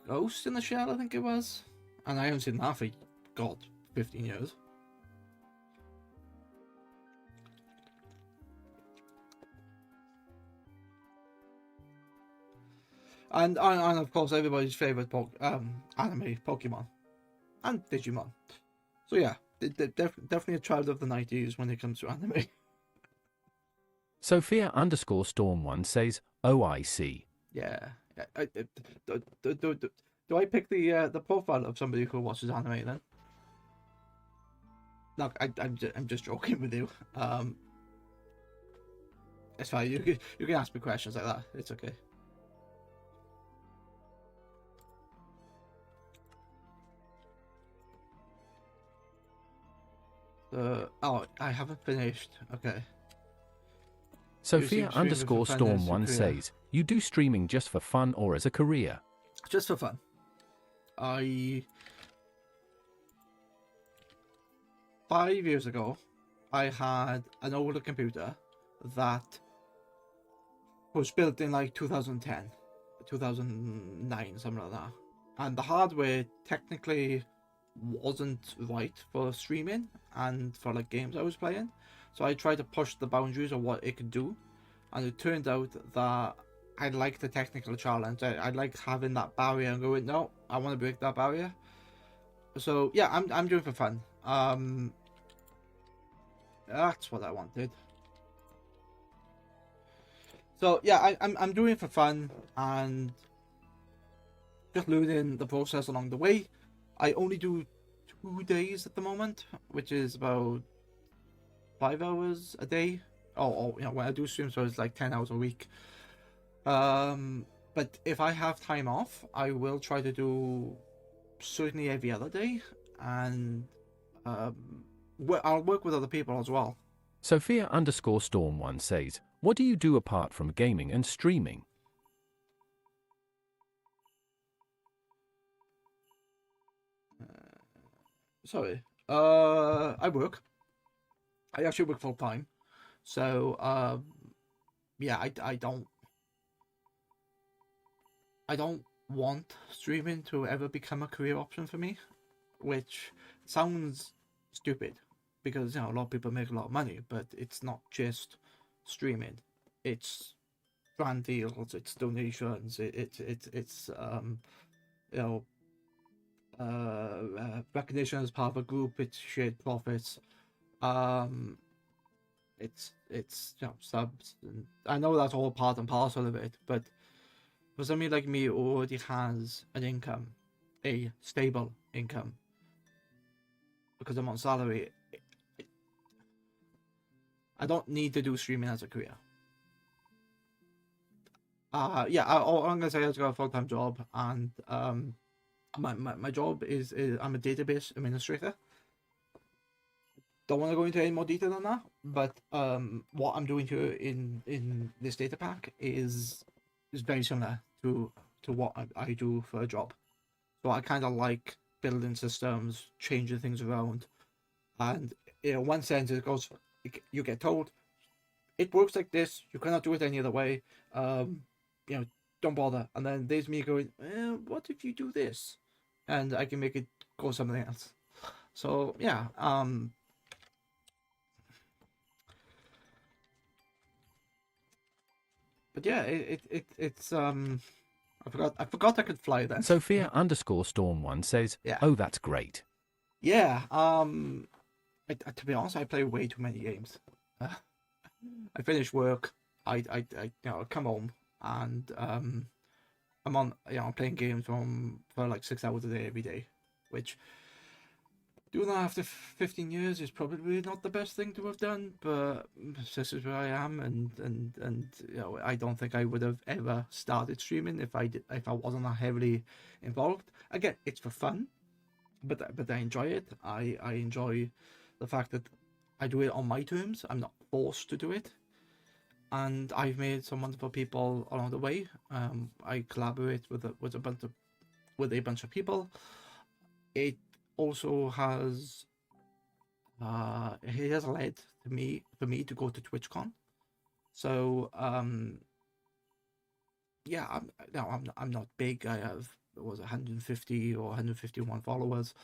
Ghost in the Shell, I think it was. And I haven't seen that for, God, 15 years. And of course, everybody's favourite anime, Pokemon. And Digimon. So yeah, definitely a child of the 90s when it comes to anime. Sophia_Storm1 says, oh, I see. Yeah. Do I pick the profile of somebody who watches anime then? Look, I'm just joking with you. It's fine. You can ask me questions like that. It's okay. Oh, I haven't finished. Okay. Sophia_Storm1 says, you do streaming just for fun or as a career? Just for fun. 5 years ago, I had an older computer that was built in like 2010, 2009, something like that. And the hardware technically wasn't right for streaming and for like games I was playing. So I tried to push the boundaries of what it could do. And it turned out that I like the technical challenge. I like having that barrier and going, no, I want to break that barrier. So yeah, I'm doing it for fun. That's what I wanted. So yeah, I'm doing it for fun and just learning the process along the way. I only do 2 days at the moment, which is about 5 hours a day. Oh, you know, when I do stream, so it's like 10 hours a week. But if I have time off, I will try to do certainly every other day, and I'll work with other people as well. Sophia_Storm1 says, what do you do apart from gaming and streaming? Sorry. I work. I actually work full time. So, yeah, I don't want streaming to ever become a career option for me, which sounds stupid because, you know, a lot of people make a lot of money, but it's not just streaming. It's brand deals, it's donations, it's you know, recognition as part of a group, it's shared profits, it's you know, subs, and I know that's all part and parcel of it, but for somebody like me who already has an income, a stable income, because I'm on salary, I don't need to do streaming as a career. Yeah, all I'm gonna say is I got a full-time job, and my job is I'm a database administrator. Don't want to go into any more detail on that, but what I'm doing here in this data pack is very similar to what I do for a job. So I kind of like building systems, changing things around, and in one sense it goes, you get told it works like this, you cannot do it any other way. You know, don't bother. And then there's me going, what if you do this? And I can make it go something else. So yeah, but yeah, it's I forgot I could fly then. Sophia underscore Storm 1 says, Yeah. oh, that's great. Yeah. To be honest, I play way too many games. I finish work, I come home, and I'm on, playing games for like 6 hours a day every day, which, doing that after 15 years is probably not the best thing to have done, but this is where I am, and I don't think I would have ever started streaming if I wasn't that heavily involved. Again, it's for fun, but I enjoy it. I enjoy the fact that I do it on my terms. I'm not forced to do it, and I've made some wonderful people along the way. I collaborate with a bunch of people. It also has it has led to me to go to TwitchCon. So yeah, I'm not big. I have 150 or 151 followers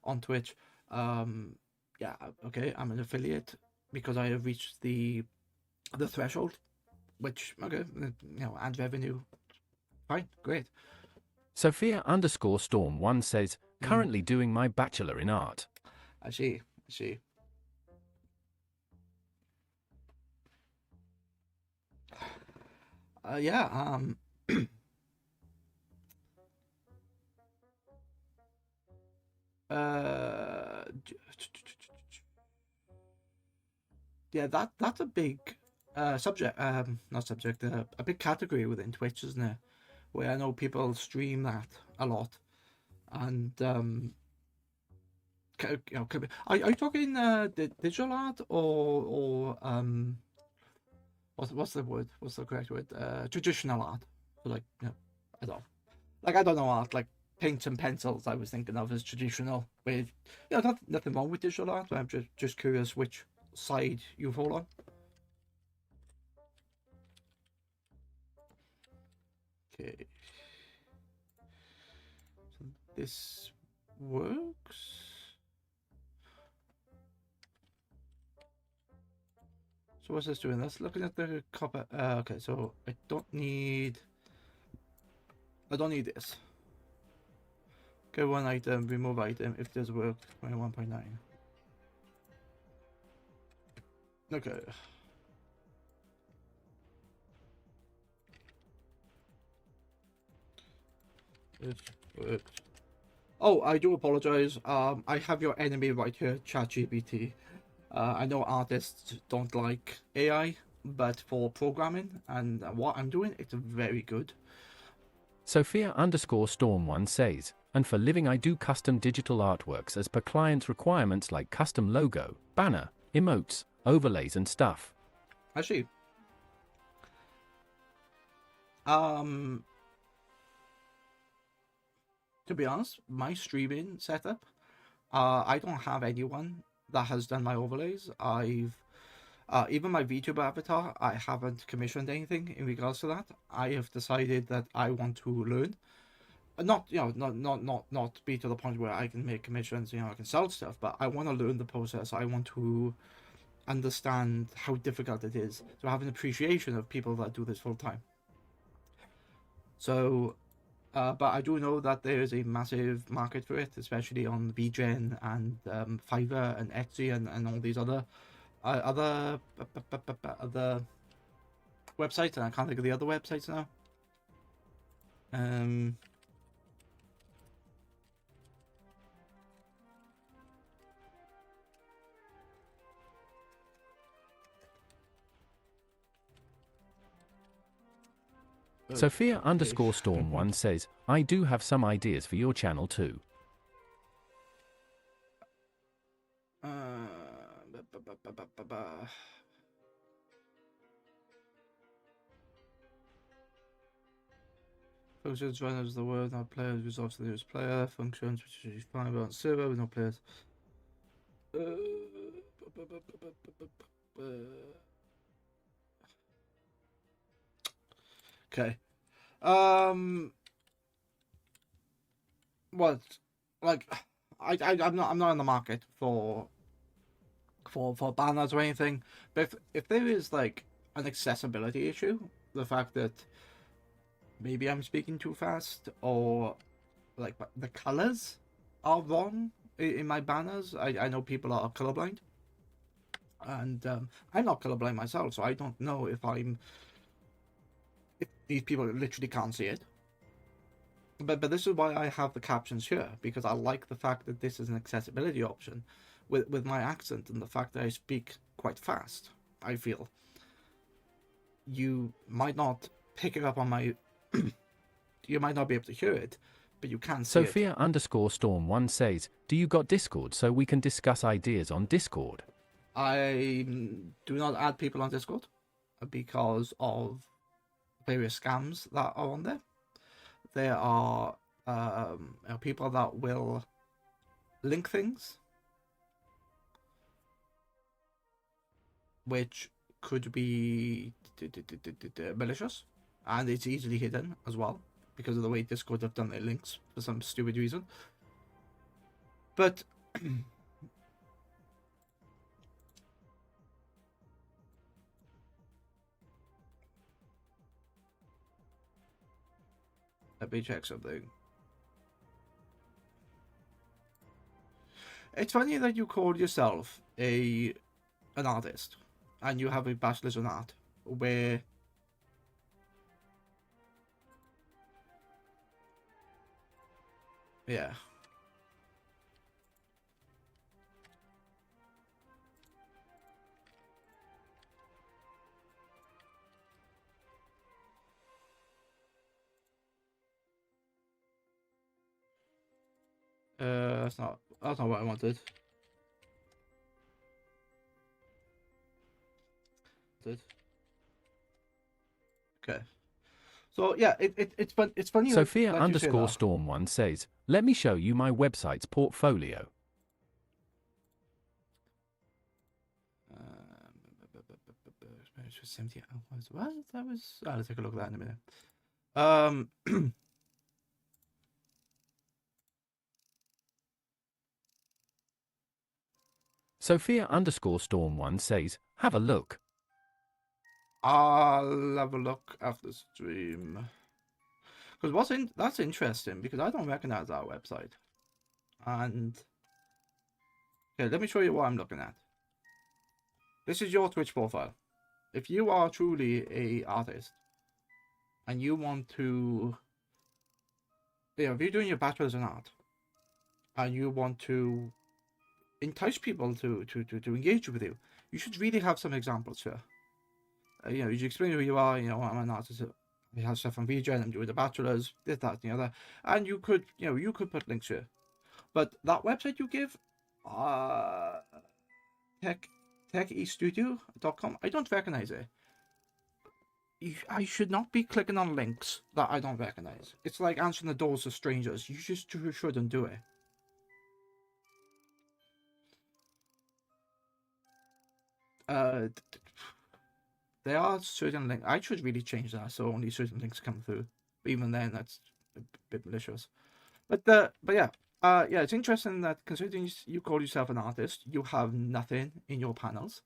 on Twitch. Yeah, okay, I'm an affiliate because I have reached the threshold, which, okay, and revenue, fine, great. Sophia underscore Storm 1 says, currently doing my Bachelor in Art. I see. Yeah, yeah, that's a big subject, not subject, a big category within Twitch, isn't it? Where I know people stream that a lot, and are you talking digital art or what's the word? What's the correct word? Traditional art. So like, I don't know art like paints and pencils. I was thinking of as traditional. With nothing wrong with digital art. But I'm just curious which side you fall on. Okay. So this works. So what's this doing? That's looking at the copper. Okay, so I don't need this. Go one item, remove item. If this worked, 21.9. Okay. It worked. Oh, I do apologize. I have your enemy right here, ChatGPT. I know artists don't like AI, but for programming and what I'm doing, it's very good. Sophia underscore Storm 1 says, and for living I do custom digital artworks as per client's requirements like custom logo, banner, emotes, overlays and stuff. Actually, to be honest, my streaming setup, I don't have anyone that has done my overlays. I've even my VTuber avatar, I haven't commissioned anything in regards to that. I have decided that I want to learn, not be to the point where I can make commissions, I can sell stuff, but I want to learn the process. I want to understand how difficult it is, to have an appreciation of people that do this full time. So but I do know that there is a massive market for it, especially on VGen and Fiverr and Etsy and all these other websites, and I can't think of the other websites now. Um. Sophia underscore Storm 1 says, I do have some ideas for your channel too. Functions run as the word, not players, resolves to the nearest player. Functions which is fine on server with no players. Okay. What? Like, I'm not in the market for banners or anything. But if there is like an accessibility issue, the fact that maybe I'm speaking too fast or like the colors are wrong in my banners. I know people are colorblind, and I'm not colorblind myself, so I don't know if these people literally can't see it. But this is why I have the captions here, because I like the fact that this is an accessibility option with my accent and the fact that I speak quite fast. I feel you might not pick it up on my you might not be able to hear it, but you can see Sophia it. underscore Storm 1 says, do you got Discord so we can discuss ideas on Discord? I do not add people on Discord because of various scams that are on there. There are people that will link things which could be malicious, and it's easily hidden as well because of the way Discord have done their links for some stupid reason. But let me check something. It's funny that you call yourself an artist and you have a bachelor's in art where yeah. That's not what I wanted. Okay. So yeah, it's funny Sophia that you say underscore that. Storm 1 says, let me show you my website's portfolio. 70 hours. What? That was. Let's take a look at that in a minute. Sophia underscore Storm 1 says, have a look. I'll have a look after stream. Because that's interesting because I don't recognize our website. And okay, let me show you what I'm looking at. This is your Twitch profile. If you are truly a artist and you want to, if you're doing your bachelor's in art and you want to entice people to engage with you, you should really have some examples here. You should explain who you are. I'm an artist. We have stuff on VJ. I'm doing the bachelor's. This, that, the other, and you could put links here. But that website you give, techestudio.com, I don't recognize it. I should not be clicking on links that I don't recognize. It's like answering the doors to strangers. You just shouldn't do it. There are certain links. I should really change that so only certain links come through. But even then, that's a bit malicious. But yeah, it's interesting that considering you call yourself an artist, you have nothing in your panels.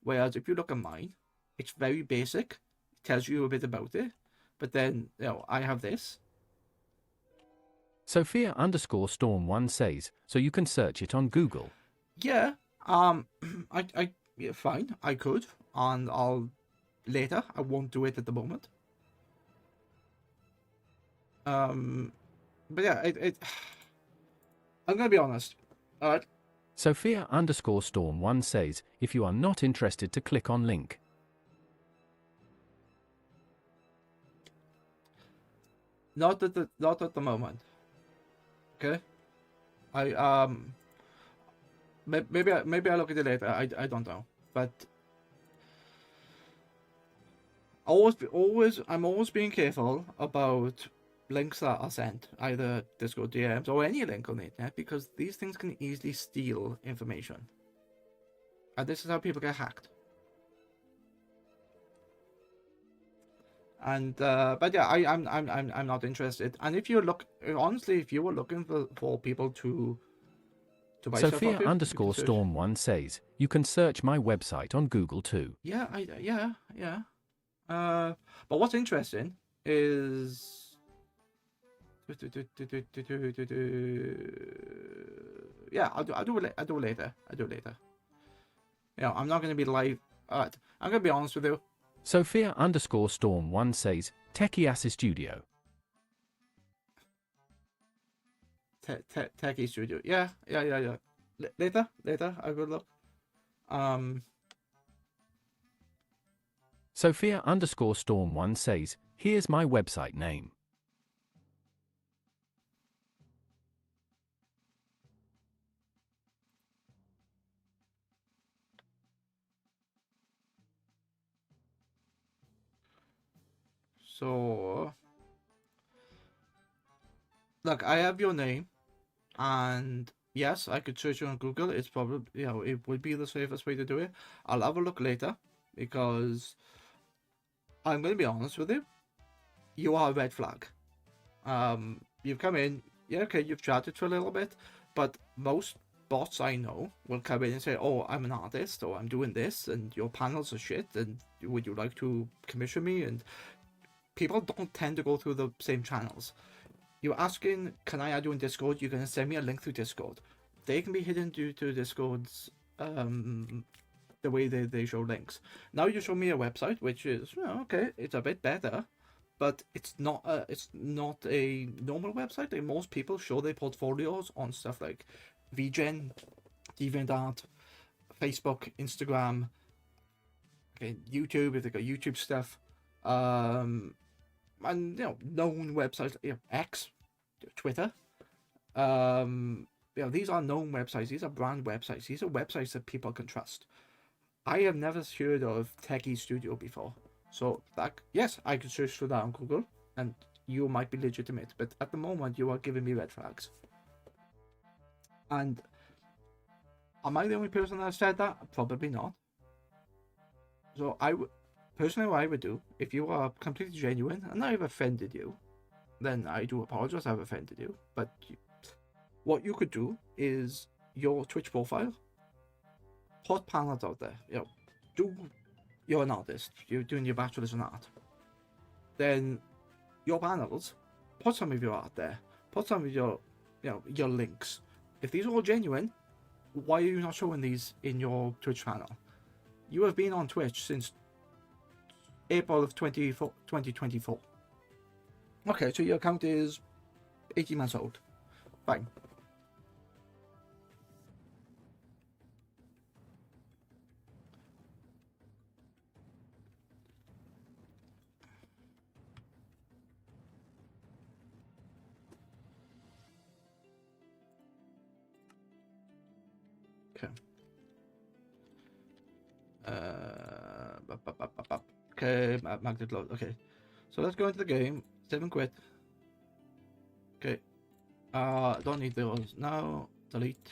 Whereas if you look at mine, it's very basic. It tells you a bit about it. But then, I have this. Sophia underscore Storm 1 says, so you can search it on Google. Yeah, yeah, fine, I could, and I'll later. I won't do it at the moment. But yeah, I'm gonna be honest. All right. Sophia_Storm1 says, if you are not interested to click on link. Not at the moment. Okay. I maybe I look at it later. I don't know. But I'm always being careful about links that are sent, either Discord DMs or any link on the internet, because these things can easily steal information. And this is how people get hacked. And but yeah, I'm not interested. And if you look honestly, if you were looking for people to buy stuff off you can search. Sophia_Storm1 says, you can search my website on Google too. Yeah, yeah. But what's interesting is yeah, I'll do it later. You know, I'm not going to be live. I'm going to be honest with you. Sophia_Storm1 says, Techie Studio. Techie Studio. Yeah. Later, I will look. Sophia_Storm1 says, here's my website name. So, look, I have your name, and yes, I could search you on Google. It's probably, you know, it would be the safest way to do it. I'll have a look later, because I'm going to be honest with you. You are a red flag. You've come in, yeah, okay, you've chatted for a little bit, but most bots I know will come in and say, oh, I'm an artist, or I'm doing this, and your panels are shit, and would you like to commission me? And people don't tend to go through the same channels. You're asking, can I add you in Discord? You're going to send me a link through Discord. They can be hidden due to Discord's, the way they show links. Now you show me a website, which is, well, okay, it's a bit better, but it's not a normal website. Like, most people show their portfolios on stuff like VGen, DeviantArt, Facebook, Instagram, okay, YouTube, if they got YouTube stuff, and you know, known websites, you know, X, Twitter. You know, these are known websites. These are brand websites. These are websites that people can trust. I have never heard of Techie Studio before. So, that, yes, I could search for that on Google, and you might be legitimate. But at the moment, you are giving me red flags. And am I the only person that said that? Probably not. So, personally, what I would do, if you are completely genuine and I've offended you, then I do apologize. I've offended you. But what you could do is your Twitch profile, put panels out there. You know, you're an artist. You're doing your bachelor's in art. Then your panels, put some of your art there. Put some of your, you know, your links. If these are all genuine, why are you not showing these in your Twitch channel? You have been on Twitch since April of 2024. Okay, so your account is 18 months old. Fine. Okay. Okay, magnet load. Okay, so let's go into the game. 7 quit. Okay. Don't need those now. Delete.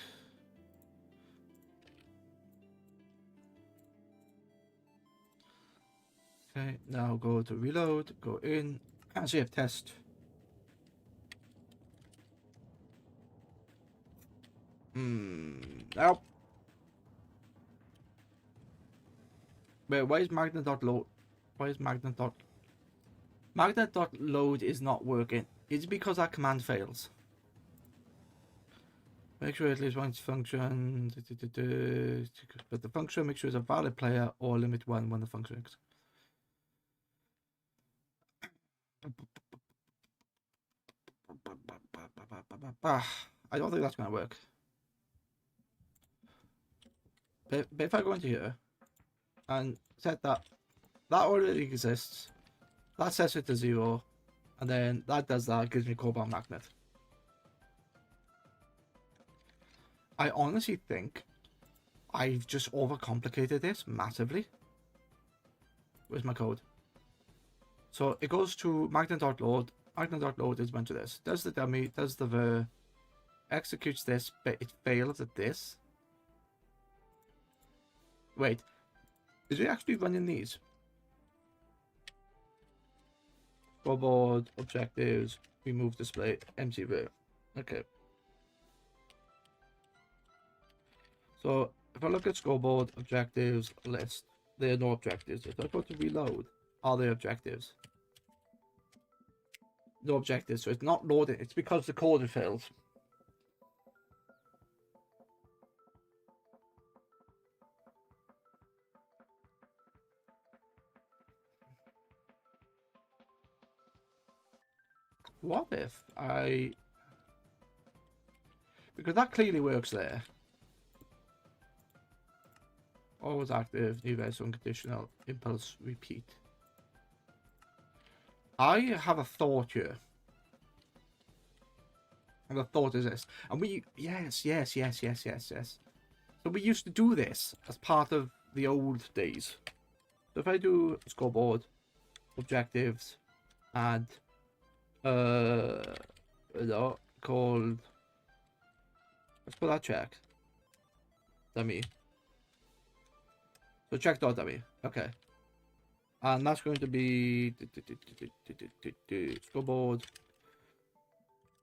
Okay, now go to reload. Go in and save test. Nope. Wait, why is magnet.load? Why is magnet.load is not working? It's because that command fails. Make sure at least one function, but the function make sure it's a valid player or limit one when the function is. I don't think that's going to work. But if I go into here and set that already exists, that sets it to 0, and then that does that, gives me cobalt magnet. I honestly think I've just overcomplicated this massively. Where's my code? So it goes to magnet.load. Magnet.load is a bunch of this. Does the dummy, does the ver, executes this, but it fails at this. Wait, is it actually running these? Scoreboard, objectives, remove display, empty ver. Okay. So if I look at scoreboard, objectives, list, there are no objectives. If I go to reload, are there objectives? No objectives, so it's not loading. It's because the code failed. What if I... Because that clearly works there. Always active, new version, unconditional, impulse, repeat. I have a thought here. And the thought is this. And we... Yes. So we used to do this as part of the old days. So if I do scoreboard, objectives, and... called... Let's put that check. Dummy. So check.dummy. Okay. And that's going to be scoreboard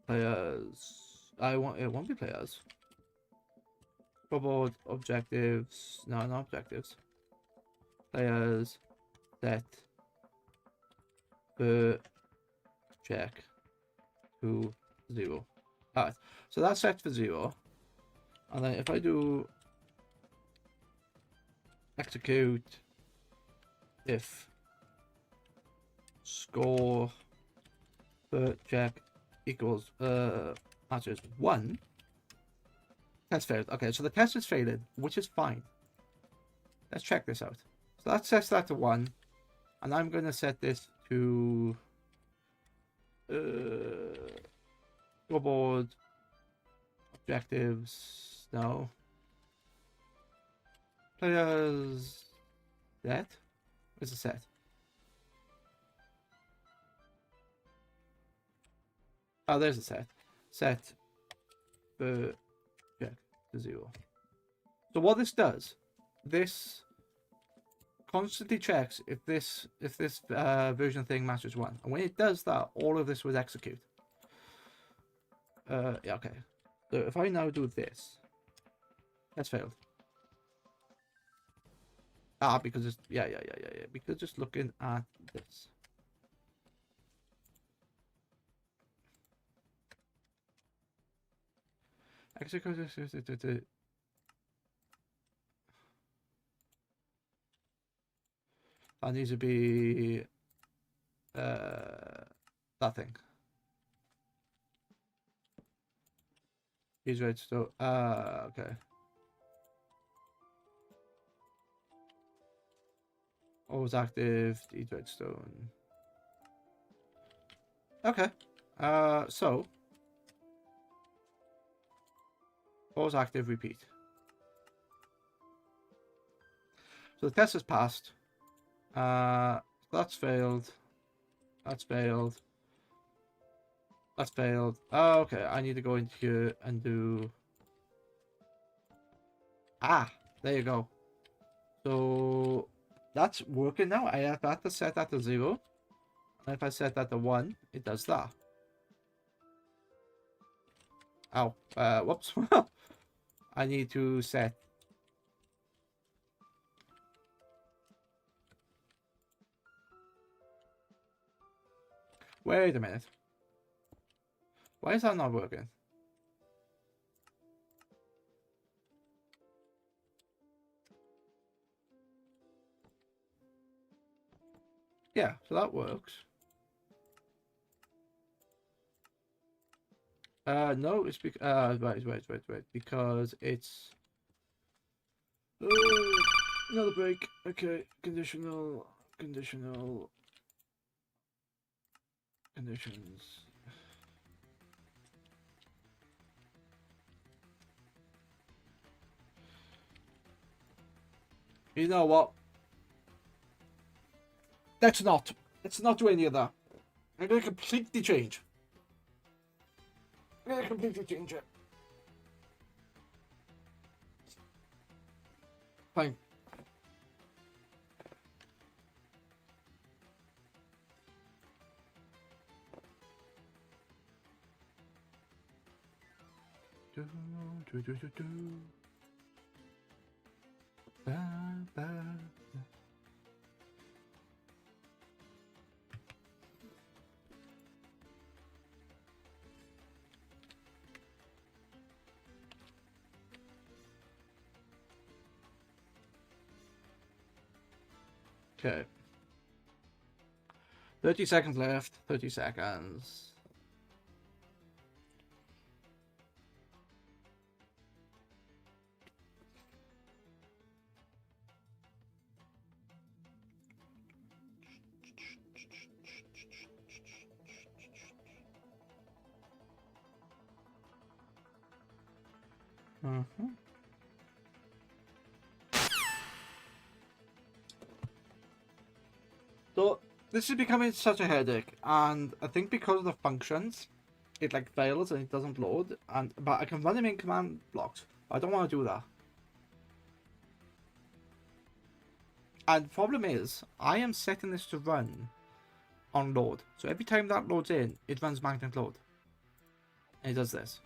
players. It won't be players. Scoreboard objectives. No, not objectives. Players set the check to 0. Alright. So that's set for 0. And then if I do execute if score per check equals matches 1, test failed. Okay, so the test is failed, which is fine. Let's check this out. So that sets that to 1, and I'm going to set this to scoreboard objectives. No. Players set. Where's the set? Oh, there's a set. Set the check to 0. So what this does, this constantly checks if this version thing matches 1, and when it does that, all of this would execute. Yeah, okay. So if I now do this, that's failed. Because it's yeah. Because just looking at this. Execute. That needs to be that thing. He's redstone. Okay. Always active. Eat redstone. Okay. So always active. Repeat. So the test has passed. That's failed. That's failed. That's failed. Oh, okay. I need to go into here and do... there you go. So that's working now. I have to set that to 0. And if I set that to 1, it does that. Ow. Whoops. I need to set... Wait a minute. Why is that not working? Yeah, so that works. No, it's wait, because it's another break. Okay, conditional, conditions. You know what? Let's not do any of that. I'm gonna completely change. I'm gonna completely change it. Fine. Okay. 30 seconds left. 30 seconds. So this is becoming such a headache, and I think because of the functions, it like fails and it doesn't load. But I can run them in command blocks. I don't want to do that. And the problem is, I am setting this to run on load. So every time that loads in, it runs magnet load, and it does this,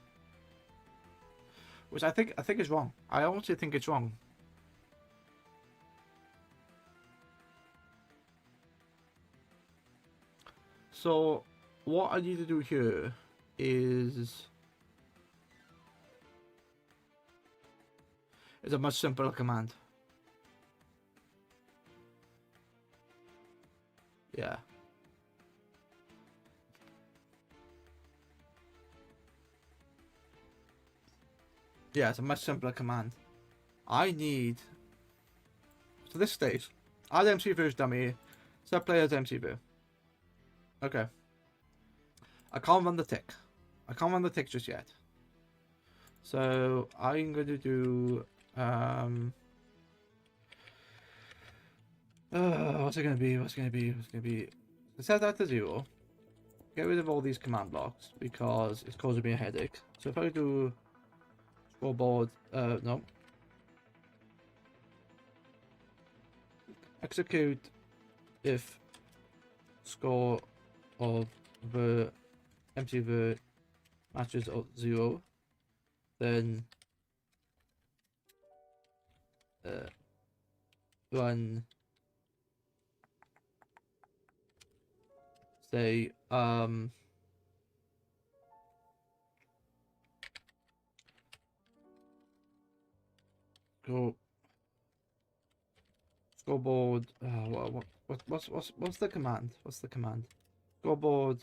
which I think is wrong. I honestly think it's wrong. So what I need to do here is a much simpler command. Yeah. Yeah, it's a much simpler command. I need, so this stays, add MC Views dummy, set players MC View. Okay. I can't run the tick. I can't run the tick just yet. So I'm going to do what's it gonna be? Set that to 0. Get rid of all these command blocks because it's causing me a headache. So if I do scoreboard, no. Execute if score of the empty the matches of 0, then run say go scoreboard. What's the command? What's the command? Scoreboard.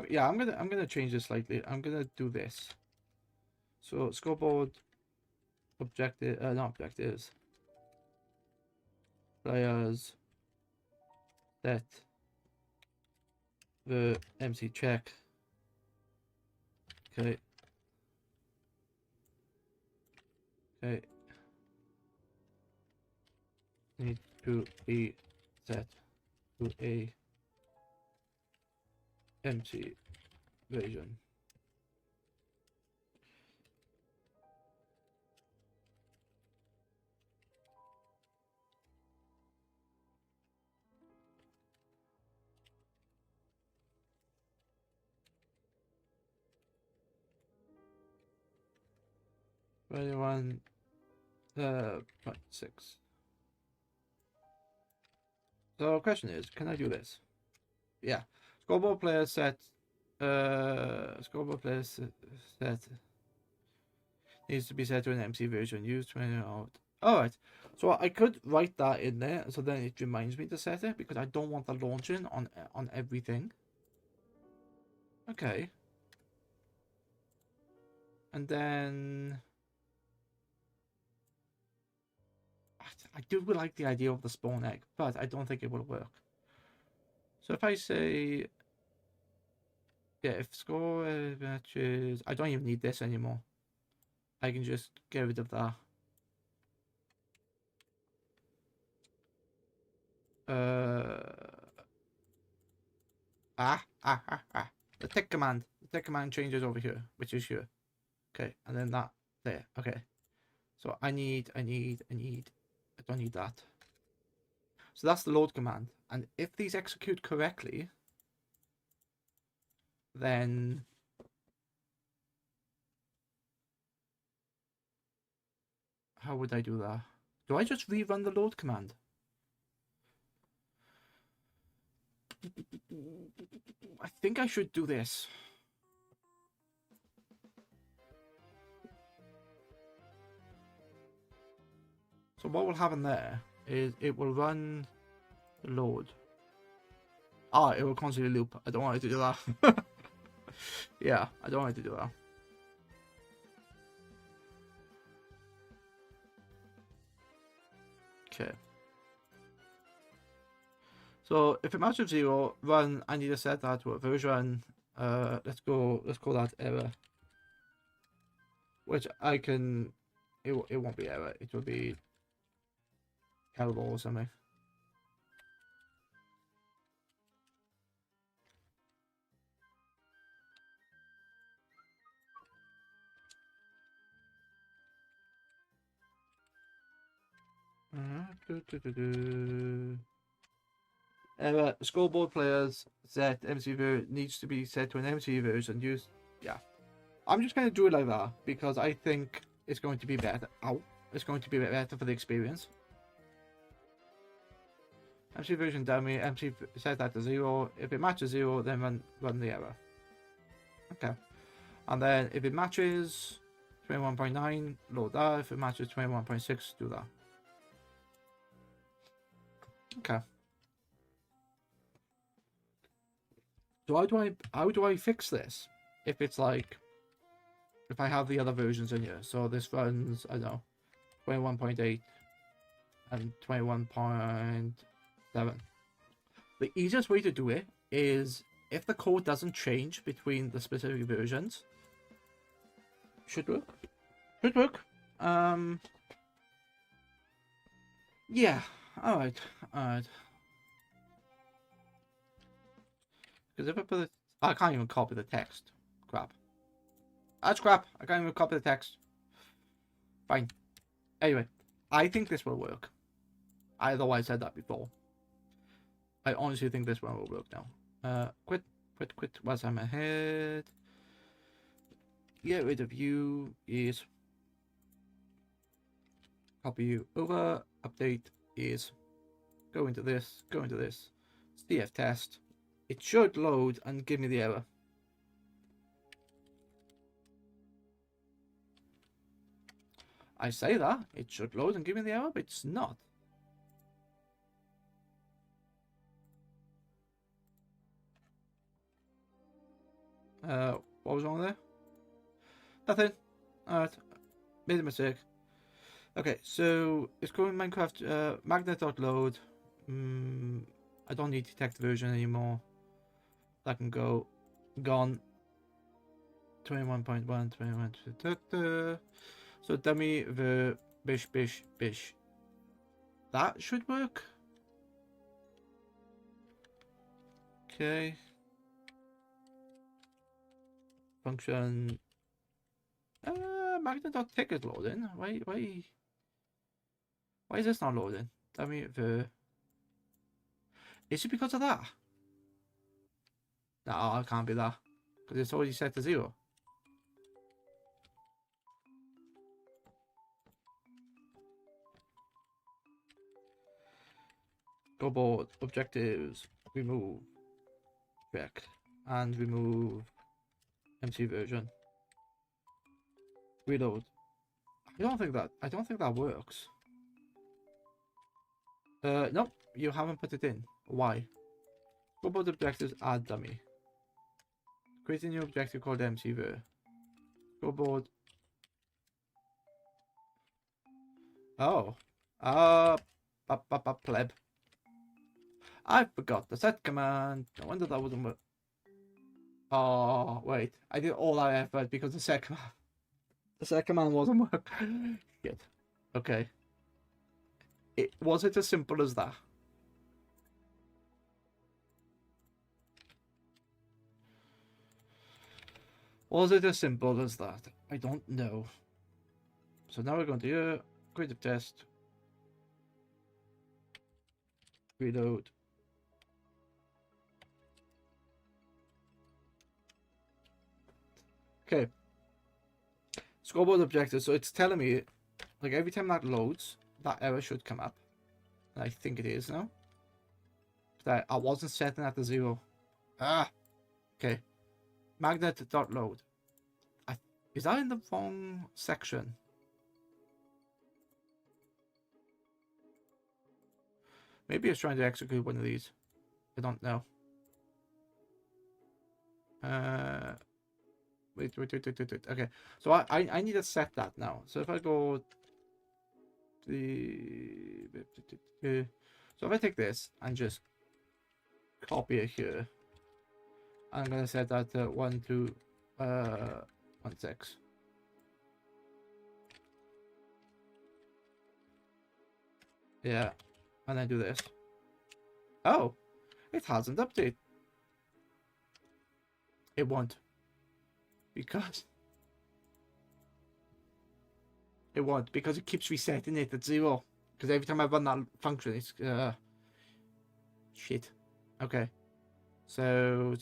Yeah, I'm gonna change this slightly. I'm gonna do this. So scoreboard objective, not objectives. Players set the MC check. Okay. Okay. Need to be set to a MC version. .6. So the question is, can I do this? Yeah. Scoreboard player set. Scoreboard player set needs to be set to an MC version. Use 20 out. Alright. So I could write that in there, so then it reminds me to set it because I don't want the launching on everything. Okay. And then I do like the idea of the spawn egg, but I don't think it will work. So if I say, yeah, if score matches, I don't even need this anymore. I can just get rid of that. The tick command. The tick command changes over here, which is here. Okay, and then that there. Okay. So I don't need that. So that's the load command. And if these execute correctly, then how would I do that? Do I just rerun the load command? I think I should do this. So what will happen there is it will run the load. Ah, it will constantly loop. I don't want it to do that. Yeah, I don't want it to do that. Okay. So if it matches 0, run, I need to set that to a version. Let's call that error. Which I can, it won't be error, it will be hello or something. Error, scoreboard players set MC version needs to be set to an MC version. Use, yeah. I'm just going to do it like that because I think it's going to be better. Ow. It's going to be better for the experience. MC version dummy, MC set that to 0. If it matches 0, then run the error. Okay. And then if it matches 21.9, load that. If it matches 21.6, do that. Okay. So how do I fix this? If it's like, if I have the other versions in here. So this runs, I don't know, 21.8 and 21.7. The easiest way to do it is if the code doesn't change between the specific versions. Should work. Should work. Yeah. Alright. Alright. Because if I put it, I can't even copy the text. Crap. That's crap. I can't even copy the text. Fine. Anyway, I think this will work. Although I said that before. I honestly think this one will work now. Quit. Whilst I'm ahead. Get rid of you. Is. Copy you over. Update is. Go into this. Go into this. CF test. It should load and give me the error. I say that. It should load and give me the error, but it's not. What was wrong there? Nothing. Alright. Made a mistake. Okay, so it's going Minecraft magnet.load. I don't need detect version anymore. That can go. Gone. 21.1, 21. So dummy the bish. That should work. Okay. Function. Magnet.ticket loading. Why is this not loading? Dummy the. Is it because of that? No, it can't be that. Because it's already set to 0. Go board, objectives, remove, check, and remove MC version. Reload. I don't think that works. Nope, you haven't put it in. Why? Go board objectives, add dummy. Create a new objective called MCV. Scoreboard. Oh. Pleb. I forgot the set command. No wonder that wasn't work. Oh, wait. I did all that effort because the set command wasn't working. Shit. Okay. Was it as simple as that? Was it as simple as that? I don't know. So now we're going to creative test. Reload. Okay. Scoreboard objective. So it's telling me, like, every time that loads, that error should come up. And I think it is now. That I wasn't setting that to 0. Ah. Okay. Magnet.load. Is that in the wrong section? Maybe it's trying to execute one of these. I don't know. Wait. Okay. So I need to set that now. So if I go so if I take this and just copy it here, I'm gonna set that to 1216. Yeah, and then do this. Oh, it hasn't updated. It won't, because it keeps resetting it at 0. Because every time I run that function, it's shit. Okay. So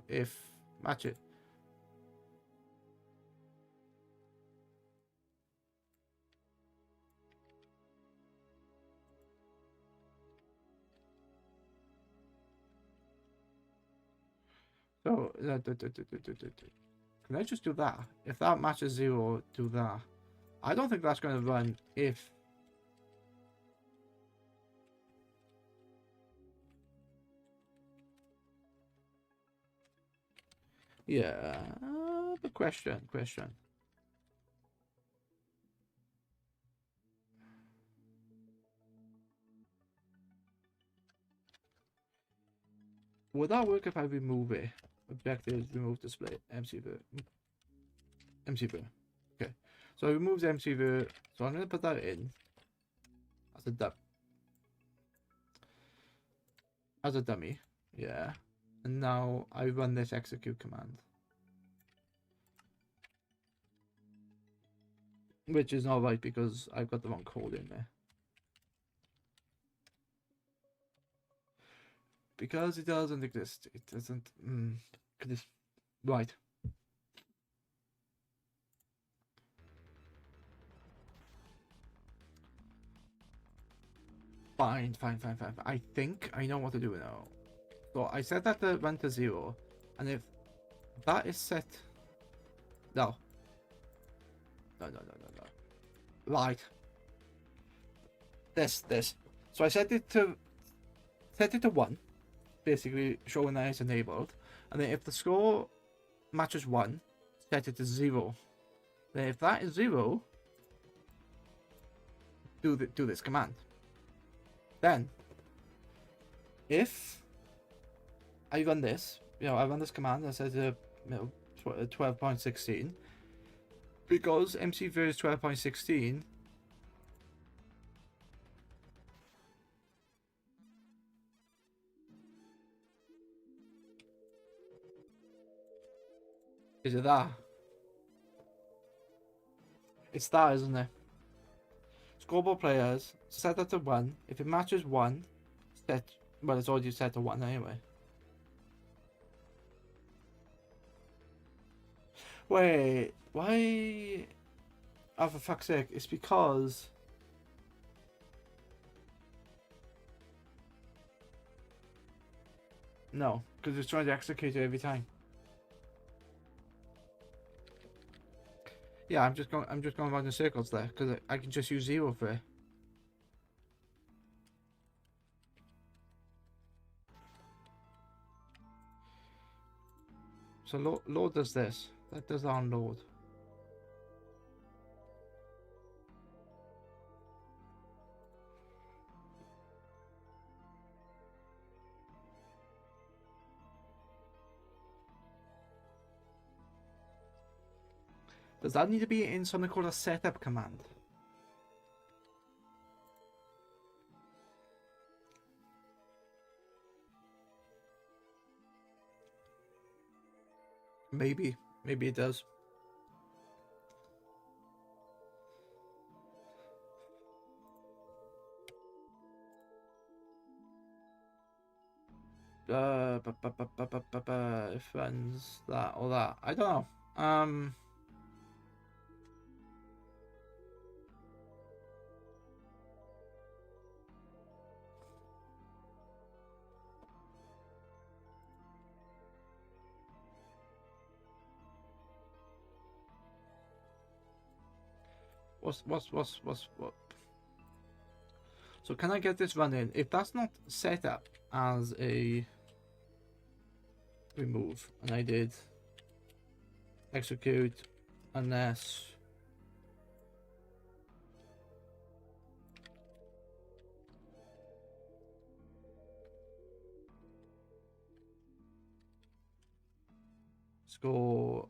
if match it. So can I just do that? If that matches 0, do that. I don't think that's going to run if. Yeah, but question. Would that work if I remove it? Objectives, remove display, MCV. Okay, so I removed MCV. So I'm going to put that in as a dummy. Yeah, and now I run this execute command, which is not right because I've got the wrong code in there. Because it doesn't exist. It doesn't. Right. Fine. I think I know what to do now. So I set that to run to 0, and if that is set, no. Right. This. So I set it to 1, basically showing that it's enabled, and then if the score matches 1, set it to 0. Then if that is 0, do this command. Then, if I run this, I run this command and says 12.16, because MCV is 12.16. Is it that? It's that, isn't it? Scoreboard players, set that to 1. If it matches 1, well, it's already set to 1 anyway. Wait, why? Oh, for fuck's sake, it's because. No, because it's trying to execute it every time. Yeah, I'm just going around in circles there because I can just use 0 for it. So load does this. That does unload. Does that need to be in something called a setup command? Maybe it does. Friends, that or that. I don't know. What? So can I get this running? If that's not set up as a remove, and I did execute unless score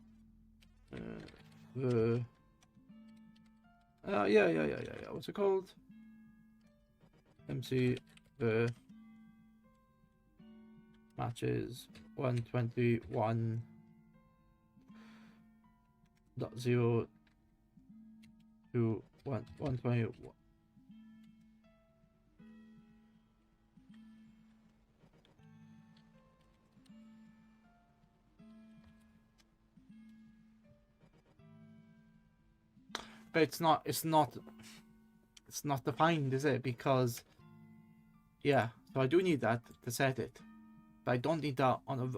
the yeah. What's it called? MC the matches 121.0 to 120. But it's not defined, is it? Because yeah, so I do need that to set it, but I don't need that on a.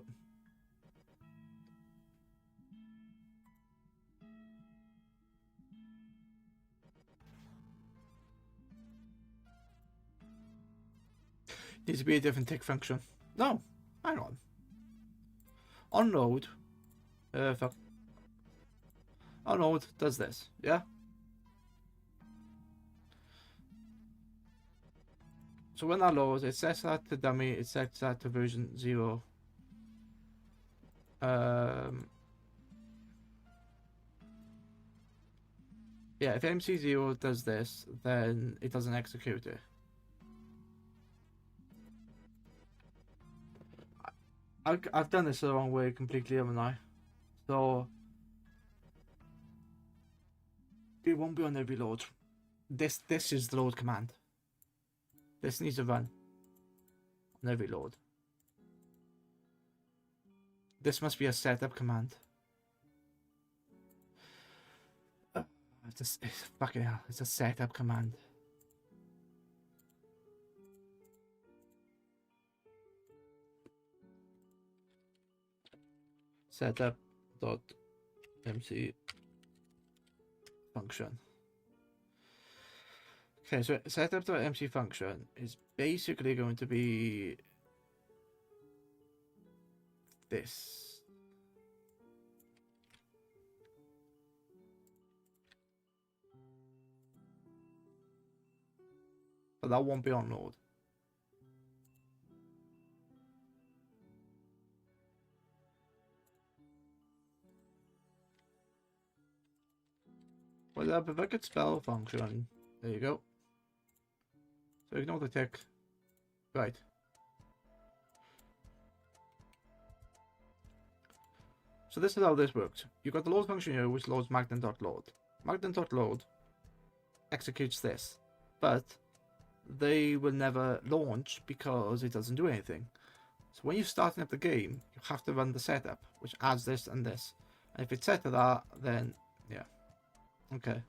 Needs to be a different tick function. No, hang on. Unload. Fuck. Unload does this, yeah. So when that loads, it sets that to dummy. It sets that to version 0. Yeah, if MC0 does this, then it doesn't execute it. I've done this the wrong way completely, haven't I? So it won't be on every load. This is the load command. This needs to run on every load. This must be a setup command. It's fucking hell. It's a setup command. Setup dot MC function. Okay, so setup dot MC function is basically going to be this. But that won't be on load. Well, if I could spell function, there you go. So ignore the tick. Right. So this is how this works. You've got the load function here, which loads magnet.load. Magnet.load executes this, but they will never launch because it doesn't do anything. So when you're starting up the game, you have to run the setup, which adds this and this. And if it's set to that, then yeah. Okay.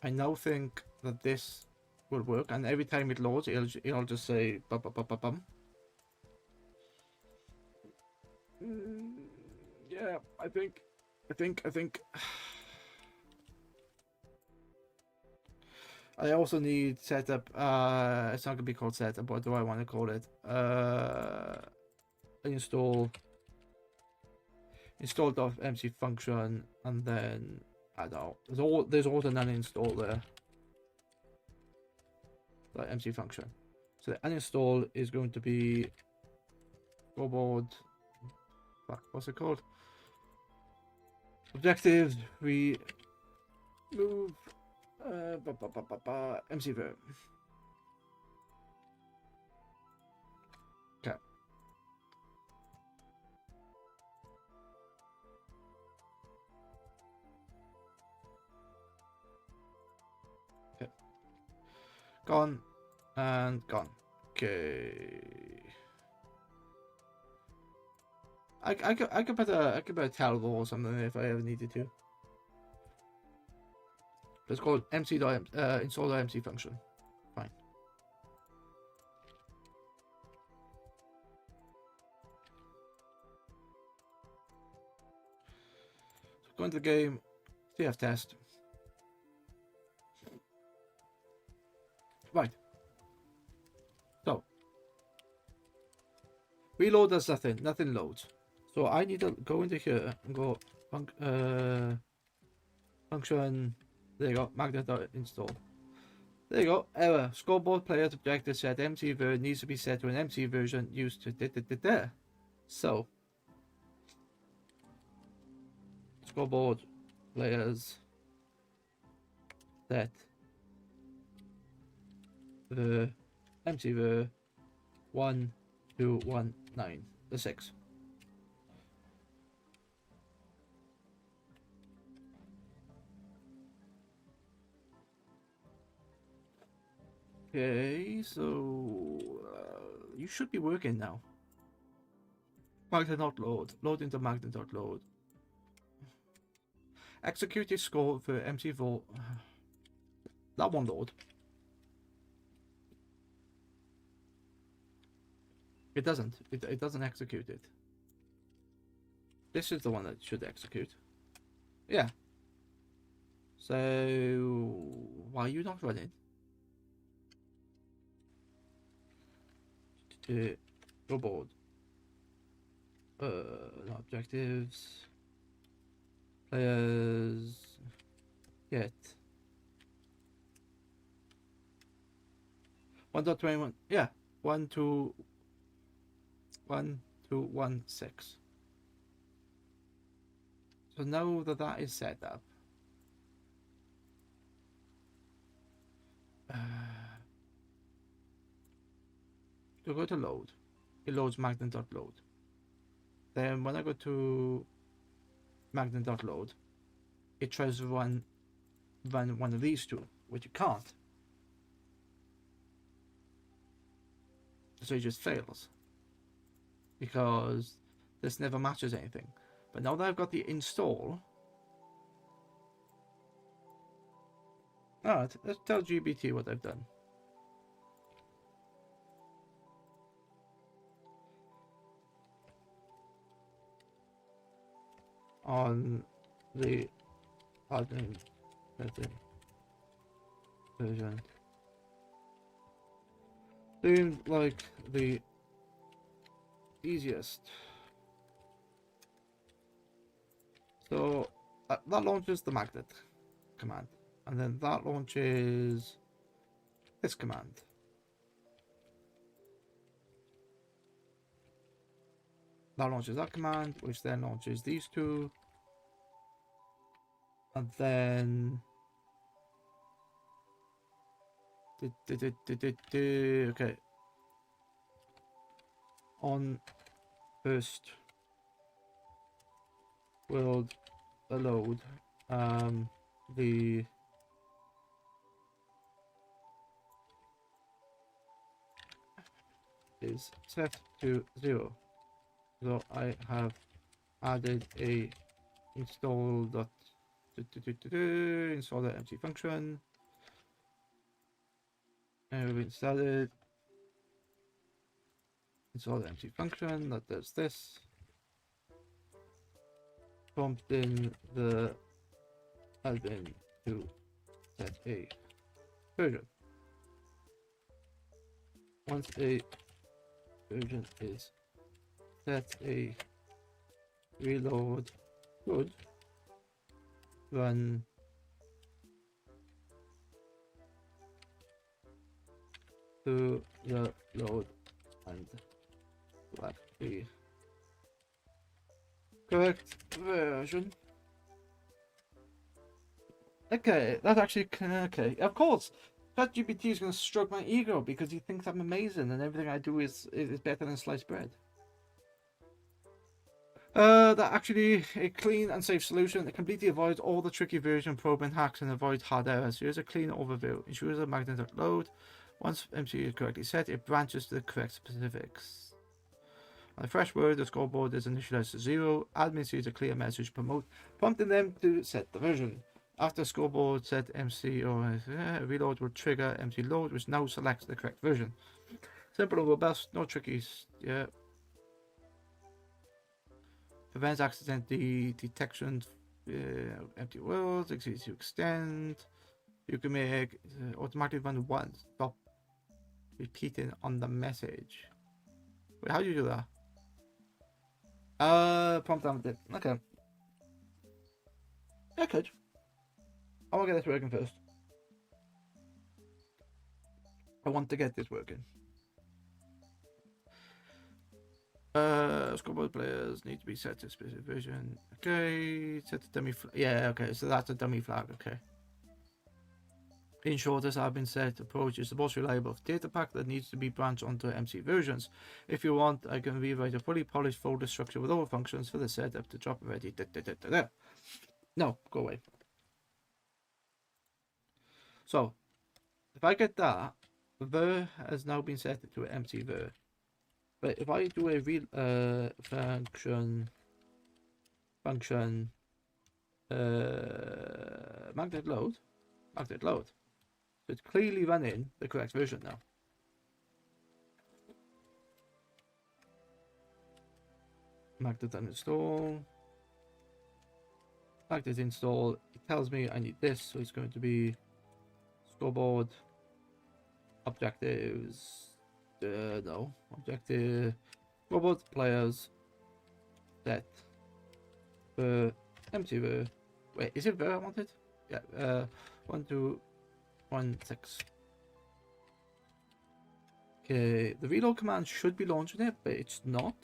I now think that this will work, and every time it loads, it'll just say bum bum bum bum bum. Yeah, I think. I also need setup. It's not gonna be called setup. What do I want to call it? Install install.mc function, and then I don't know. There's also an uninstall there. Like mc function. So the uninstall is going to be scoreboard. Fuck, what's it called? Objectives. We move. MC ver. Okay. Okay. Gone and gone. Okay. I could put a tell or something if I ever needed to. It's called install.mc function. Fine. So go into the game, CF test. Right. So reload does nothing loads. So I need to go into here and go function. There you go, magnet.install. There you go. Error. Scoreboard player's objective set MC ver needs to be set to an MC version used to there. So scoreboard players set the MC ver 1219 the 6. Okay, so you should be working now. Magnet.load. Load into magnet.load. Executed score for MC vault. That won't load. It doesn't. It doesn't execute it. This is the one that should execute. Yeah. So why are you not running? Go board. No objectives. Players. Get. 1.21. Yeah. 1216. So now that is set up. To go to load, it loads magnet.load. Then when I go to magnet.load, it tries to run one of these two, which it can't. So it just fails. Because this never matches anything. But now that I've got the install, alright, let's tell GBT what I've done. On the admin version. Seemed like the easiest. So that launches the magnet command, and then that launches this command. That launches that command, which then launches these two, and then okay. On first world load, the is set to 0. So I have added a install install the empty function, and we've installed it. Install the empty function that does this. Prompt in the admin to set a version. Once a version is set, a reload should run to the load and select the correct version. Okay, that's actually okay. Of course, ChatGPT is going to stroke my ego because he thinks I'm amazing and everything I do is better than sliced bread. That actually a clean and safe solution. It completely avoids all the tricky version probing hacks and avoids hard errors. Here's a clean overview. Ensures the magnetic load. Once MC is correctly set, it branches to the correct specifics. On a fresh word, the scoreboard is initialized to 0. Admin sees a clear message prompting them to set the version. After scoreboard set MC or reload will trigger MC load, which now selects the correct version. Simple and robust, no trickies. Yeah. Prevents accident detection, empty worlds, easy to extend. You can make automatically run once, stop repeating on the message. Wait, how do you do that? Prompt down it. Okay. I could. I want to get this working first. I want to get this working. Scoreboard players need to be set to specific version. Okay, set to dummy flag. Yeah, okay, so that's a dummy flag. Okay. In short, as I've been said, approach is the most reliable data pack that needs to be branched onto MC versions. If you want, I can rewrite a fully polished folder structure with all functions for the setup to drop ready. No, go away. So, if I get that, ver has now been set to empty ver. But if I do a real function magnet load, so it's clearly running the correct version now. Magnet uninstall. Magnet install. It tells me I need this, so it's going to be scoreboard objectives. No objective scoreboard players set for empty ver. Wait, is it ver I wanted? Yeah. 1216. Okay, the reload command should be launching it, but it's not.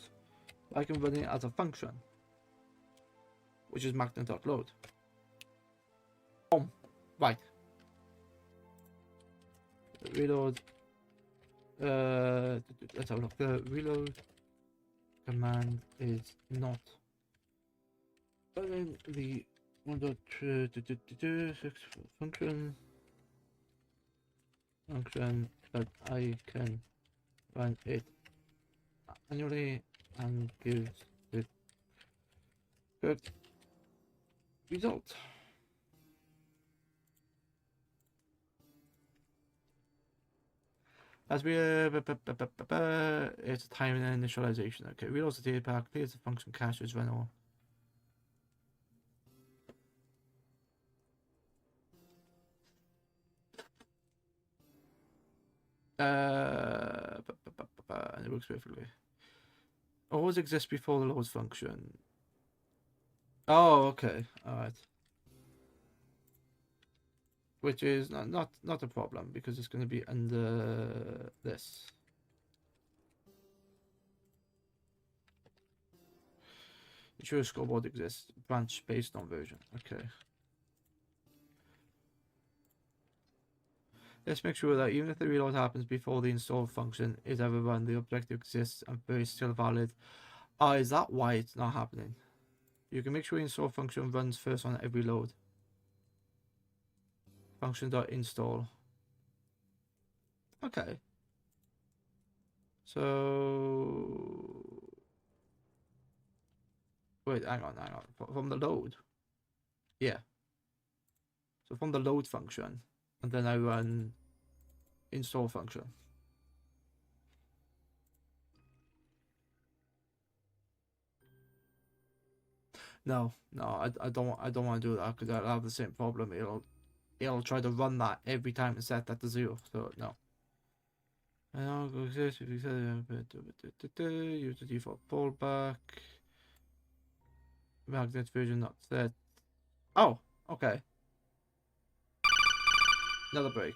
I can run it as a function, which is magnet.load. Boom. Right. Reload. Let's have a look. The reload command is not running the 1.2 function, but I can run it manually and gives it good result. As we it's time and initialization. Okay, reloads the data pack, clears the function caches, run all. And it works perfectly. Always exists before the loads function. Oh, okay, all right. Which is not a problem because it's going to be under this. Ensure scoreboard exists. Branch based on version. Okay. Let's make sure that even if the reload happens before the install function is ever run, the objective exists and is still valid. Is that why it's not happening? You can make sure the install function runs first on every load. Function.install. Okay. So wait, hang on. From the load. Yeah. So from the load function, and then I run install function. No, I don't want to do that because I'll have the same problem. It'll try to run that every time and set that to 0. So no. And I'll go this if you say use the default fallback. magnet version not set. Oh, okay. Another break.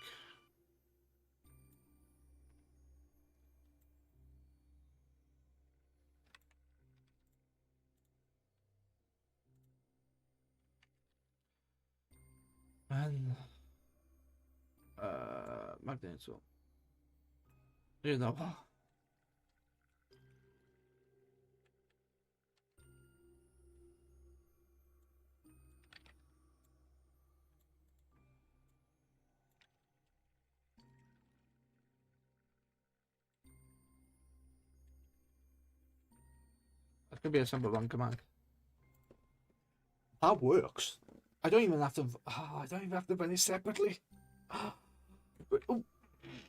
And magnet so. You know. That could be a simple run command. That works. I don't even have to. Oh, I don't even have to run it separately. Oh,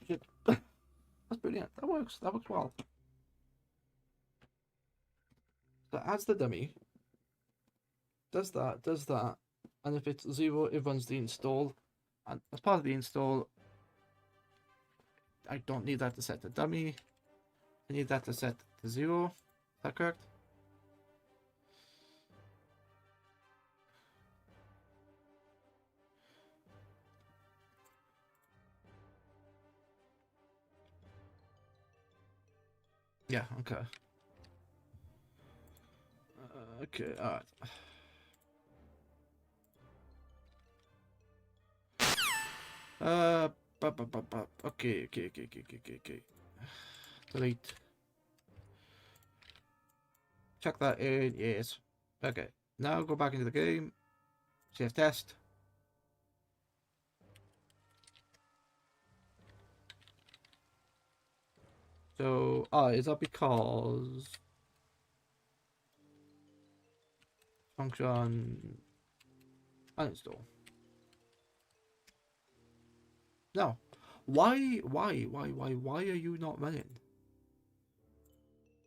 shit. That's brilliant. That works. That works well. So adds the dummy. Does that. And if it's 0, it runs the install. And as part of the install, I don't need that to set the dummy. I need that to set to 0. Is that correct? Yeah, okay. Okay, alright. Okay. Delete. Check that in, yes. Okay, now go back into the game. Save test. So, is that because function uninstall? No. Why are you not running?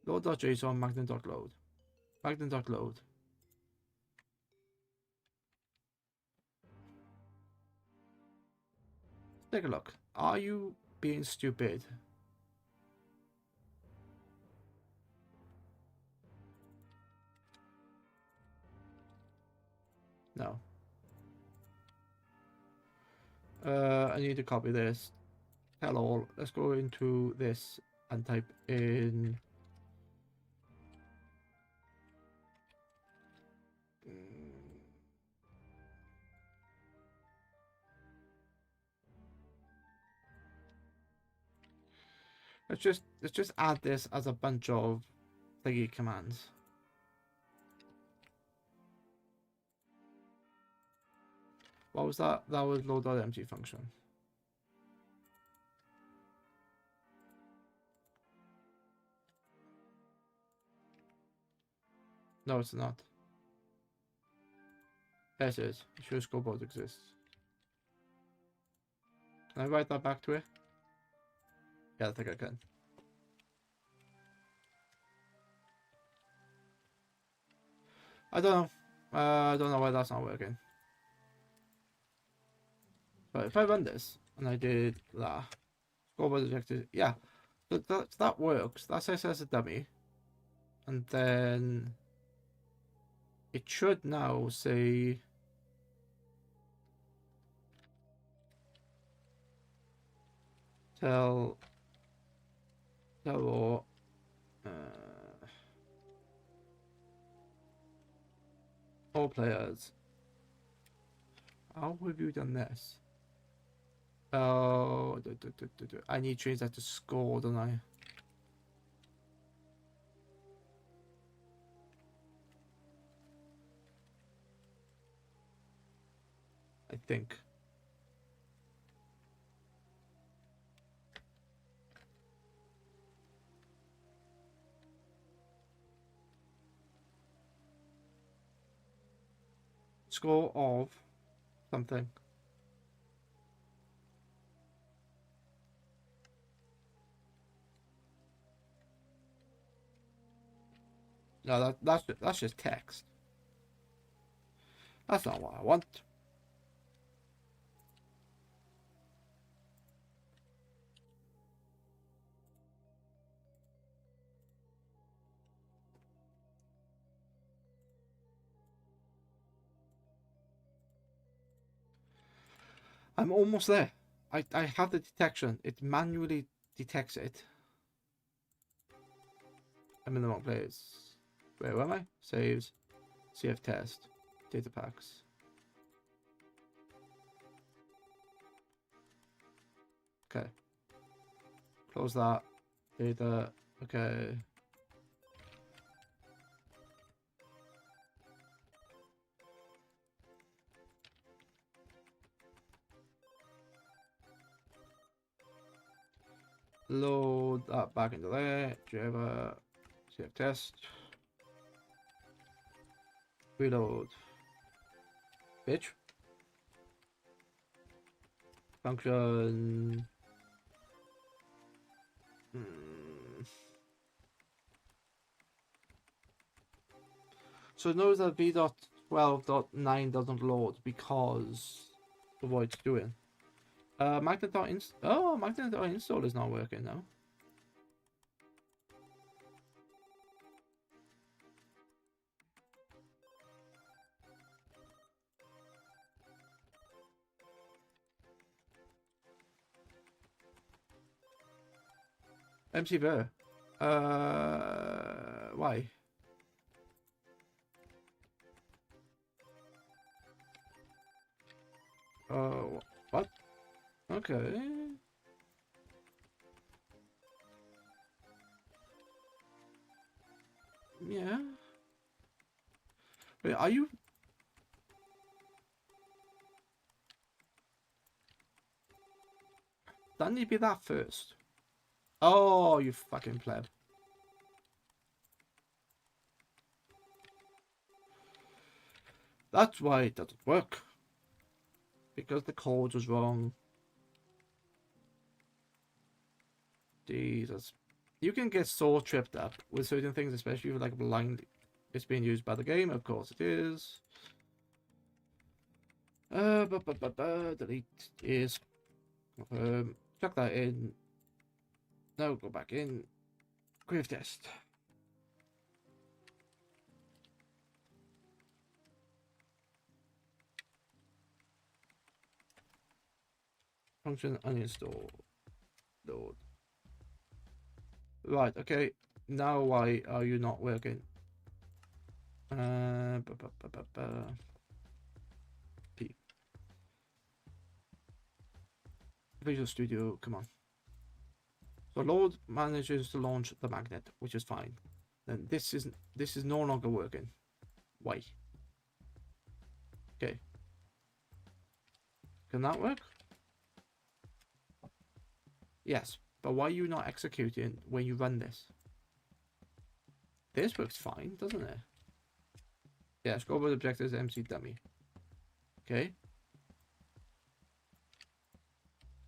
Load.json magnet.load. Magnet.load. Take a look. Are you being stupid? No. I need to copy this. Hello. Let's go into this and type in. Let's just add this as a bunch of thingy commands. What was that? That was load.empty function. No, it's not. Yes, it is. Sure, scoreboard exists. Can I write that back to it? Yeah, I think I can. I don't know. I don't know why that's not working. But if I run this and I did that, scoreboard ejected, yeah, that works. That says as a dummy, and then it should now say tell all all players. How have you done this? Oh, I need to change that to score, don't I? I think. Score of something. No, that's just text. That's not what I want. I'm almost there. I have the detection. It manually detects it. I'm in the wrong place. Where am I? Saves. CF test. Data packs. Okay. Close that. Data. Okay. Load that back into there. Java. CF test. Reload. Bitch. Function. So it knows that v.12.9 doesn't load because of what it's doing. Magnet.install is not working now. MC Ver. Why? What? Okay. Yeah. Wait, are you? That need to be that first. Oh, you fucking pleb. That's why it doesn't work. Because the code was wrong. Jesus. You can get so tripped up with certain things, especially if like blind it's being used by the game. Of course it is. Delete is. Chuck that in. No, go back in. Grave test. Function uninstall. Load. Right, okay. Now why are you not working? P. Visual Studio, come on. So load manages to launch the magnet, which is fine. Then this is no longer working. Why? Okay. Can that work? Yes, but why are you not executing when you run this? This works fine, doesn't it? Yeah, scope of objectives MC dummy. Okay.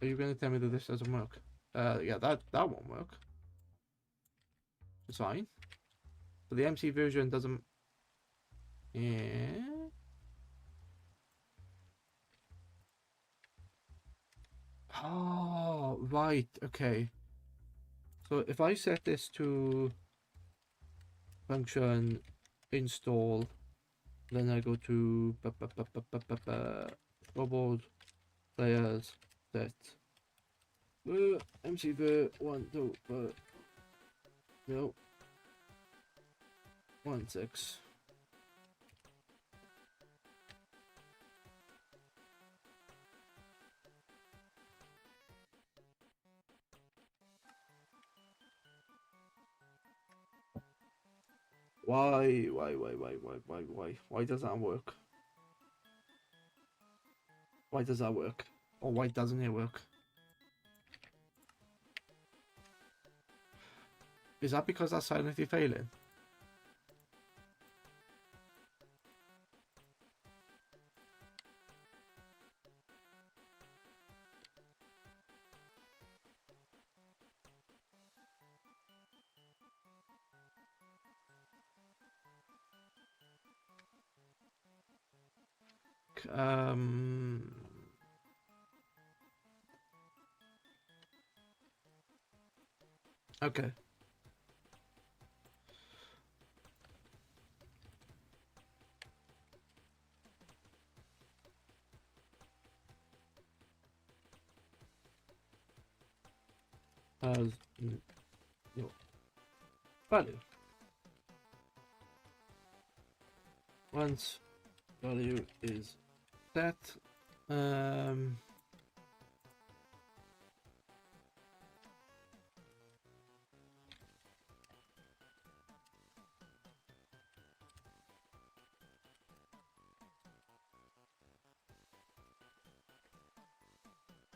Are you going to tell me that this doesn't work? Yeah, that won't work. It's fine. But the MC version doesn't. Yeah. Oh, right. Okay. So if I set this to function install, then I go to scoreboard players set MC ver 1 2 no 1 6. Why does that work? Why does that work? Or why doesn't it work? Is that because that's silently failing? Okay. as no value. Once value is set,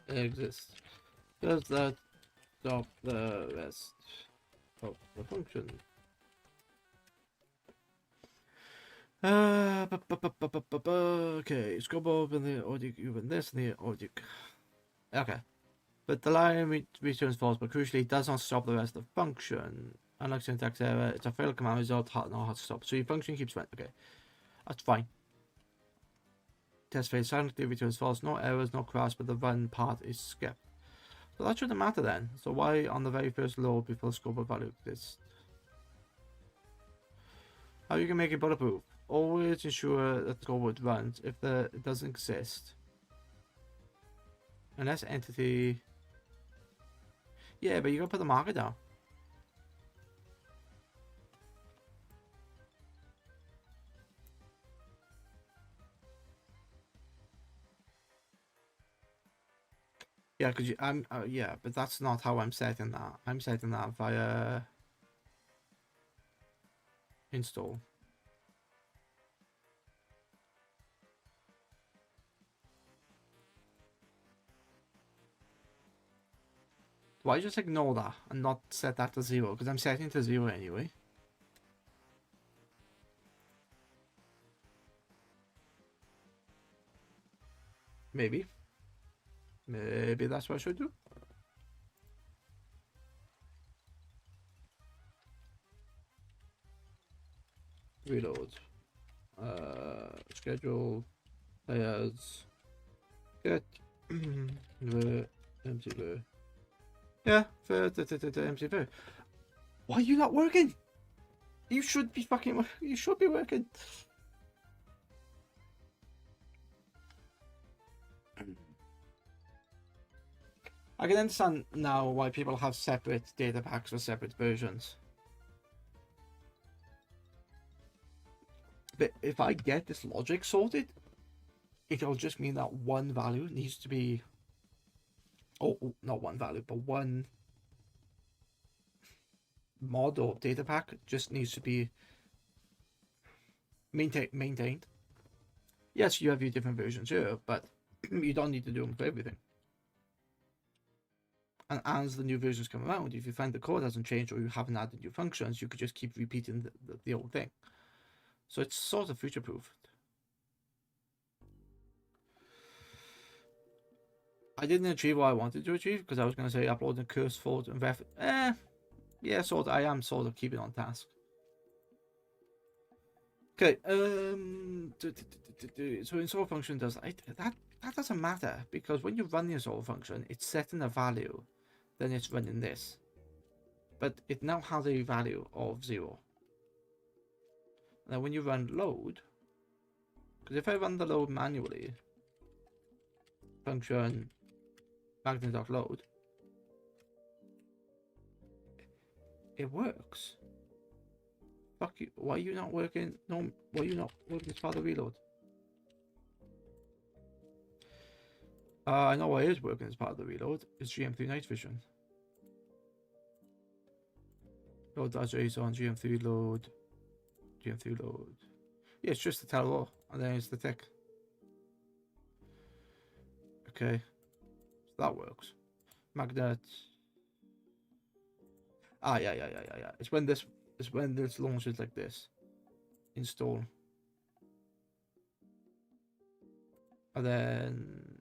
exists. Does that stop the rest of the function? Okay, scoreboard and the object, even this and the object. Okay, but the line returns false, but crucially it does not stop the rest of the function. Unlike syntax error, it's a failed command result, not hard to stop. So your function keeps running. Okay, that's fine. Test phase silently returns false, no errors, no crash, but the run part is skipped. So that shouldn't matter then. So why on the very first load before the scoreboard value exists? How you can make it bulletproof? Always ensure that the scoreboard runs if it doesn't exist. Unless entity. Yeah, but you gotta put the marker down. Yeah, because I'm yeah, but that's not how I'm setting that. I'm setting that via install. Why just ignore that and not set that to 0? Because I'm setting to 0 anyway. Maybe. Maybe that's what I should do. Reload. Schedule players. Get the empty blue. Yeah, for the empty blue. Why are you not working? You should be fucking. You should be working. I can understand now why people have separate data packs for separate versions. But if I get this logic sorted, it'll just mean that one value needs to be. Oh, not one value, but one mod or data pack just needs to be maintained. Yes, you have your different versions here, but you don't need to do them for everything. And as the new versions come around, if you find the code hasn't changed or you haven't added new functions, you could just keep repeating the old thing. So it's sort of future-proof. I didn't achieve what I wanted to achieve because I was going to say upload the curseforge and ref. Yeah, sort of. I am sort of keeping on task. Okay. So install function does that doesn't matter because when you run the install function, it's setting a value, then it's running this, but it now has a value of 0. Now when you run load, because if I run the load manually, function magnet.load, it works. Fuck you. Why are you not working? No, why are you not working as part of reload? I know why it is working as part of the reload. It's GM3 night vision. Load.json, GM3 load, GM3 load. Yeah, it's just the tell all, and then it's the tick. Okay, so that works. Magnet. Ah, yeah. It's when this launches like this. Install. And then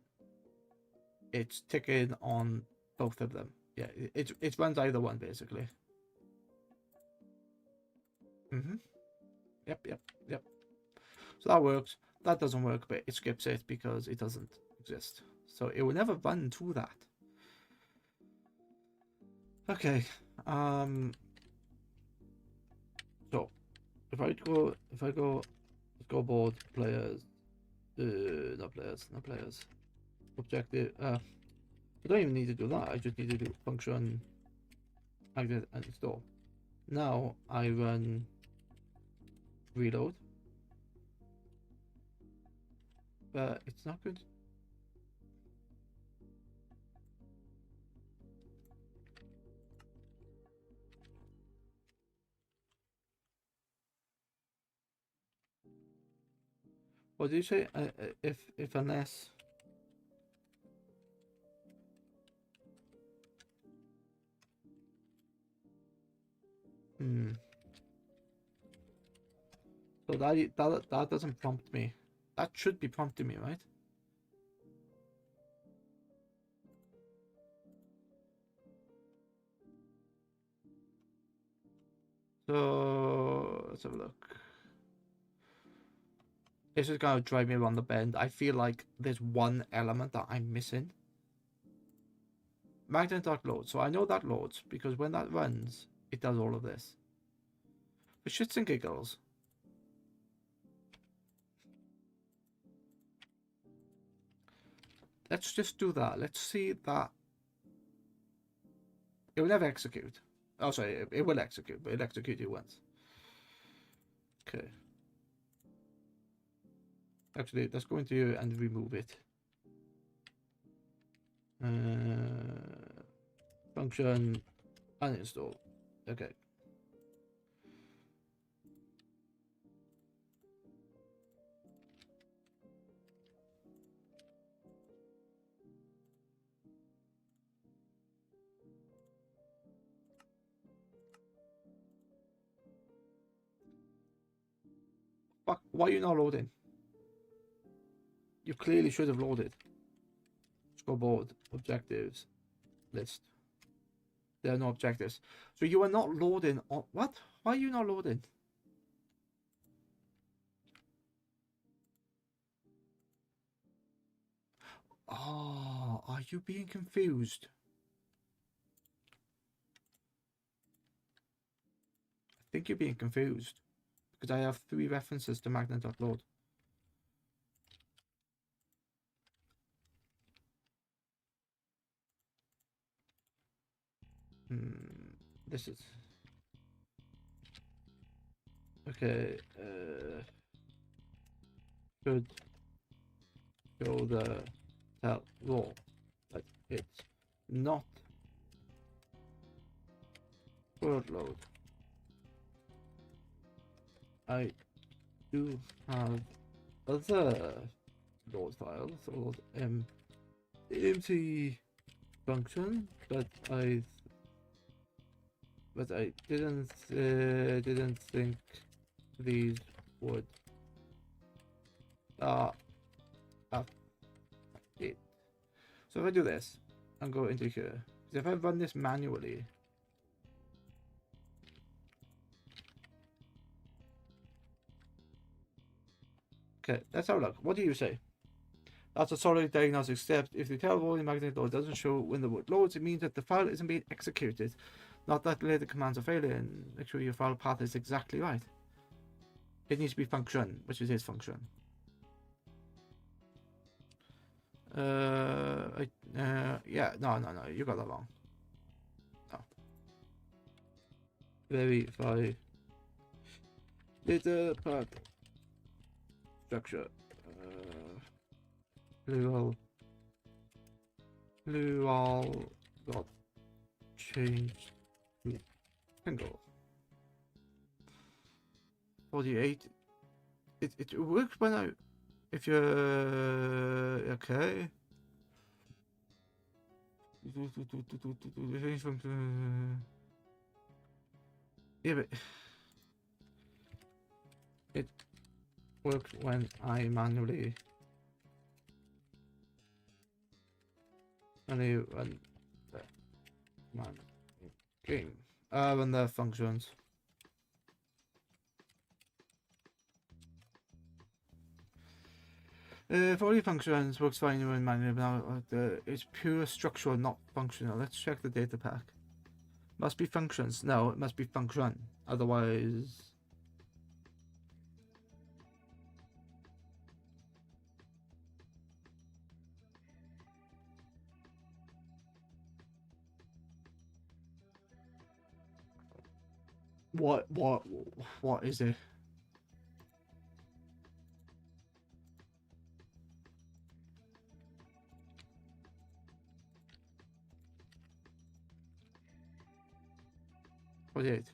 it's ticking on both of them. Yeah, it runs either one basically. Yep. So that works. That doesn't work, but it skips it because it doesn't exist. So it will never run to that. Okay. So if I go scoreboard players, not players. Objective. I don't even need to do that. I just need to do function I did uninstall. Now I run reload, but it's not good. What do you say? If unless. So that doesn't prompt me. That should be prompting me, right? So let's have a look. This is gonna drive me around the bend. I feel like there's one element that I'm missing. Magnet.load. So I know that loads because when that runs, it does all of this. For shits and giggles. Let's just do that. Let's see that. It will never execute. Oh, sorry, it will execute, but it'll execute it once. Okay. Actually, let's go into here and remove it. Function uninstall. Okay. Fuck, why are you not loading? You clearly should have loaded. Scoreboard, objectives, list. There are no objectives. So you are not loading on what? Why are you not loading? Oh, are you being confused? I think you're being confused. Because I have 3 references to magnet.load. This is okay. Should show the tell raw, but it's not word load. I do have other load files or empty function, but I didn't think these would it. So if I do this and go into here, if I run this manually, okay, let's have a look. What do you say? That's a solid diagnostic step. If the tellable magnetic load doesn't show when the word loads, it means that the file isn't being executed. Not that later commands are failing. Make sure your file path is exactly right. It needs to be function, which is his function. Yeah, no, you got that wrong. No. Verify datapack structure. Plural got changed to single. 48. It works when I if you're okay. Yeah, but it works when I manually run the man game. Run the functions. For all your functions works fine when manually, but it's pure structural, not functional. Let's check the data pack. Must be functions. No, it must be function. Otherwise. What is it? What is it?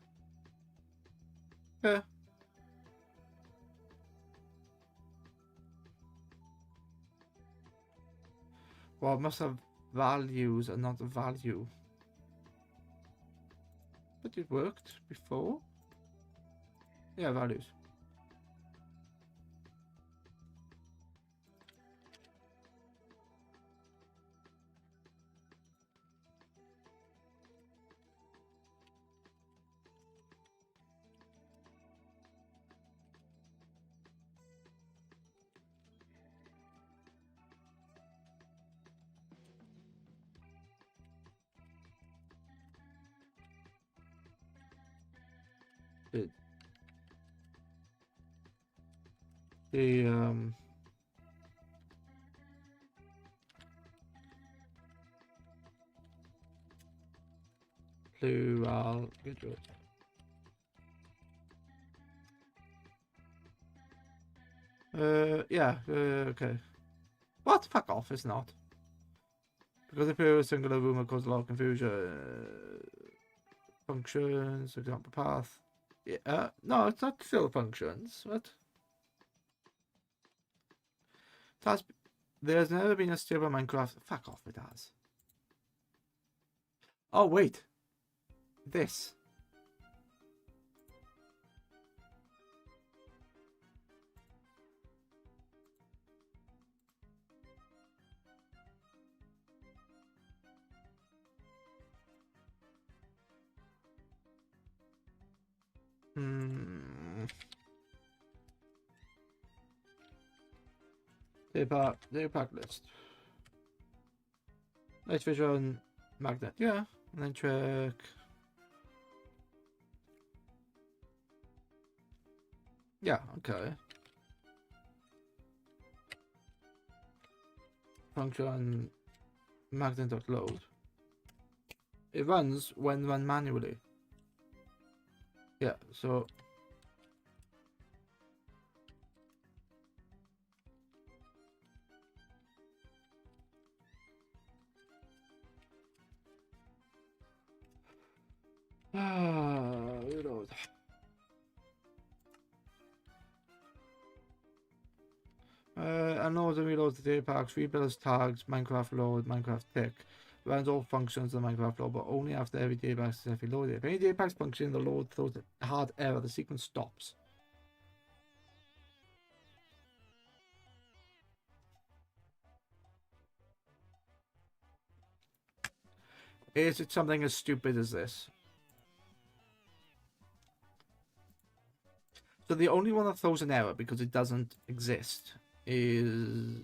Yeah. Well, it must have values and not a value. But it worked before. Yeah, values. The the plural. Good job. Yeah. Okay. What? Fuck off. It's not. Because if you're a singular room, it causes a lot of confusion. Functions, example path. Yeah. No, it's not still functions. What? That's, there's never been a stable Minecraft. Fuck off, it has. Oh, wait. This. Datapack list. Night vision, magnet. Yeah. And then check. Yeah, okay. Function magnet.load. It runs when run manually. Yeah, so reload. Unloads and reloads the data packs, rebuilds tags, Minecraft load, Minecraft tick. Runs all functions of Minecraft load, but only after every data pack is successfully loaded. If any data packs function, the load throws a hard error, the sequence stops. Is it something as stupid as this? So the only one that throws an error because it doesn't exist is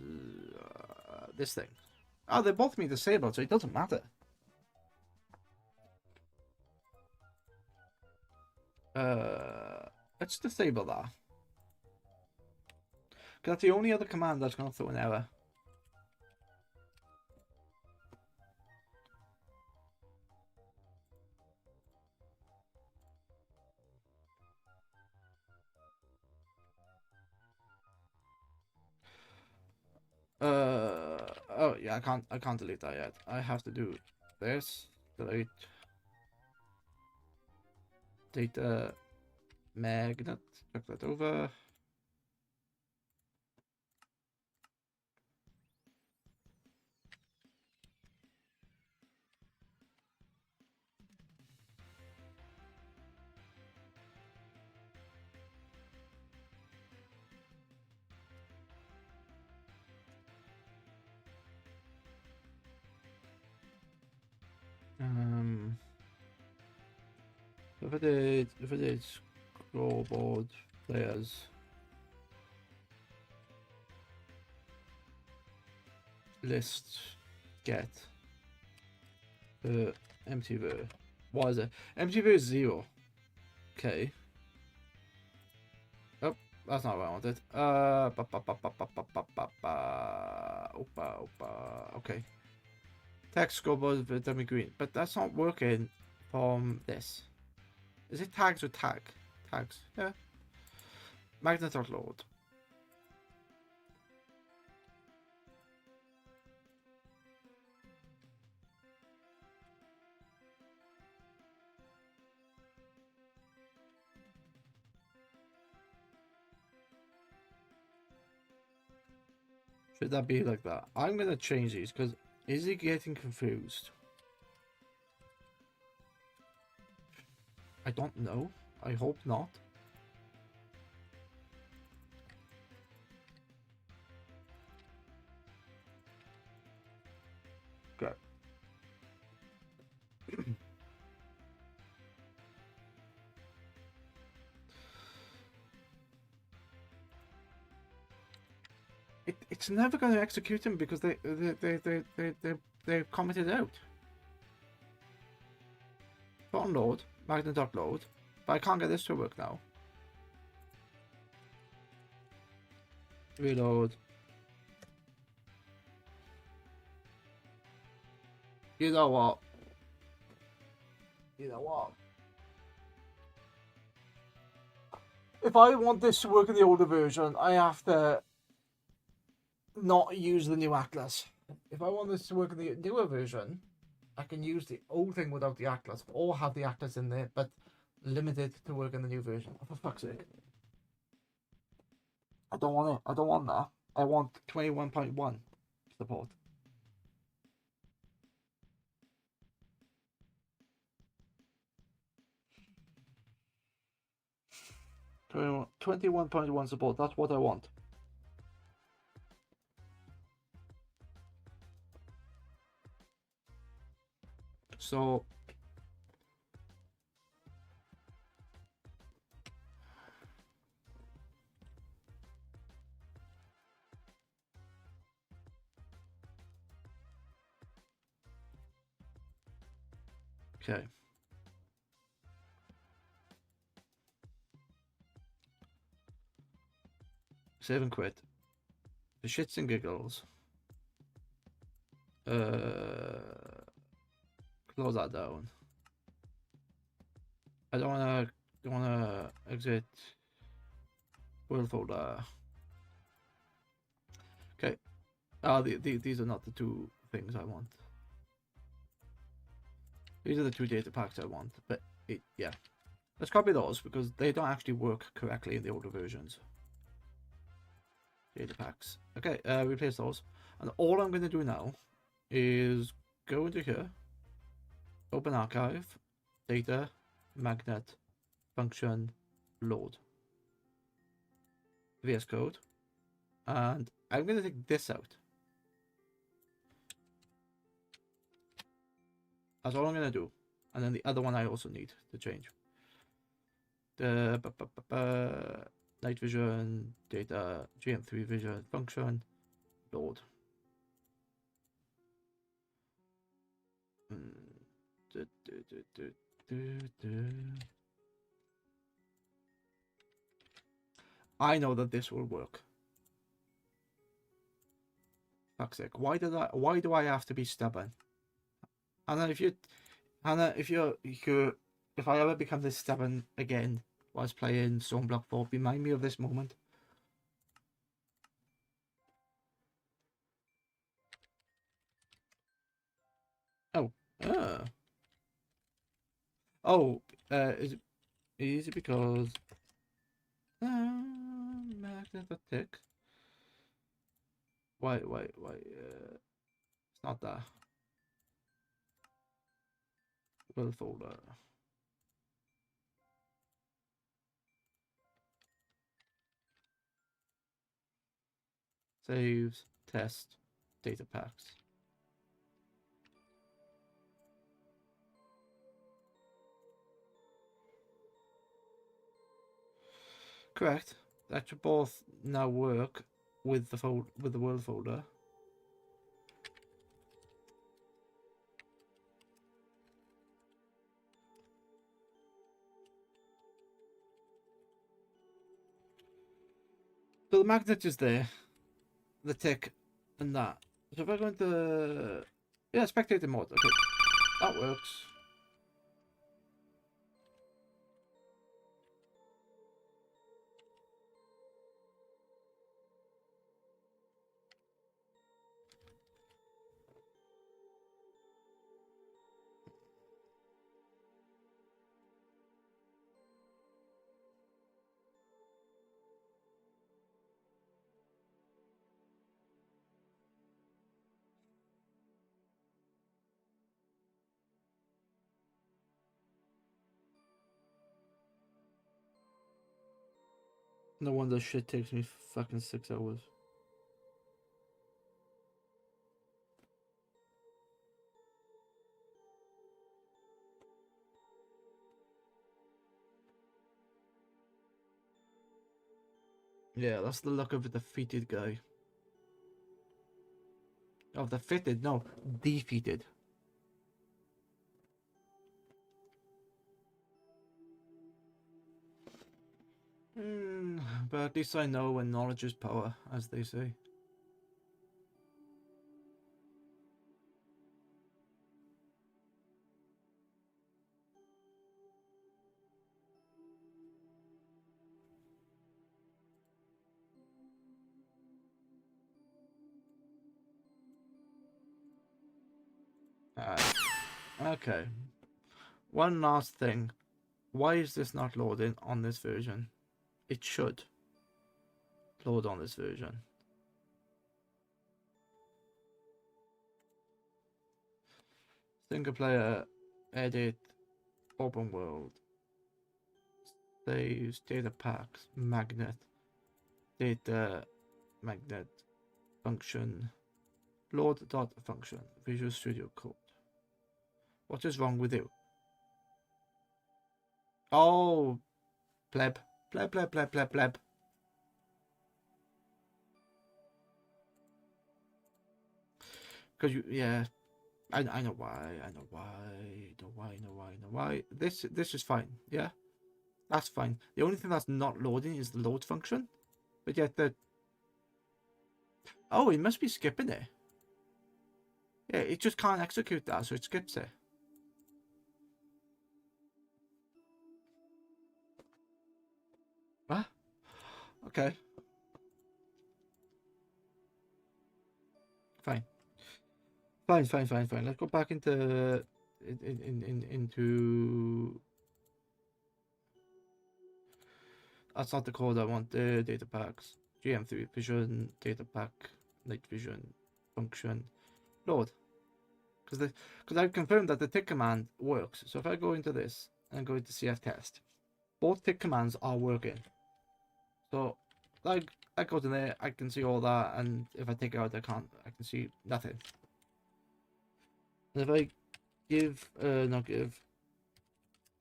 this thing. Oh, they both mean disabled, so it doesn't matter. Let's disable that. Because that's the only other command that's going to throw an error. Oh yeah, I can't delete that yet. I have to do this. Delete data magnet. Check that over. If it is scoreboard players list get MTV. What is it? MTV is 0. Okay. Oh, that's not what I wanted. Okay. Text scoreboard with dummy green, but that's not working from this. Is it tags or tag? Tags, yeah. Magnet.load. Should that be like that? I'm gonna change these because is he getting confused? I don't know. I hope not. Okay. It's never going to execute him because they've commented out. Download, magnet.load, but I can't get this to work now. Reload. You know what? You know what? If I want this to work in the older version, I have to not use the new Atlas. If I want this to work in the newer version, I can use the old thing without the Atlas, or have the Atlas in there, but limited to work in the new version. Oh, for fuck's sake. I don't want it. I don't want that. I want 21.1 support. 21.1 support. That's what I want. So okay. Save and quit. For shits and giggles. Close that down. I don't wanna exit world folder. Okay. These are not the two things I want. These are the two data packs I want, but yeah. Let's copy those because they don't actually work correctly in the older versions. Data packs. Okay, replace those. And all I'm going to do now is go into here, open archive, data, magnet, function, load, VS Code, and I'm going to take this out. That's all I'm going to do. And then the other one I also need to change. The night vision, data, GM3 vision, function, load. I know that this will work. Fuck's sake. Why do I have to be stubborn? Hannah, if I ever become this stubborn again whilst playing Stormblock 4, remind me of this moment. Oh. Oh, is it easy because magnetic? Why it's not that. Will folder. Saves, test, data packs. Correct. That should both now work with the world folder. So the magnet is there, the tick, and that. So if I go into spectator mode, okay, that works. No wonder shit takes me fucking 6 hours. Yeah, that's the look of a defeated guy. Of defeated, no, defeated. But at least I know when knowledge is power, as they say. Okay. One last thing. Why is this not loading on this version? It should load on this version. Single player, edit, open world, saves, data packs, magnet, data, magnet, function, load dot function, Visual Studio Code. What is wrong with you? Oh, pleb, pleb, pleb, pleb, pleb, pleb. Because you, yeah, I know why, I know why. This is fine, yeah, that's fine. The only thing that's not loading is the load function, but yet the it must be skipping it. Yeah, it just can't execute that, so it skips it. What? Okay. Fine. Let's go back into into. That's not the code I want. The data packs. GM3 vision, data pack, night vision, function, load. Because I've confirmed that the tick command works. So if I go into this and go into CF test, both tick commands are working. So like I go to there, I can see all that, and if I take it out, I can see nothing. And if I give not give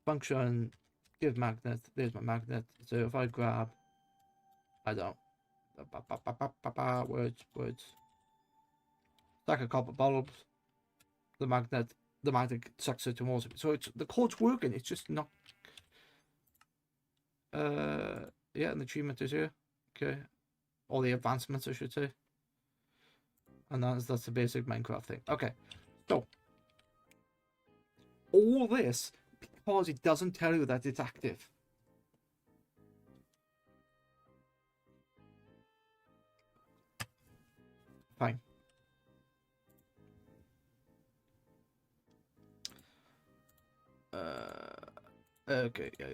function, give magnet, there's my magnet. So if I grab, I don't words stack of copper bulbs, the magnet sucks it towards me. So it's the code's working, it's just not yeah, and the achievement is here. Okay. All the advancements, I should say. And that's the basic Minecraft thing. Okay. So all this because it doesn't tell you that it's active. Fine. Okay, yeah.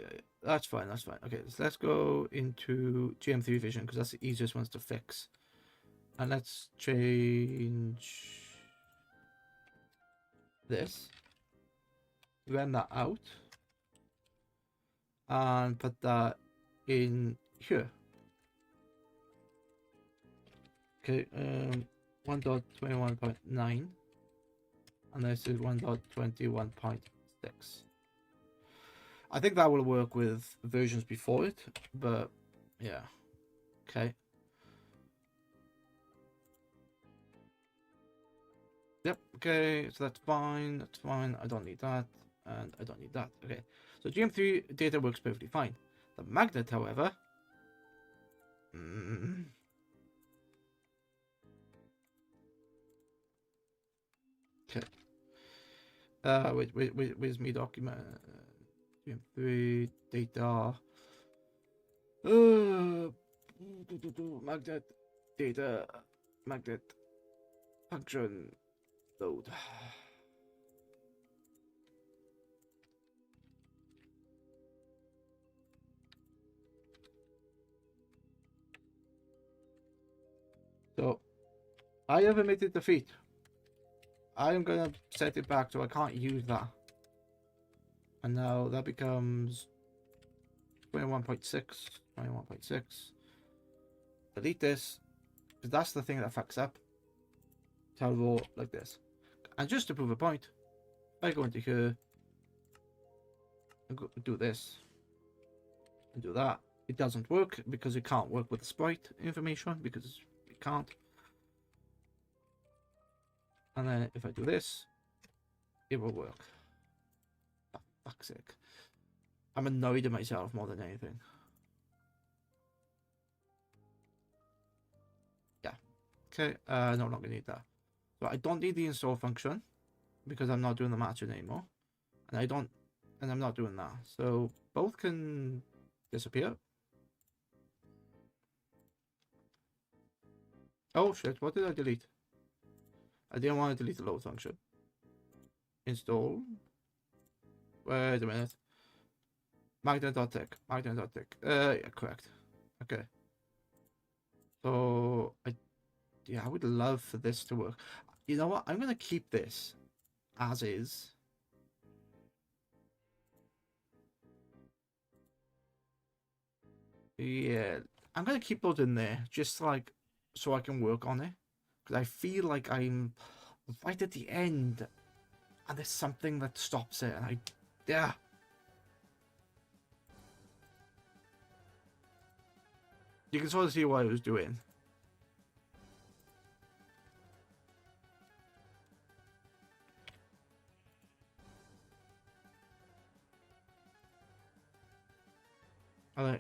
That's fine. Okay, so let's go into GM3 Vision because that's the easiest ones to fix. And let's change this. Run that out. And put that in here. Okay, 1.21.9. And this is 1.21.6. I think that will work with versions before it, but yeah. Okay. Yep, okay, so that's fine, I don't need that, and I don't need that. Okay, so GM3 data works perfectly fine. The magnet, however... Okay. Where's me document? GM3 data. Magnet data magnet function load. So I have omitted defeat. I am gonna set it back so I can't use that. And now that becomes 21.6, 21.6. delete this, because that's the thing that fucks up. Tell row like this. And just to prove a point, I go into here and do this and do that. It doesn't work because it can't work with the sprite information because it can't. And then if I do this, it will work. For fuck's sake. I'm annoyed at myself more than anything. Yeah. Okay, no longer need that. So I don't need the install function because I'm not doing the matching anymore. And I'm not doing that. So both can disappear. Oh shit, what did I delete? I didn't want to delete the load function. Install. Wait a minute. Magnet.tick. Magnet.tick. Yeah, correct. Okay. So I would love for this to work. You know what? I'm gonna keep this as is. Yeah, I'm gonna keep those in there just like so I can work on it because I feel like I'm right at the end and there's something that stops it, and yeah. You can sort of see what I was doing.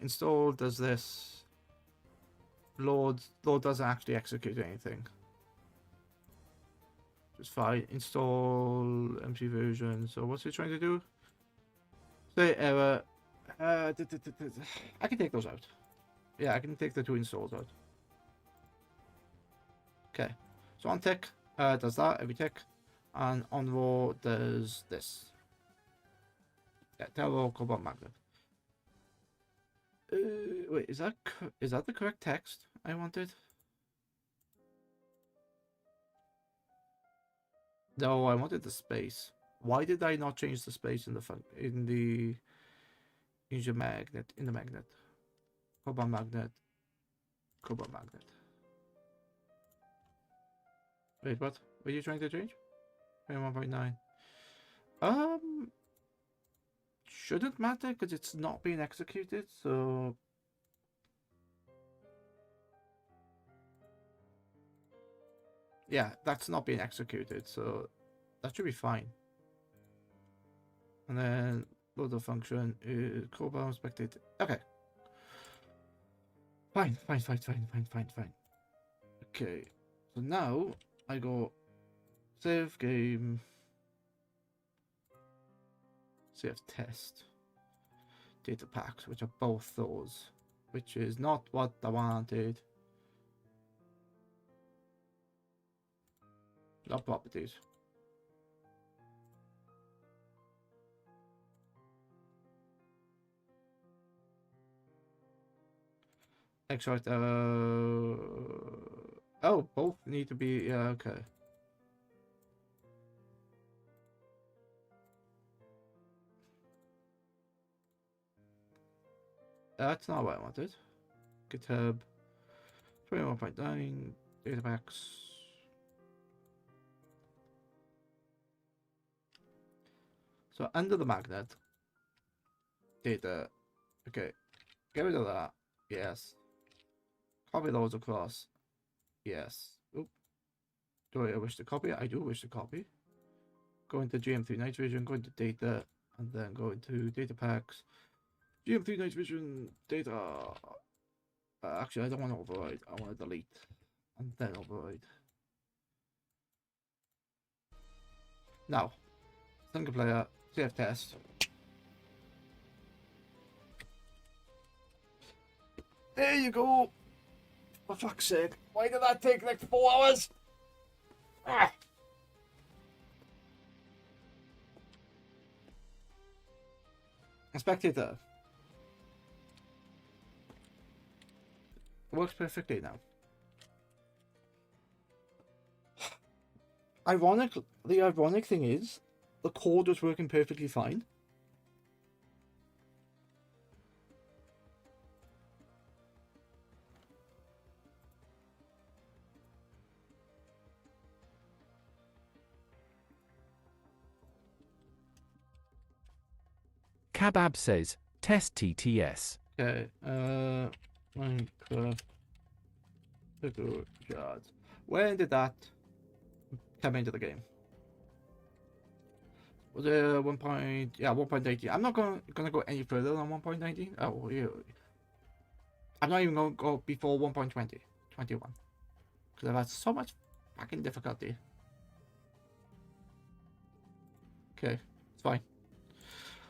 Install does this. Load doesn't actually execute anything. Just fine. Install empty version. So what's it trying to do? Say error. I can take those out. Yeah, I can take the two installs out. Okay. So on tick does that every tick, and on row does this. Yeah, tell row cobalt magnet. Wait, is that the correct text I wanted? No, I wanted the space. Why did I not change the space in the magnet cobalt magnet? Wait, what? What are you trying to change? 1.9. Shouldn't matter because it's not being executed, so yeah, that's not being executed, so that should be fine. And then loader function is cobalt spectator. Okay. Fine. Okay. So now I go save game, save test, data packs, which are both those, which is not what I wanted. Not properties. Extract. Oh, both need to be. Yeah, okay. That's not what I wanted. GitHub 21.9 databacks. So under the magnet data. Okay, get rid of that. Yes. Copy those across. Yes. Oop. Do I wish to copy? I do wish to copy. Go into GM3 night vision, go into data, and then go into data packs. GM3 night vision data. Actually, I don't want to override. I want to delete and then override. Now, single player, save test. There you go. For fuck's sake. Why did that take like 4 hours? Ah. Spectator. Works perfectly now. The ironic thing is, the code was working perfectly fine. Kabab says, test TTS. Okay, Minecraft Lego shards. When did that come into the game? Was it 1 point? Yeah, 1.18. I'm not gonna go any further than 1.19. Oh, yeah. I'm not even gonna go before 1.20, 21, because I've had so much fucking difficulty. Okay, it's fine.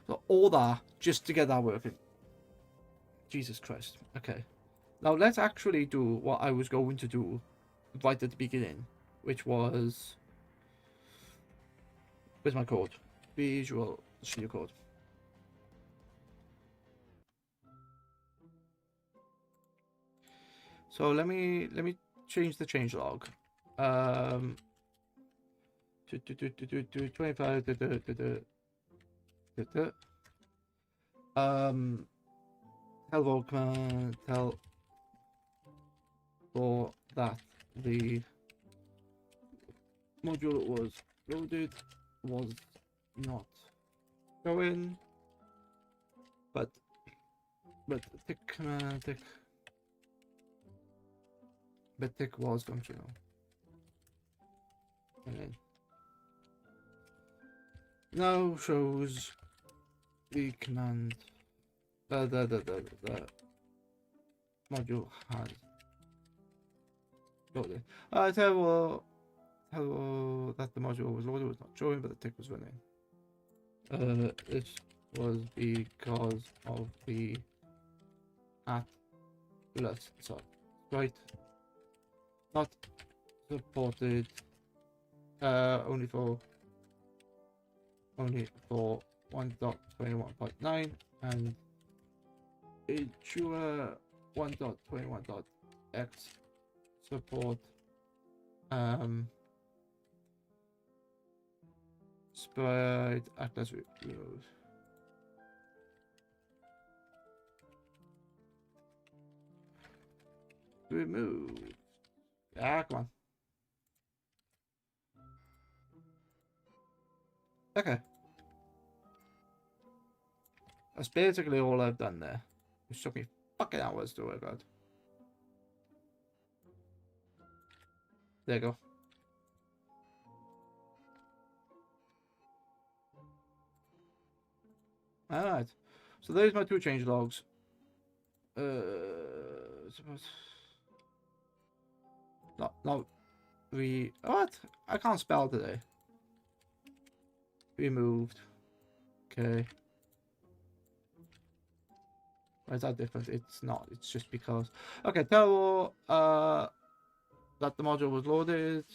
So all that just to get that working. Jesus Christ. Okay. Now let's actually do what I was going to do right at the beginning, which was, where's my code? Visual Studio Code. So let me change the changelog. To 25. Hello command tell for that the module was loaded was not showing, but tick command tick, but tick was functional. And then now shows the command the module has loaded. Tell that the module was loaded was not showing, but the tick was running. This was because of the atlas right, not supported only for 1.21.9 and ensure 1.21.x support sprite atlas reload. Remove. Ah, come on. Okay. That's basically all I've done there. It took me fucking hours to work out. There you go. Alright. So there's my two change logs. No. What? I can't spell today. Removed. Okay. Why is that different? It's not. It's just because. Okay, tell that the module was loaded.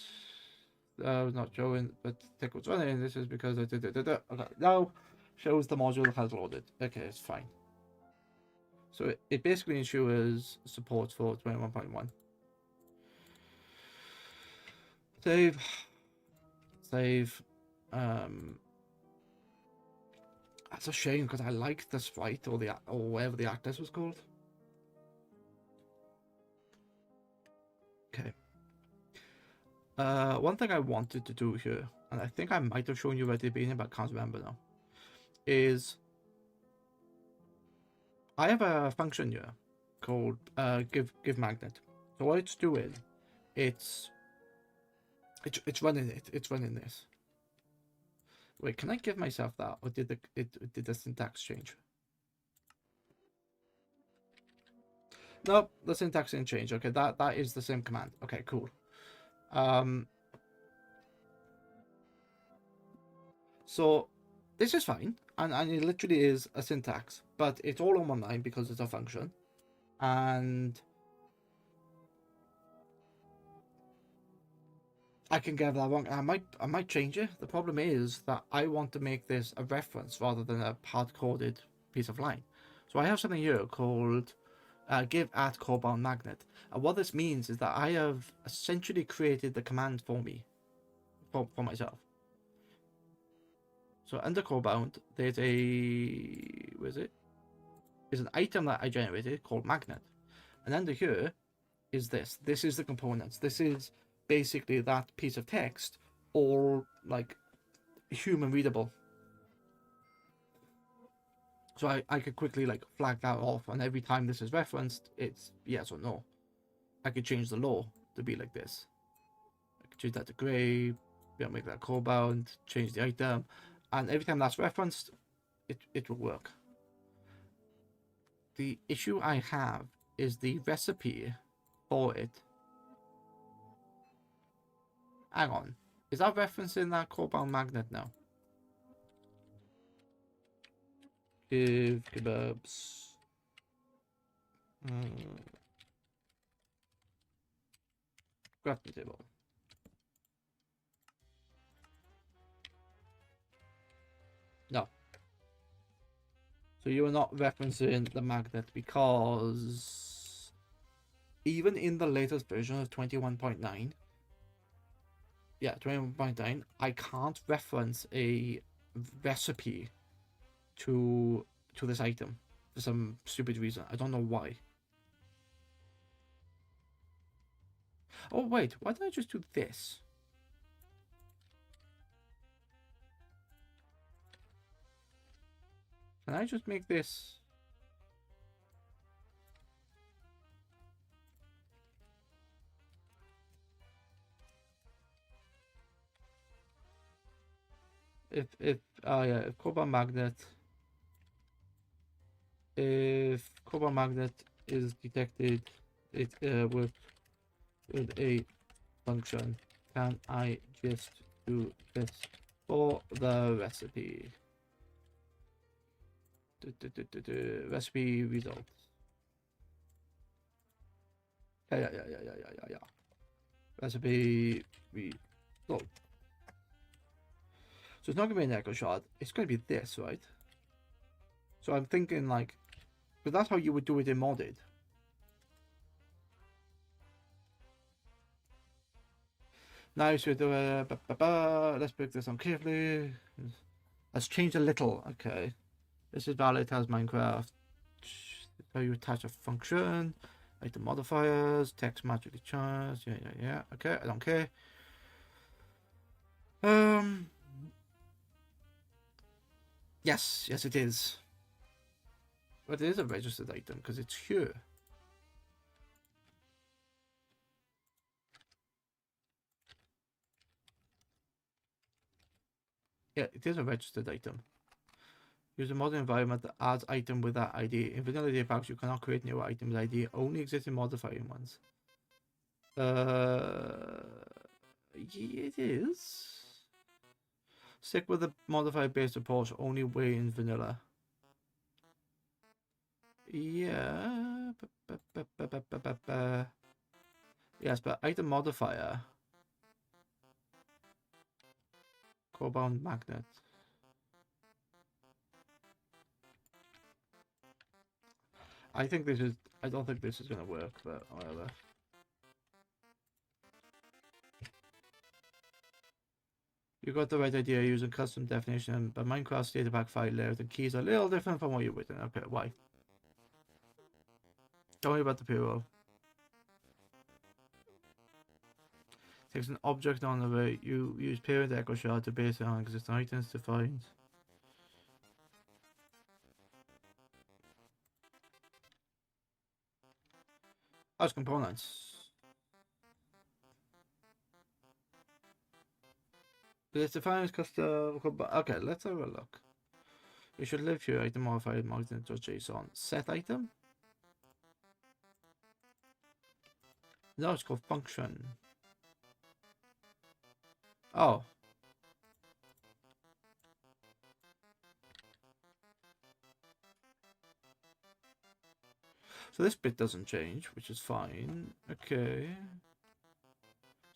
Was not showing, but tick was running. This is because I did it. Okay, now shows the module has loaded. Okay, it's fine. So it basically ensures support for 21.1. Save. That's a shame because I liked the sprite or whatever the actress was called. Okay. One thing I wanted to do here, and I think I might have shown you at the beginning, but I can't remember now, is I have a function here called give magnet. So what it's doing, it's running it. It's running this. Wait, can I give myself that, or did the syntax change? Nope, the syntax didn't change. Okay, that is the same command. Okay, cool. So this is fine, and it literally is a syntax, but it's all on one line because it's a function, and I can get that wrong. I might change it. The problem is that I want to make this a reference rather than a hard-coded piece of line. So I have something here called give at core bound magnet, and what this means is that I have essentially created the command for me, for myself. So under core bound, there's where's it? There's an item that I generated called magnet, and under here is this. This is the components. This is basically that piece of text, all like human readable. So I could quickly like flag that off, and every time this is referenced, it's yes or no. I could change the law to be like this. I could change that to grey, make that core bound, change the item, and every time that's referenced, it will work. The issue I have is the recipe for it. Hang on. Is that referencing that core bound magnet now? Give kebabs. Crafting table. No. So you are not referencing the magnet because even in the latest version of 21.9, yeah, 21.9, I can't reference a recipe to this item for some stupid reason. I don't know why. Oh wait, why did I just do this? Can I just make this? If cobalt magnet, if cobalt magnet is detected, it with a function, can I just do this for the recipe? Recipe results. Yeah. Recipe result. So it's not gonna be an echo shot. It's gonna be this, right? So I'm thinking like, but that's how you would do it in modded. Now so do let's break this down carefully. Let's change a little. Okay, this is valid as Minecraft. So you attach a function, like the modifiers, text magically charged. Yeah. Okay, I don't care. Yes, it is. But it is a registered item because it's here. Yeah, it is a registered item. Use a modern environment that adds item with that ID. In vanilla datapacks, you cannot create new items ID, only existing modifying ones. It is. Stick with the modifier based approach, only way in vanilla. Yeah. Yes, but item modifier. Core bound magnet. I don't think this is gonna work, but whatever. You got the right idea using custom definition, but Minecraft's datapack file layout and keys are a little different from what you've written. Okay, why? Don't worry about the payroll. Takes an object on the way. You use parent echo shard to base it on existing items to find. As components. But it's defined as custom. Okay, let's have a look. You should live here. Item modified magnet.json. Set item? No, it's called function. Oh. So this bit doesn't change, which is fine. Okay.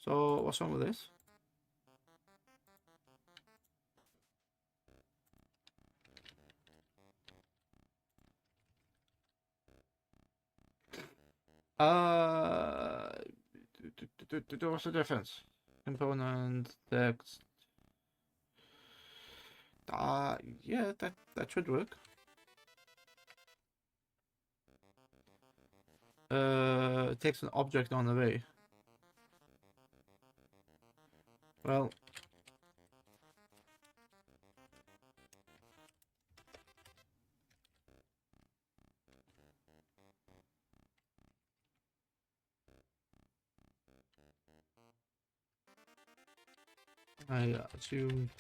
So what's wrong with this? What's the difference? Component text. Yeah, that should work. It takes an object on the way. Well, I assume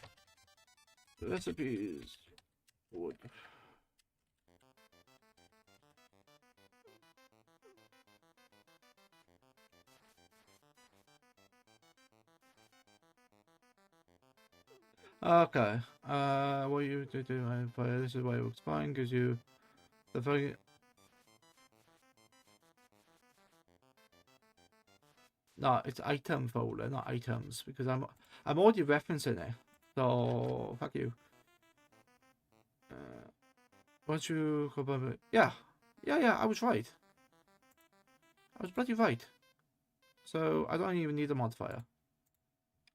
the recipes would. Okay. What you to do? This is why it works fine. Gives you the very. No, it's item folder, not items, because I'm already referencing it. So fuck you. Once you confirm it, yeah, I was right. I was bloody right. So I don't even need a modifier.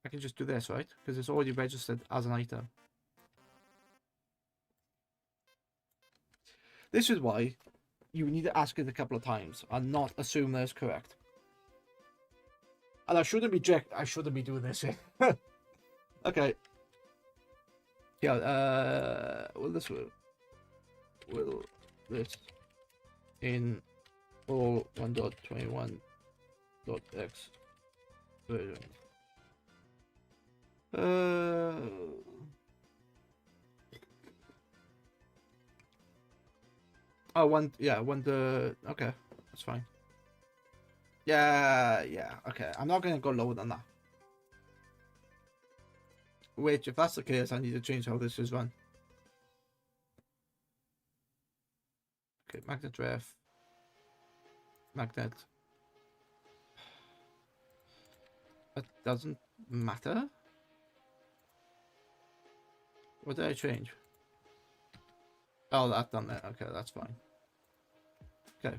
I can just do this, right? Because it's already registered as an item. This is why you need to ask it a couple of times and not assume that it's correct. And I shouldn't be doing this. Okay. Yeah. Will this in all 1.21.x version? Oh, okay, that's fine. Yeah, okay. I'm not gonna go lower than that. Which, if that's the case, I need to change how this is run. Okay, magnet ref. Magnet. That doesn't matter. What did I change? Oh, that done there. Okay, that's fine. Okay.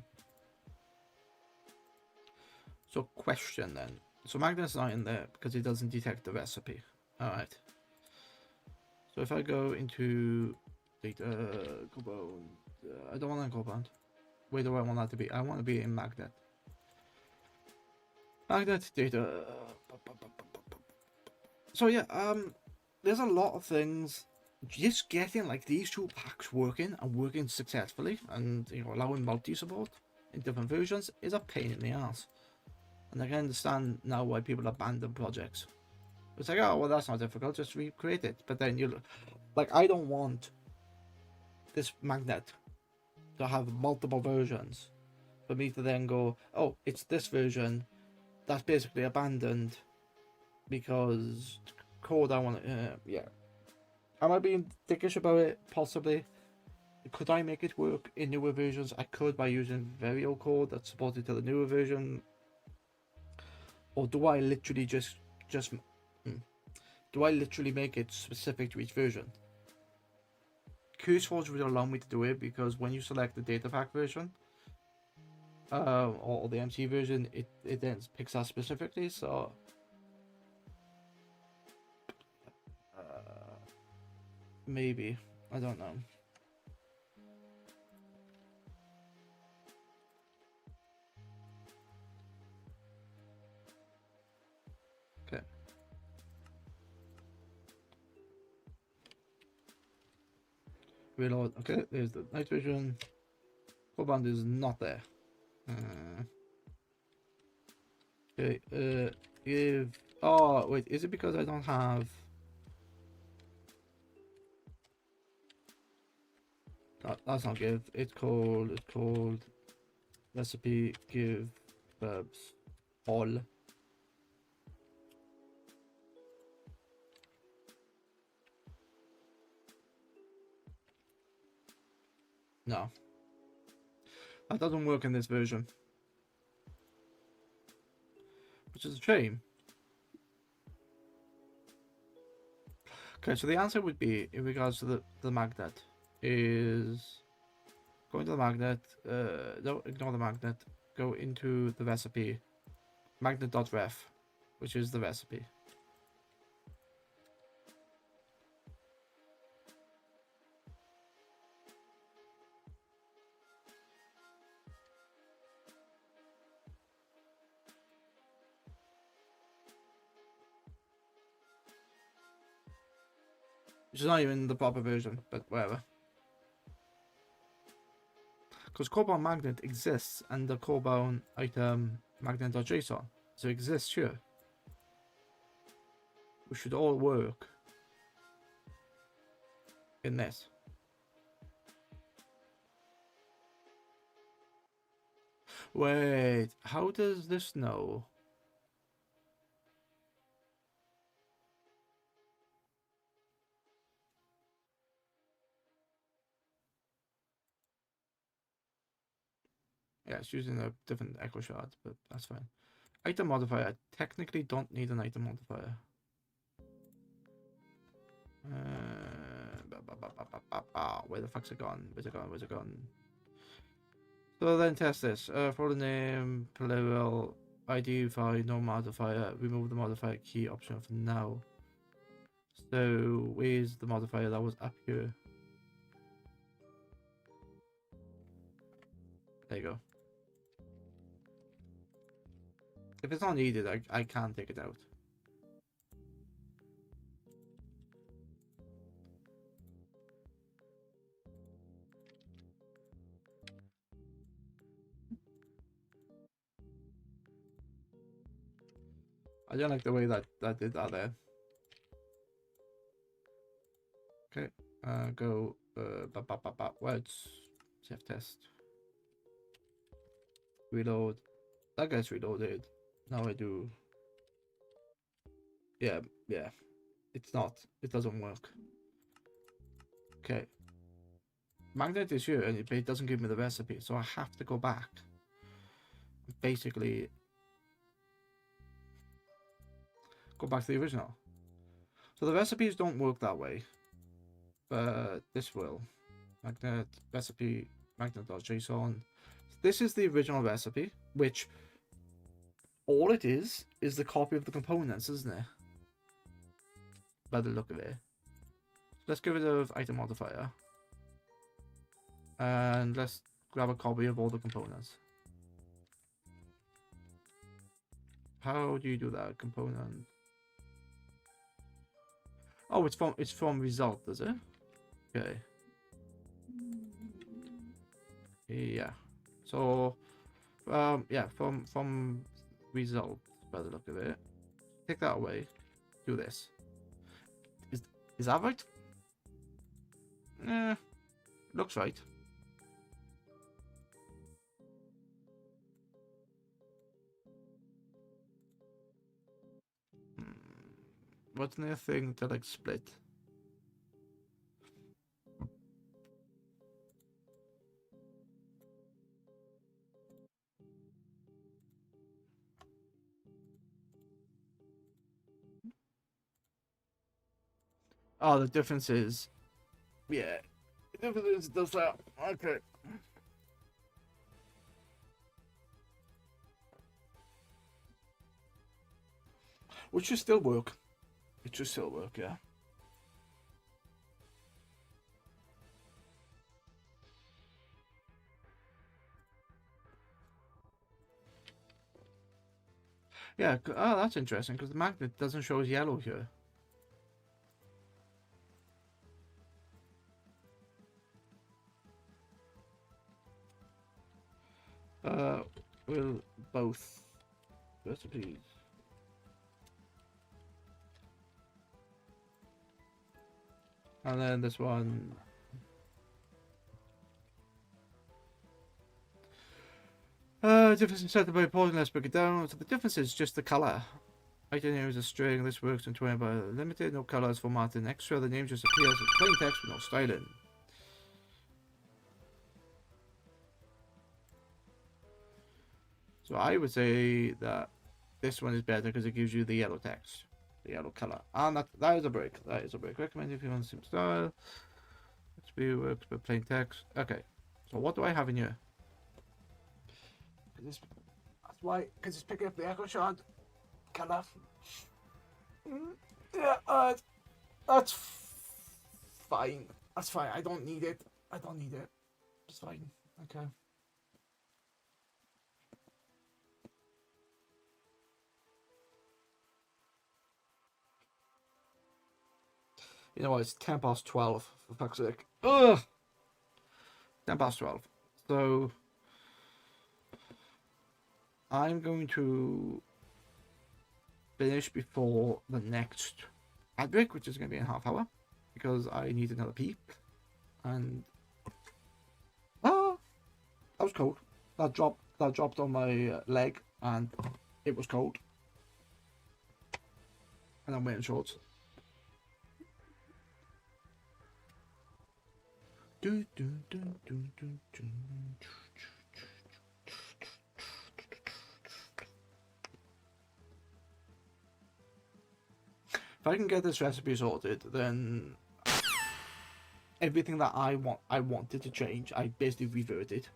So question then. So magnet's not in there because it doesn't detect the recipe. Alright. So if I go into data compound, I don't want a compound. Where do I want that to be? I want to be in magnet. Magnet data. So yeah, there's a lot of things. Just getting like these two packs working and working successfully, and allowing multi support in different versions is a pain in the ass. And I can understand now why people abandon projects. It's like, oh well, that's not difficult, just recreate it. But then I don't want this magnet to have multiple versions for me to then go, oh, it's this version that's basically abandoned because code I want to, yeah. Am I being dickish about it? Possibly. Could I make it work in newer versions? I could by using very old code that's supported to the newer version. Or do I literally do I literally make it specific to each version? Curseforge would allow me to do it because when you select the datapack version, or the MC version, it then picks that specifically. So maybe, I don't know. Okay. Reload. Okay, there's the night vision. Coband is not there. Okay. Give. Oh wait, is it because I don't have? That's not give. It's called recipe give verbs all. No, that doesn't work in this version, which is a shame. Okay, so the answer would be in regards to the magnet is going to the magnet. Don't ignore the magnet. Go into the recipe magnet.ref, which is the recipe. Which is not even the proper version, but whatever. Because Corebound magnet exists and the Corebound item magnet.json, so it exists here. which should all work in this. Wait, how does this know? Yeah, it's using a different echo shard, but that's fine. Item modifier. I technically don't need an item modifier. Where the fuck's it gone? Where's it gone? Where's it gone? So then test this. For the name, plural, ID file, no modifier. Remove the modifier key option for now. So where's the modifier that was up here? There you go. If it's not needed, I can't take it out. I don't like the way that did that there. Okay, go words, save test, reload. That guy's reloaded. Now I do. Yeah, it's not. It doesn't work. Okay. Magnet is here, and it doesn't give me the recipe, so I have to go back. Basically, go back to the original. So the recipes don't work that way, but this will. Magnet recipe magnet.json. This is the original recipe, which all it is the copy of the components, isn't it? By the look of it. Let's get rid of item modifier. And let's grab a copy of all the components. How do you do that? Component. Oh, it's from result, is it? Okay. Yeah. So yeah, from result by the look of it. Take that away. Do this. Is that right? Looks right. What's the thing to like split? Oh, the difference is, yeah, the difference is does that. Okay. Which should still work. It should still work, yeah. Yeah, oh, that's interesting, because the magnet doesn't show as yellow here. Will both recipes. And then this one. Difference in set by pausing, let's break it down. So the difference is just the color. Item name is a string, this works in 20 by limited, no colors formatting extra, the name just appears as plain text with no styling. So I would say that this one is better because it gives you the yellow text, the yellow color. And that is a break. That is a break. Recommend if you want simple style. XP works with plain text. Okay. So what do I have in here? That's why, because it's picking up the echo shard color. Yeah, that's fine. That's fine. I don't need it. I don't need it. It's fine. Okay. You know what? It's 10 past 12, for fuck's sake. Ugh! 10 past 12. So, I'm going to finish before the next ad break, which is going to be in half hour because I need another pee. And that was cold. That dropped on my leg, and it was cold. And I'm wearing shorts. Do, do, do, do, do, do. If I can get this recipe sorted, then everything that I wanted to change, I basically reverted.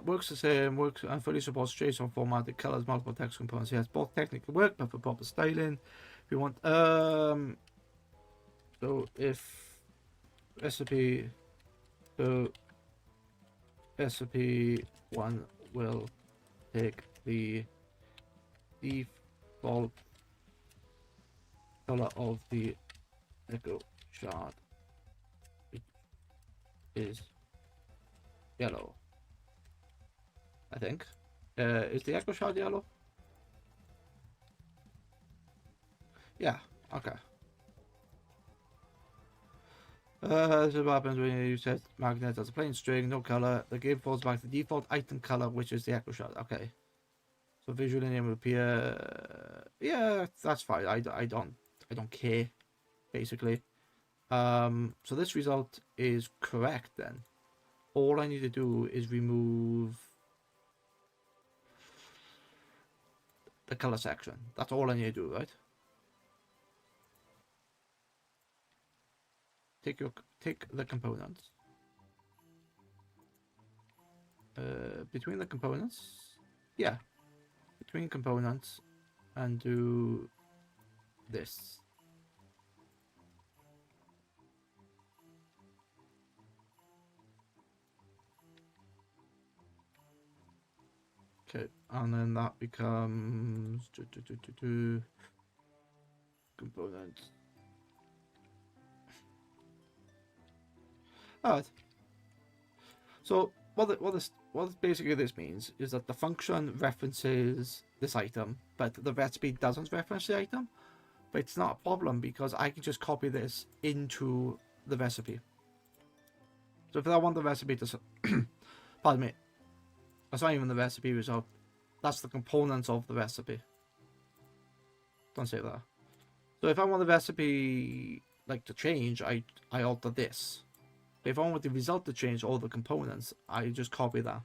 Works the same, works and fully supports JSON format, it colors multiple text components. Yes, both technically work, but for proper styling. If you want, so if recipe, so recipe 1 will take the default color of the echo shard, which is yellow. I think. Is the echo shard yellow? Yeah, okay. This is what happens when you set magnet as a plain string, no color. The game falls back to the default item color, which is the echo shard. Okay. So visual name will appear. Yeah, that's fine. I don't care, basically. So this result is correct then. All I need to do is remove the color section. That's all I need to do, right? Take the components. Between the components. Yeah. Between components and do this. Okay, and then that becomes component. Alright. So what basically this means is that the function references this item, but the recipe doesn't reference the item. But it's not a problem because I can just copy this into the recipe. So if I want the recipe to, pardon me, that's not even the recipe result. That's the components of the recipe. Don't say that. So if I want the recipe like to change, I alter this. But if I want the result to change all the components, I just copy that.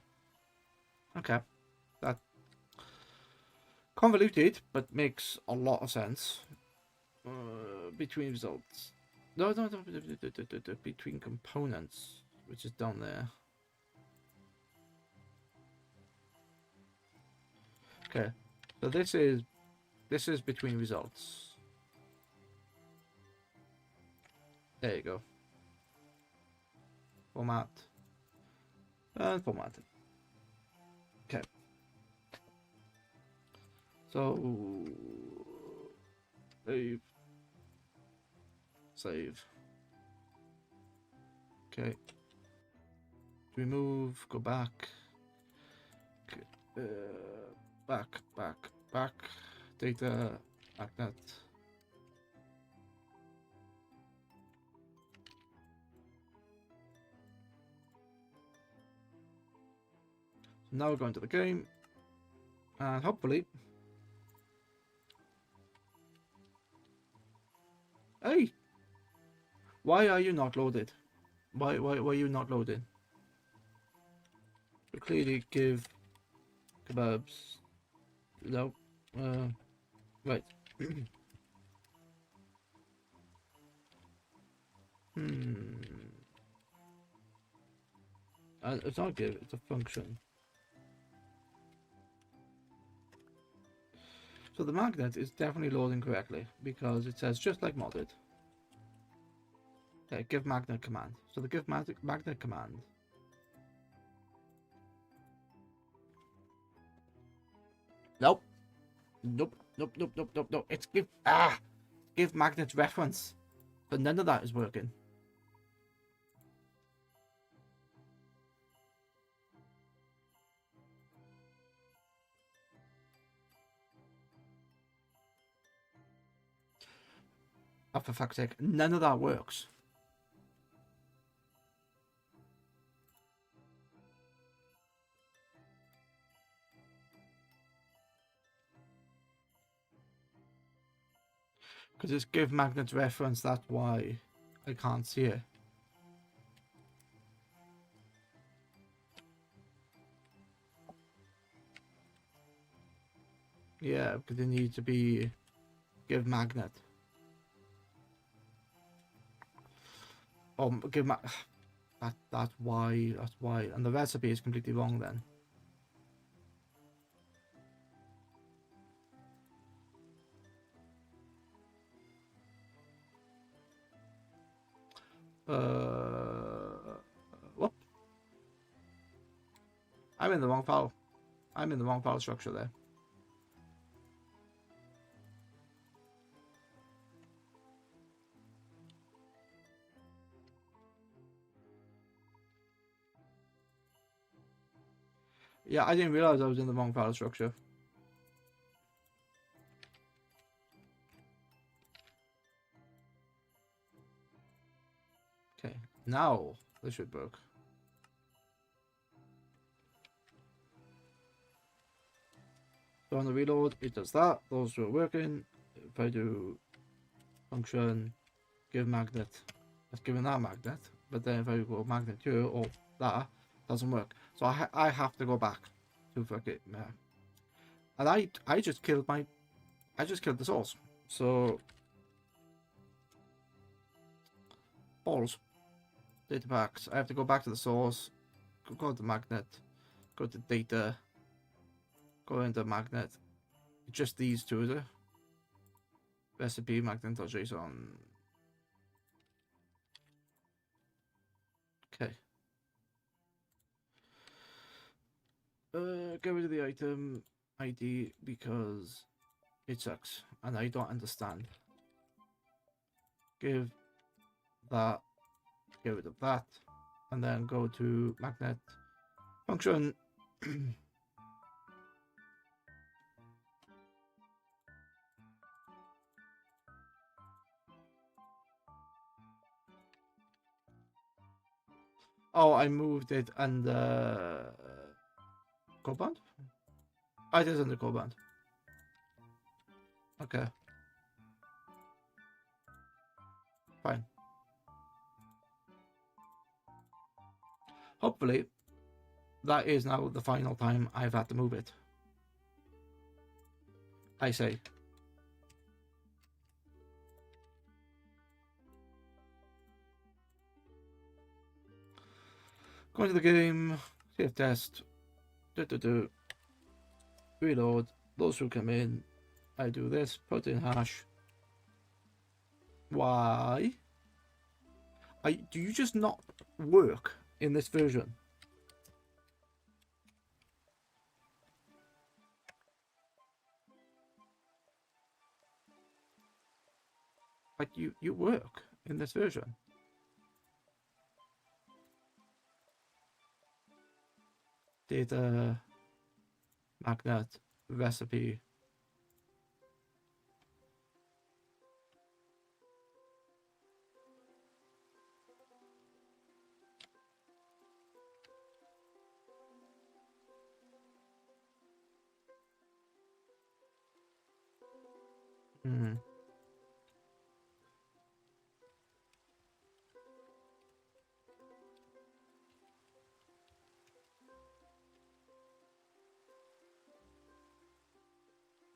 Okay, that convoluted, but makes a lot of sense. Between results. No, between components, which is down there. Okay, so this is between results. There you go. Format and format. Okay. So save. Okay. Remove. Go back. Okay. Back. Data magnet. So now we're going to the game, and hopefully, hey, why are you not loaded? Why are you not loaded? So clearly give kebabs. No. Right. It's not give, it's a function. So the magnet is definitely loading correctly because it says just like modded. Okay, give magnet command. So the give magnet command. Nope. It's give magnet reference. But none of that is working. Oh, for fuck's sake, none of that works. Because it's give magnet reference, that's why I can't see it. Yeah, because they need to be give magnet. Oh, give mag. That's why. That's why. And the recipe is completely wrong then. What? I'm in the wrong file. I'm in the wrong file structure there. Yeah, I didn't realize I was in the wrong file structure. Okay, now this should work. So on the reload, it does that. Those are working. If I do function give magnet, it's giving that magnet. But then if I go magnet here or that, doesn't work. So I have to go back to fuck it. And I just killed the source. So balls. Data packs. I have to go back to the source. Go to magnet. Go to data. Go into magnet. Just these two, is it? Recipe magnet.json. Okay. Get rid of the item ID because it sucks and I don't understand. Give that, get rid of that, and then go to magnet function. Oh, I moved it under code band? Oh, it is under code band. Okay. Fine. Hopefully, that is now the final time I've had to move it. I say. Go into the game, save test, reload, those who come in, I do this, put in hash. Why? Do you just not work in this version? Like you work in this version. Data, magnet, recipe. Hmm.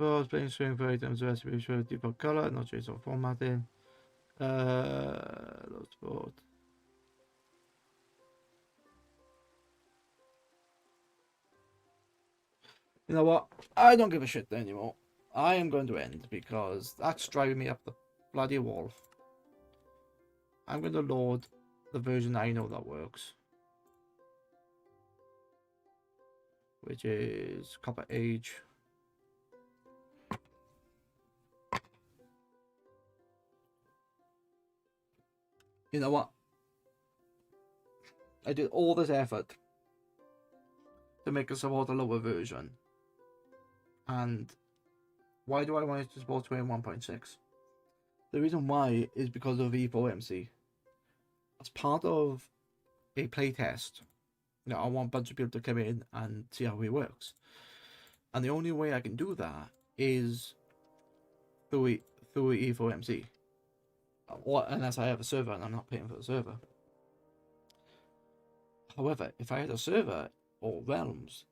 Well, playing string for items recipe show default color, not JSON formatting. Load board. You know what? I don't give a shit anymore. I am going to end because that's driving me up the bloody wall. I'm going to load the version I know that works, which is Copper Age. You know what? I did all this effort to make it support a lower version. And why do I want it to support 21.6? The reason why is because of E4MC. As part of a playtest, I want a bunch of people to come in and see how it works. And the only way I can do that is through E4MC. Or unless I have a server and I'm not paying for the server. However, if I had a server or realms,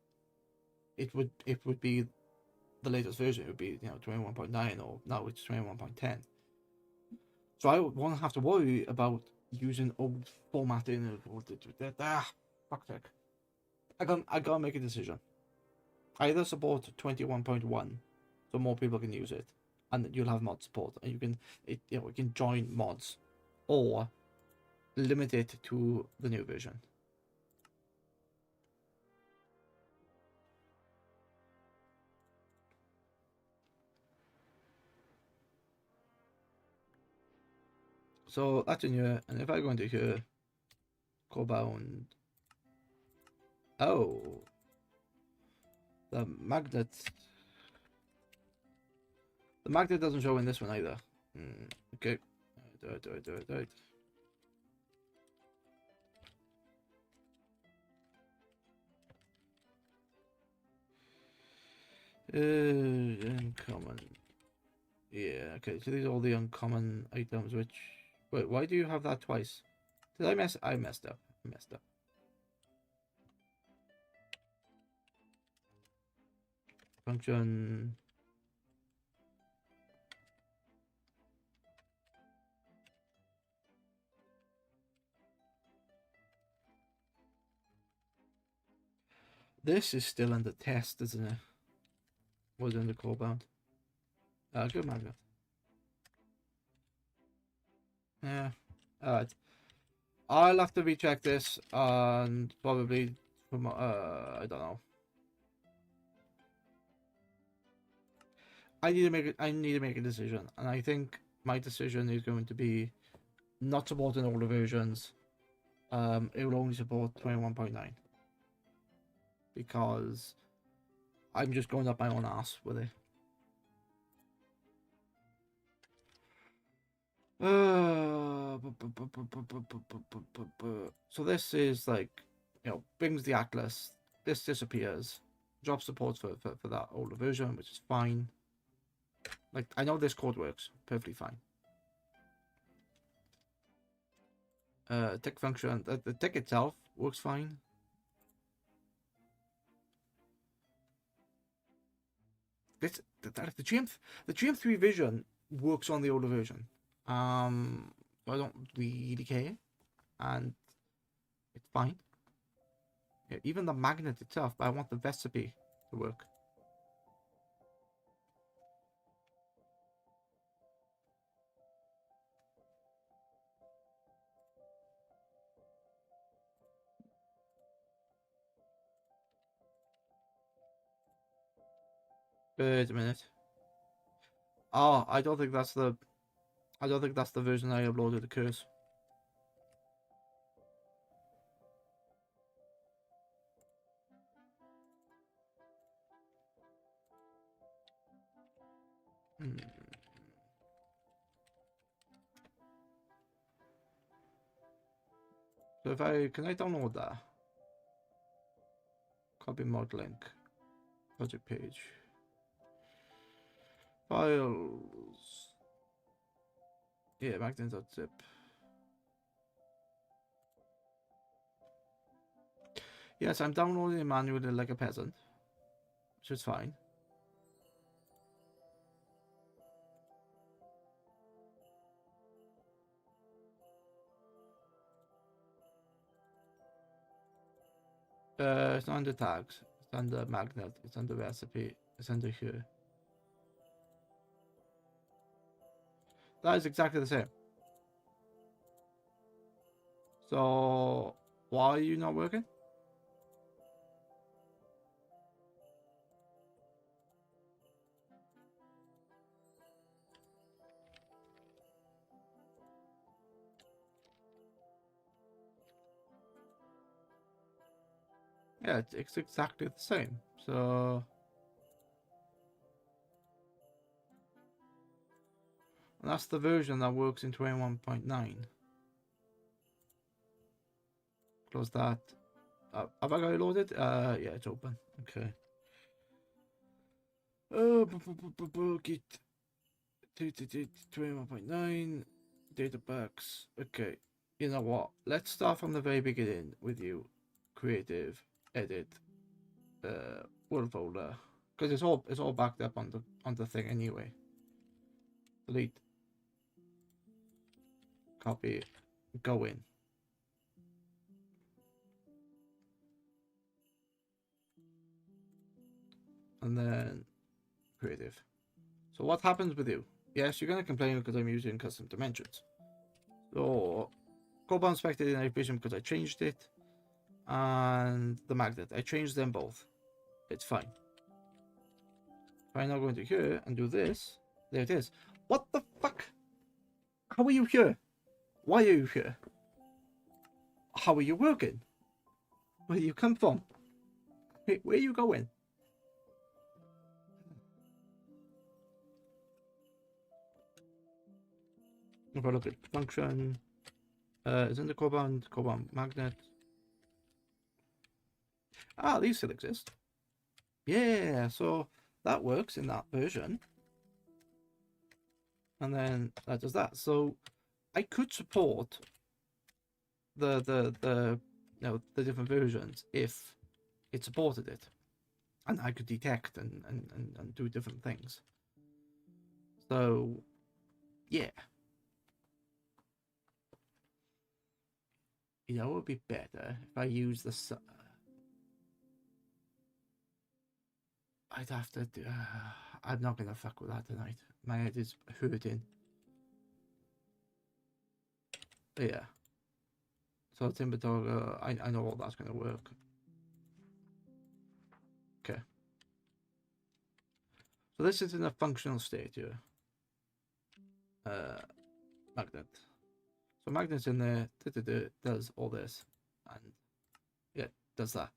it would be the latest version. It would be 21.9, or now it's 21.10. So I won't have to worry about using old formatting. Fuck's sake. I gotta make a decision. Either support 21.1 so more people can use it, and you'll have mod support, and you can join mods, or limit it to the new version. So that's in here, and if I go into here, Corebound. Oh, the magnet. The magnet doesn't show in this one either. Okay. Do it. Uncommon. Yeah, okay, so these are all the uncommon items, which... Wait, why do you have that twice? Did I mess... I messed up. Function... This is still under test, isn't it? Was in the core bound. Good magnet. Yeah. Alright. I'll have to recheck this and probably I don't know. I need to make a decision, and I think my decision is going to be not supporting all the versions. It will only support 21.9 because I'm just going up my own ass with it. So this is like, brings the Atlas. This disappears. Drop support for that older version, which is fine. Like, I know this code works perfectly fine. Tick function, the tick itself works fine. The GM3 vision works on the older version. So I don't really care, and it's fine. Yeah, even the magnet itself, but I want the recipe to work. Wait a minute. Oh, I don't think that's the version I uploaded the curse. So can I download that? Copy mod link. Project page. Files. Yeah, magnet.zip. Yes, I'm downloading it manually like a peasant, which is fine. It's not under tags. It's under magnet. It's under recipe. It's under here. That is exactly the same. So why are you not working? Yeah, it's exactly the same. So And that's the version that works in 21.9. Close that. Have I got it loaded? Yeah, it's open. Okay. Git 21.9 data packs. Okay. You know what? Let's start from the very beginning with you. Creative, edit, world folder, because it's all backed up on the thing anyway. Delete, copy, go in. And then creative. So what happens with you? Yes, you're going to complain because I'm using custom dimensions. So Cobalt inspected in vision because I changed it. And the magnet, I changed them both. It's fine. If I now go into here and do this, there it is. What the fuck? How are you here? Why are you here? How are you working? Where do you come from? Hey, where are you going? If I look at function, isn't the cobalt magnet? Ah, these still exist. Yeah, so that works in that version. And then that does that. So I could support the you know, the different versions if it supported it. And I could detect and do different things. So yeah. You know, it would be better if I use the I'd have to do, I'm not gonna fuck with that tonight. My head is hurting. But yeah. So Timber Dog, I know all that's gonna work. Okay. So this is in a functional state here. Magnet. So magnet's in there, does all this, and yeah, does that.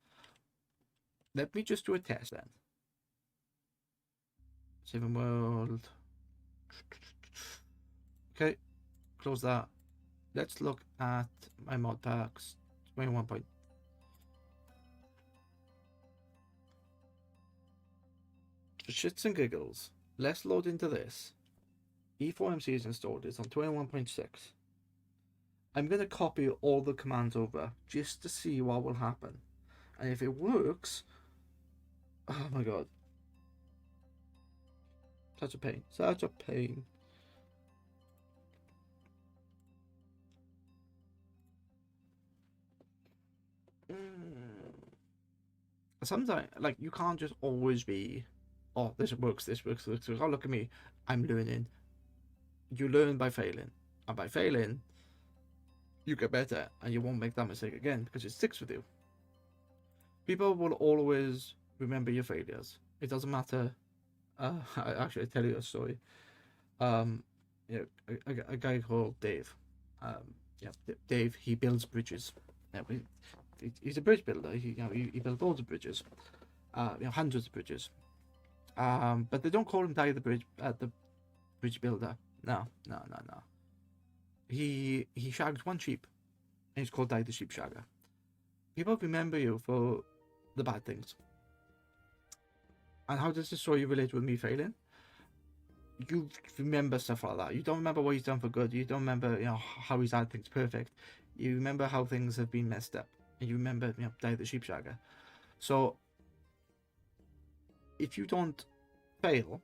Let me just do a test then. Saving world. Okay, close that. Let's look at my mod packs. 21 point. For shits and giggles, let's load into this. E4MC is installed. It's on 21.6. I'm going to copy all the commands over just to see what will happen. And if it works, oh my god. Such a pain. Such a pain. Sometimes, like, you can't just always be, oh, this works, this works, this works. Oh, look at me. I'm learning. You learn by failing. And by failing, you get better. And you won't make that mistake again because it sticks with you. People will always remember your failures. It doesn't matter. I tell you a story. Yeah, a guy called Dave. Yeah, Dave. He builds bridges. Yeah, he's a bridge builder. He builds loads of bridges. Hundreds of bridges. But they don't call him Dave the bridge builder. No. He shags one sheep, and he's called Dave the sheep shagger. People remember you for the bad things. And how does this story relate with me failing? You remember stuff like that. You don't remember what he's done for good. You don't remember, how he's had things perfect. You remember how things have been messed up, and you remember, Dave the sheep shagger. So if you don't fail,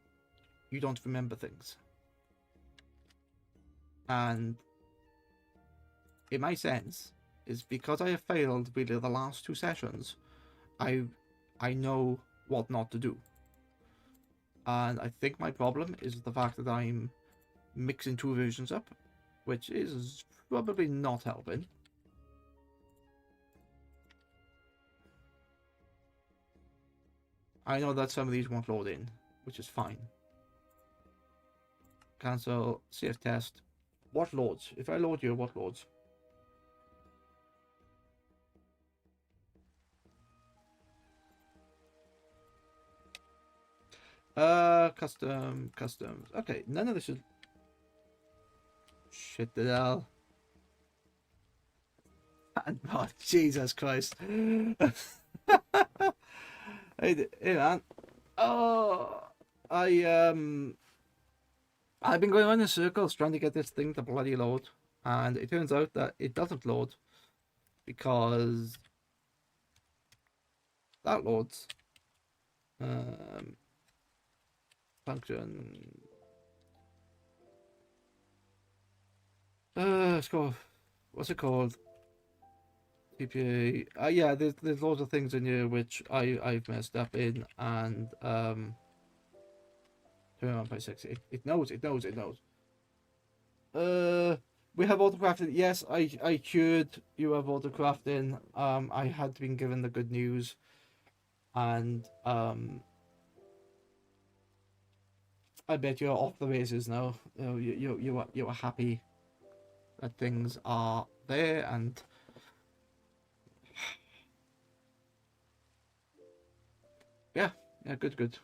you don't remember things. And in my sense, is because I have failed really the last two sessions, I know what not to do. And I think my problem is the fact that I'm mixing two versions up, which is probably not helping. I know that some of these won't load in, which is fine. Cancel, CF test. What loads? If I load you, what loads? Customs. Okay, none of this is. Shit the hell. And, oh, Jesus Christ. Hey, man. Oh, I've been going around in circles trying to get this thing to bloody load, and it turns out that it doesn't load because that loads. Function. Let's go. What's it called? CPA. Yeah, there's loads of things in here which I've messed up in, and 21.6. It knows. We have autocrafting. Yes, I cured you have autocrafting. I had been given the good news, and I bet you're off the races now. You are happy that things are there, and yeah, good.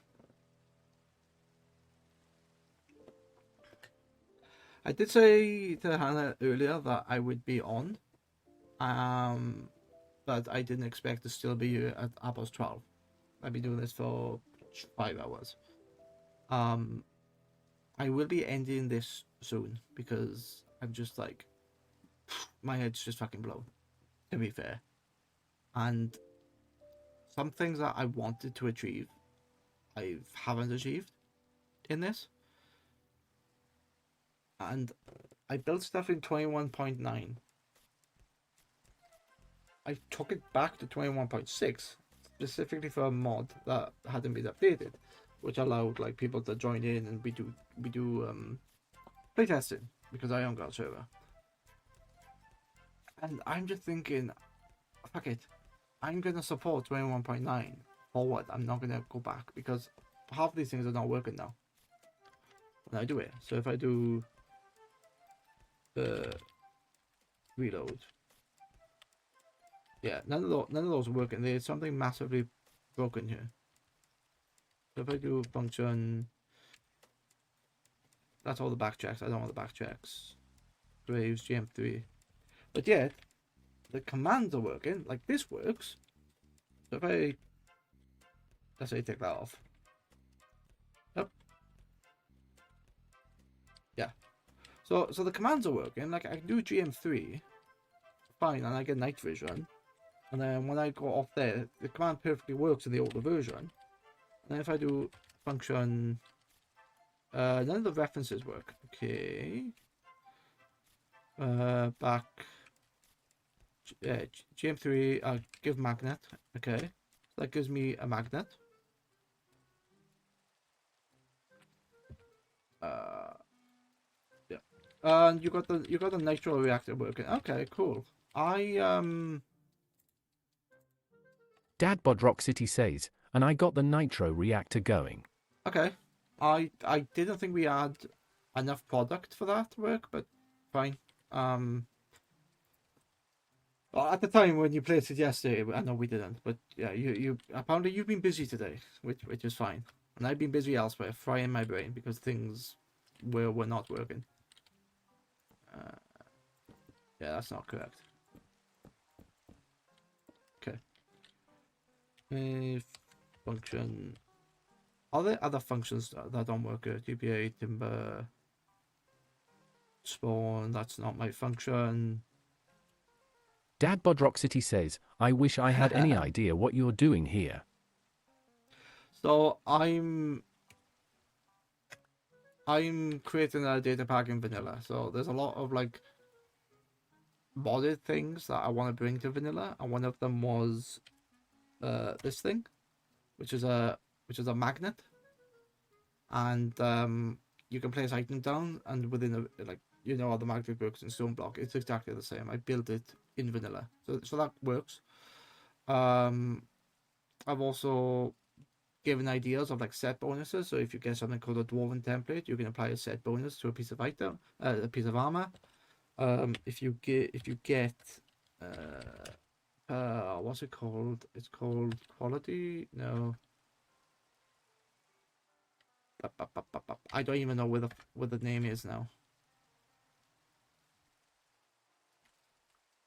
I did say to Hannah earlier that I would be on, but I didn't expect to still be at Apple's 12. I've been doing this for 5 hours. I will be ending this soon because I'm just like, my head's just fucking blown, to be fair. And some things that I wanted to achieve, I haven't achieved in this. And I built stuff in 21.9. I took it back to 21.6 specifically for a mod that hadn't been updated, which allowed like people to join in, and we do playtesting because I own got a server. And I'm just thinking, fuck it, I'm gonna support 21.9 forward. I'm not gonna go back because half these things are not working now when I do it. So if I do reload, yeah, none of those are working. There's something massively broken here. So if I do function, that's all the backchecks. I don't want the backchecks. Graves GM3, but yet the commands are working. Like this works. So if I, let's say, take that off. Yep. Yeah. So the commands are working. Like I can do GM3, fine, and I get night vision. And then when I go off there, the command perfectly works in the older version. And then if I do function, none of the references work. Okay. Back. GM3. Give magnet. Okay. So that gives me a magnet. Yeah. And you got the nitro reactor working. Okay, cool. Dadbod Rock City says, and I got the nitro reactor going. Okay. I didn't think we had enough product for that to work, but fine. Well, at the time when you placed it yesterday, I know we didn't, but yeah, you apparently you've been busy today, which is fine, and I've been busy elsewhere, frying my brain because things were not working. Yeah, that's not correct. Okay. Function. Are there other functions that don't work? GPA, timber, spawn. That's not my function. Dadbod Rock City says, I wish I had any idea what you're doing here. So I'm creating a data pack in vanilla. So there's a lot of like modded things that I want to bring to vanilla, and one of them was this thing, which is a magnet, and you can place item down, and within a, like, you know how the magnet works in Stone Block, it's exactly the same. I built it in vanilla, so that works. I've also given ideas of like set bonuses. So if you get something called a dwarven template, you can apply a set bonus to a piece of item, a piece of armor. If you get what's it called? It's called quality. No, I don't even know where the name is now.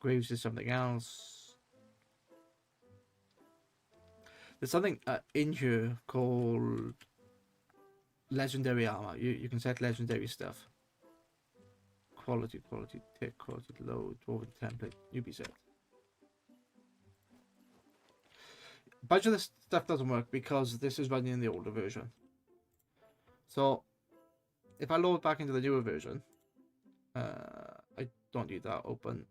Graves is something else. There's something in here called legendary armor. You can set legendary stuff. Quality, tick, quality low, dwarven template, newbie set. A bunch of this stuff doesn't work because this is running in the older version. So if I load back into the newer version, I don't need that open.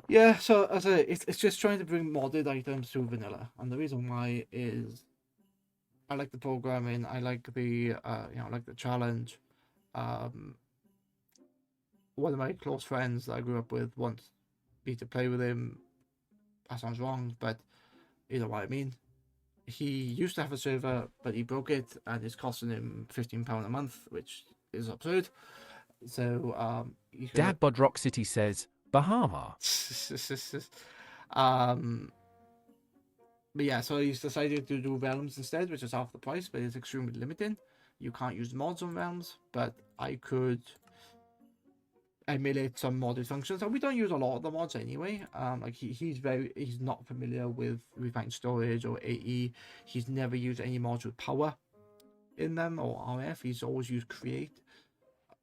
Yeah, so as it's just trying to bring modded items to vanilla, and the reason why is I like the programming, I like the I like the challenge. One of my close friends that I grew up with wants me to play with him. That sounds wrong, but you know what I mean. He used to have a server, but he broke it, and it's costing him £15 a month, which is absurd. So Dad Bod Rock City says Bahama. But yeah, so he's decided to do realms instead, which is half the price, but it's extremely limiting. You can't use mods on realms, but I could emulate some modded functions, and we don't use a lot of the mods anyway. Like he's not familiar with refined storage or AE. He's never used any mods with power in them or RF. He's always used create.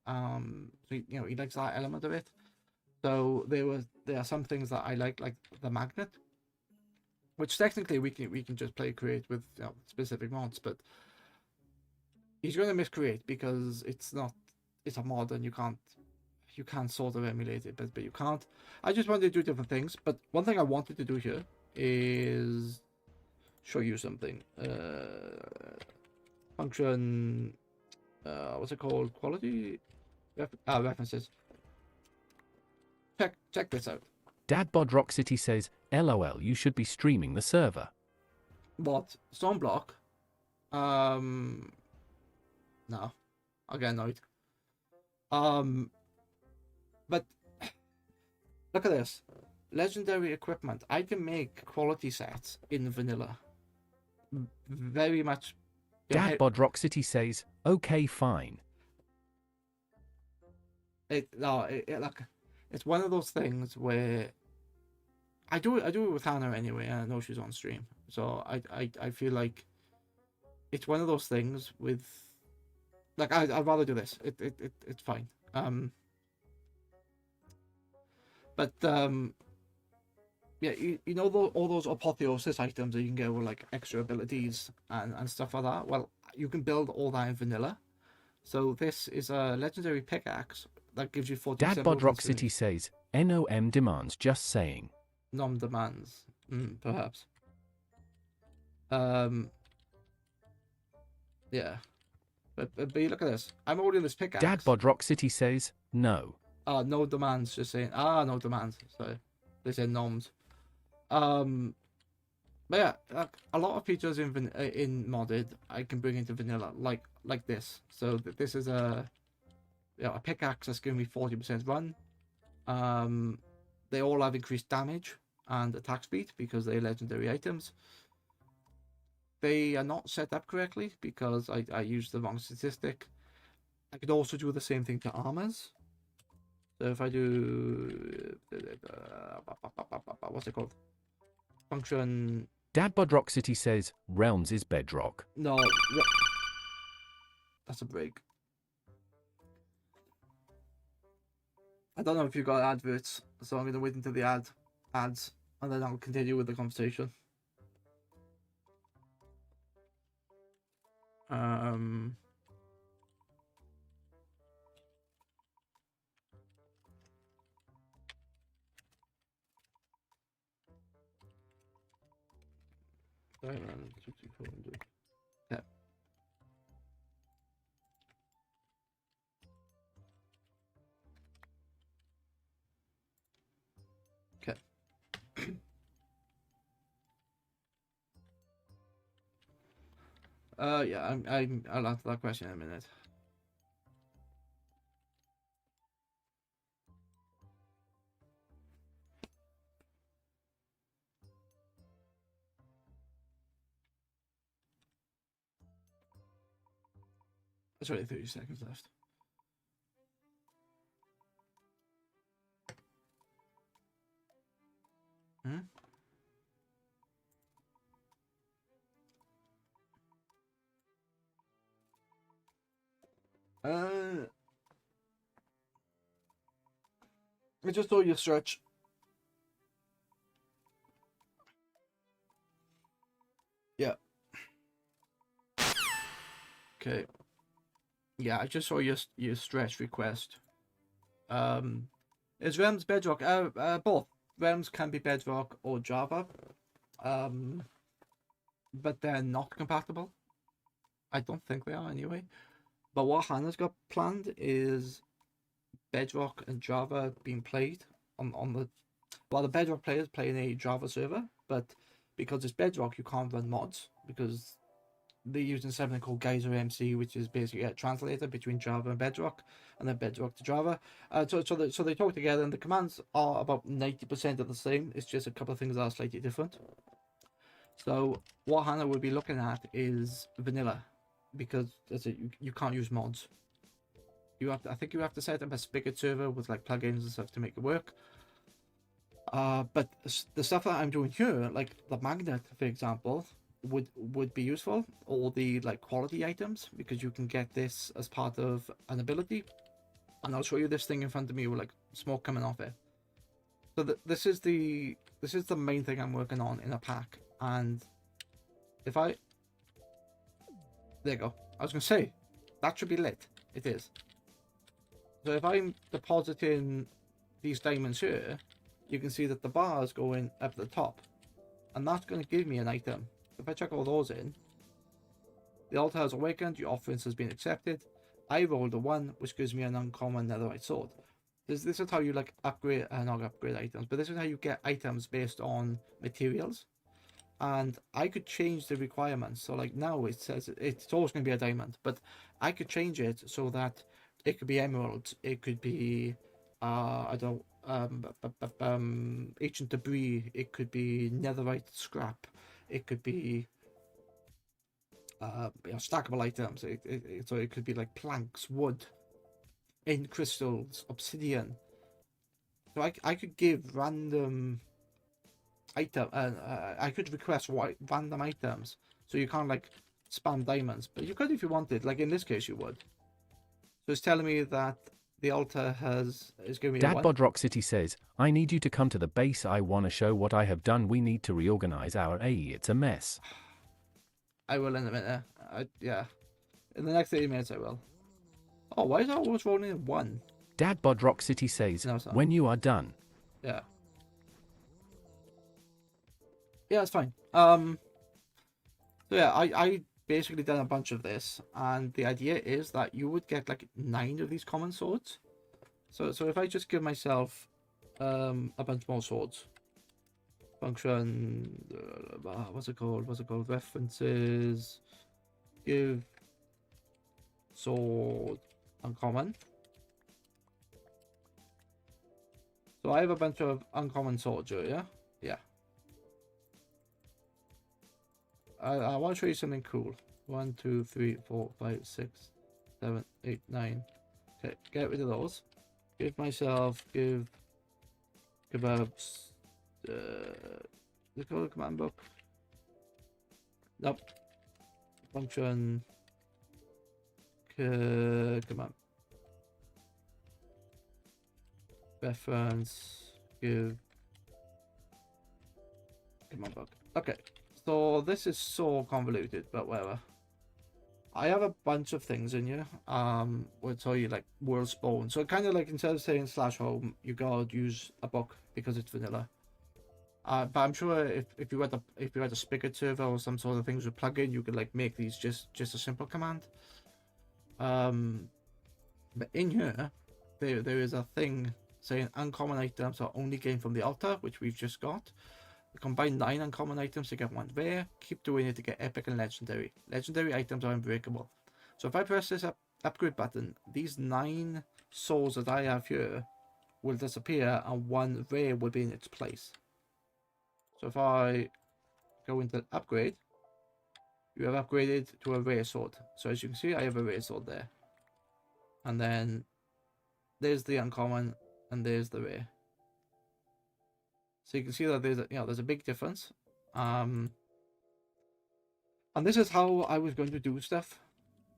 So he likes that element of it. So there are some things that I like the magnet, which technically we can just play create with specific mods, but he's going to miss create because it's a mod and you can't sort of emulate it, but you can't. I just wanted to do different things, but one thing I wanted to do here is show you something. Function, what's it called? Quality references. Check this out. Dad Bod Rock City says, LOL, you should be streaming the server. What? Stormblock? No. I get annoyed. But look at this. Legendary equipment. I can make quality sets in vanilla. Very much. Dad Bod Rock City says, okay, fine. Look, it's one of those things where I do it with Hannah anyway, and I know she's on stream. So I feel like it's one of those things with like I'd rather do this. It's fine. But yeah, you know all those apotheosis items that you can get with like extra abilities and stuff like that. Well, you can build all that in vanilla. So this is a legendary pickaxe that gives you 40%. Dad Bod Rock City says, NOM demands, just saying. Nom demands, perhaps. Yeah. But you look at this. I'm holding this pickaxe. Dad Bod Rock City says, no. No demands, just saying. No demands. Sorry. They said noms. But yeah, a lot of features in modded I can bring into vanilla, like this. So this is a pickaxe that's giving me 40% run. They all have increased damage and attack speed because they're legendary items. They are not set up correctly because I used the wrong statistic. I could also do the same thing to armors. So if I do what's it called? Function. Dad Bod Rock City says realms is bedrock. No, that's a break. I don't know if you got adverts, so I'm gonna wait until the ads, and then I'll continue with the conversation. Yeah. Okay. Yeah, I'll answer that question in a minute. There's only 30 seconds left. I just saw your search. Yeah. Okay. Yeah, I just saw your stretch request. Is Realms Bedrock? Both. Realms can be Bedrock or Java. But they're not compatible. I don't think they are anyway. But what Hannah's got planned is Bedrock and Java being played on the the Bedrock players play in a Java server, but because it's Bedrock, you can't run mods because they're using something called Geyser MC, which is basically a translator between Java and Bedrock, and then Bedrock to Java. So they talk together, and the commands are about 90% of the same. It's just a couple of things that are slightly different. So what Hannah will be looking at is vanilla, because you can't use mods. I think you have to set up a spigot server with like plugins and stuff to make it work. But the stuff that I'm doing here, like the magnet, for example, would be useful, or the like quality items, because you can get this as part of an ability. And I'll show you this thing in front of me with like smoke coming off it. So this is the main thing I'm working on in a pack. And if there you go. I was gonna say that should be lit. It is. So if I'm depositing these diamonds here, you can see that the bar is going up the top, and that's going to give me an item. If I check all those in, the altar has awakened, your offerings has been accepted. I rolled a 1, which gives me an uncommon netherite sword. This is how you like upgrade, not upgrade items, but this is how you get items based on materials. And I could change the requirements. So like now it says it's always going to be a diamond, but I could change it so that it could be emeralds, it could be I don't ancient debris, it could be netherite scrap, it could be stackable items. So it could be like planks, wood, in crystals, obsidian. So I could give random item. I could request random items. So you can't like spam diamonds, but you could if you wanted. Like in this case, you would. So it's telling me that the altar is giving me a 1. Dadbod Rock City says, I need you to come to the base. I want to show what I have done. We need to reorganize our AE. It's a mess. I will in a minute. Yeah. In the next 30 minutes, I will. Oh, why is that always rolling in 1? Dadbod Rock City says, No, it's not. when you are done. Yeah. Yeah, it's fine. So yeah, I basically done a bunch of this, and the idea is that you would get like 9 of these common swords. So if I just give myself a bunch more swords, function, what's it called? References, give sword uncommon. So I have a bunch of uncommon swords here, yeah. I want to show you something cool. 1, 2, 3, 4, 5, 6, 7, 8, 9. Okay, get rid of those. Give myself, give kebabs. Let's go to the command book. Nope. Function. Command. Reference. Give. Command book. Okay. So this is so convoluted, but whatever. I have a bunch of things in here. Will tell you like world spawn. So kind of like instead of saying /home, you gotta use a book because it's vanilla. But I'm sure if you had a spigot server or some sort of things with plugin, you could like make these just a simple command. But in here, there is a thing saying uncommon items are only gained from the altar, which we've just got. Combine 9 uncommon items to get 1 rare. Keep doing it to get epic and legendary. Legendary items are unbreakable. So if I press this upgrade button, these 9 souls that I have here will disappear and 1 rare will be in its place. So if I go into upgrade, you have upgraded to a rare sword. So as you can see, I have a rare sword there. And then there's the uncommon and there's the rare. So you can see that there's a big difference. And this is how I was going to do stuff,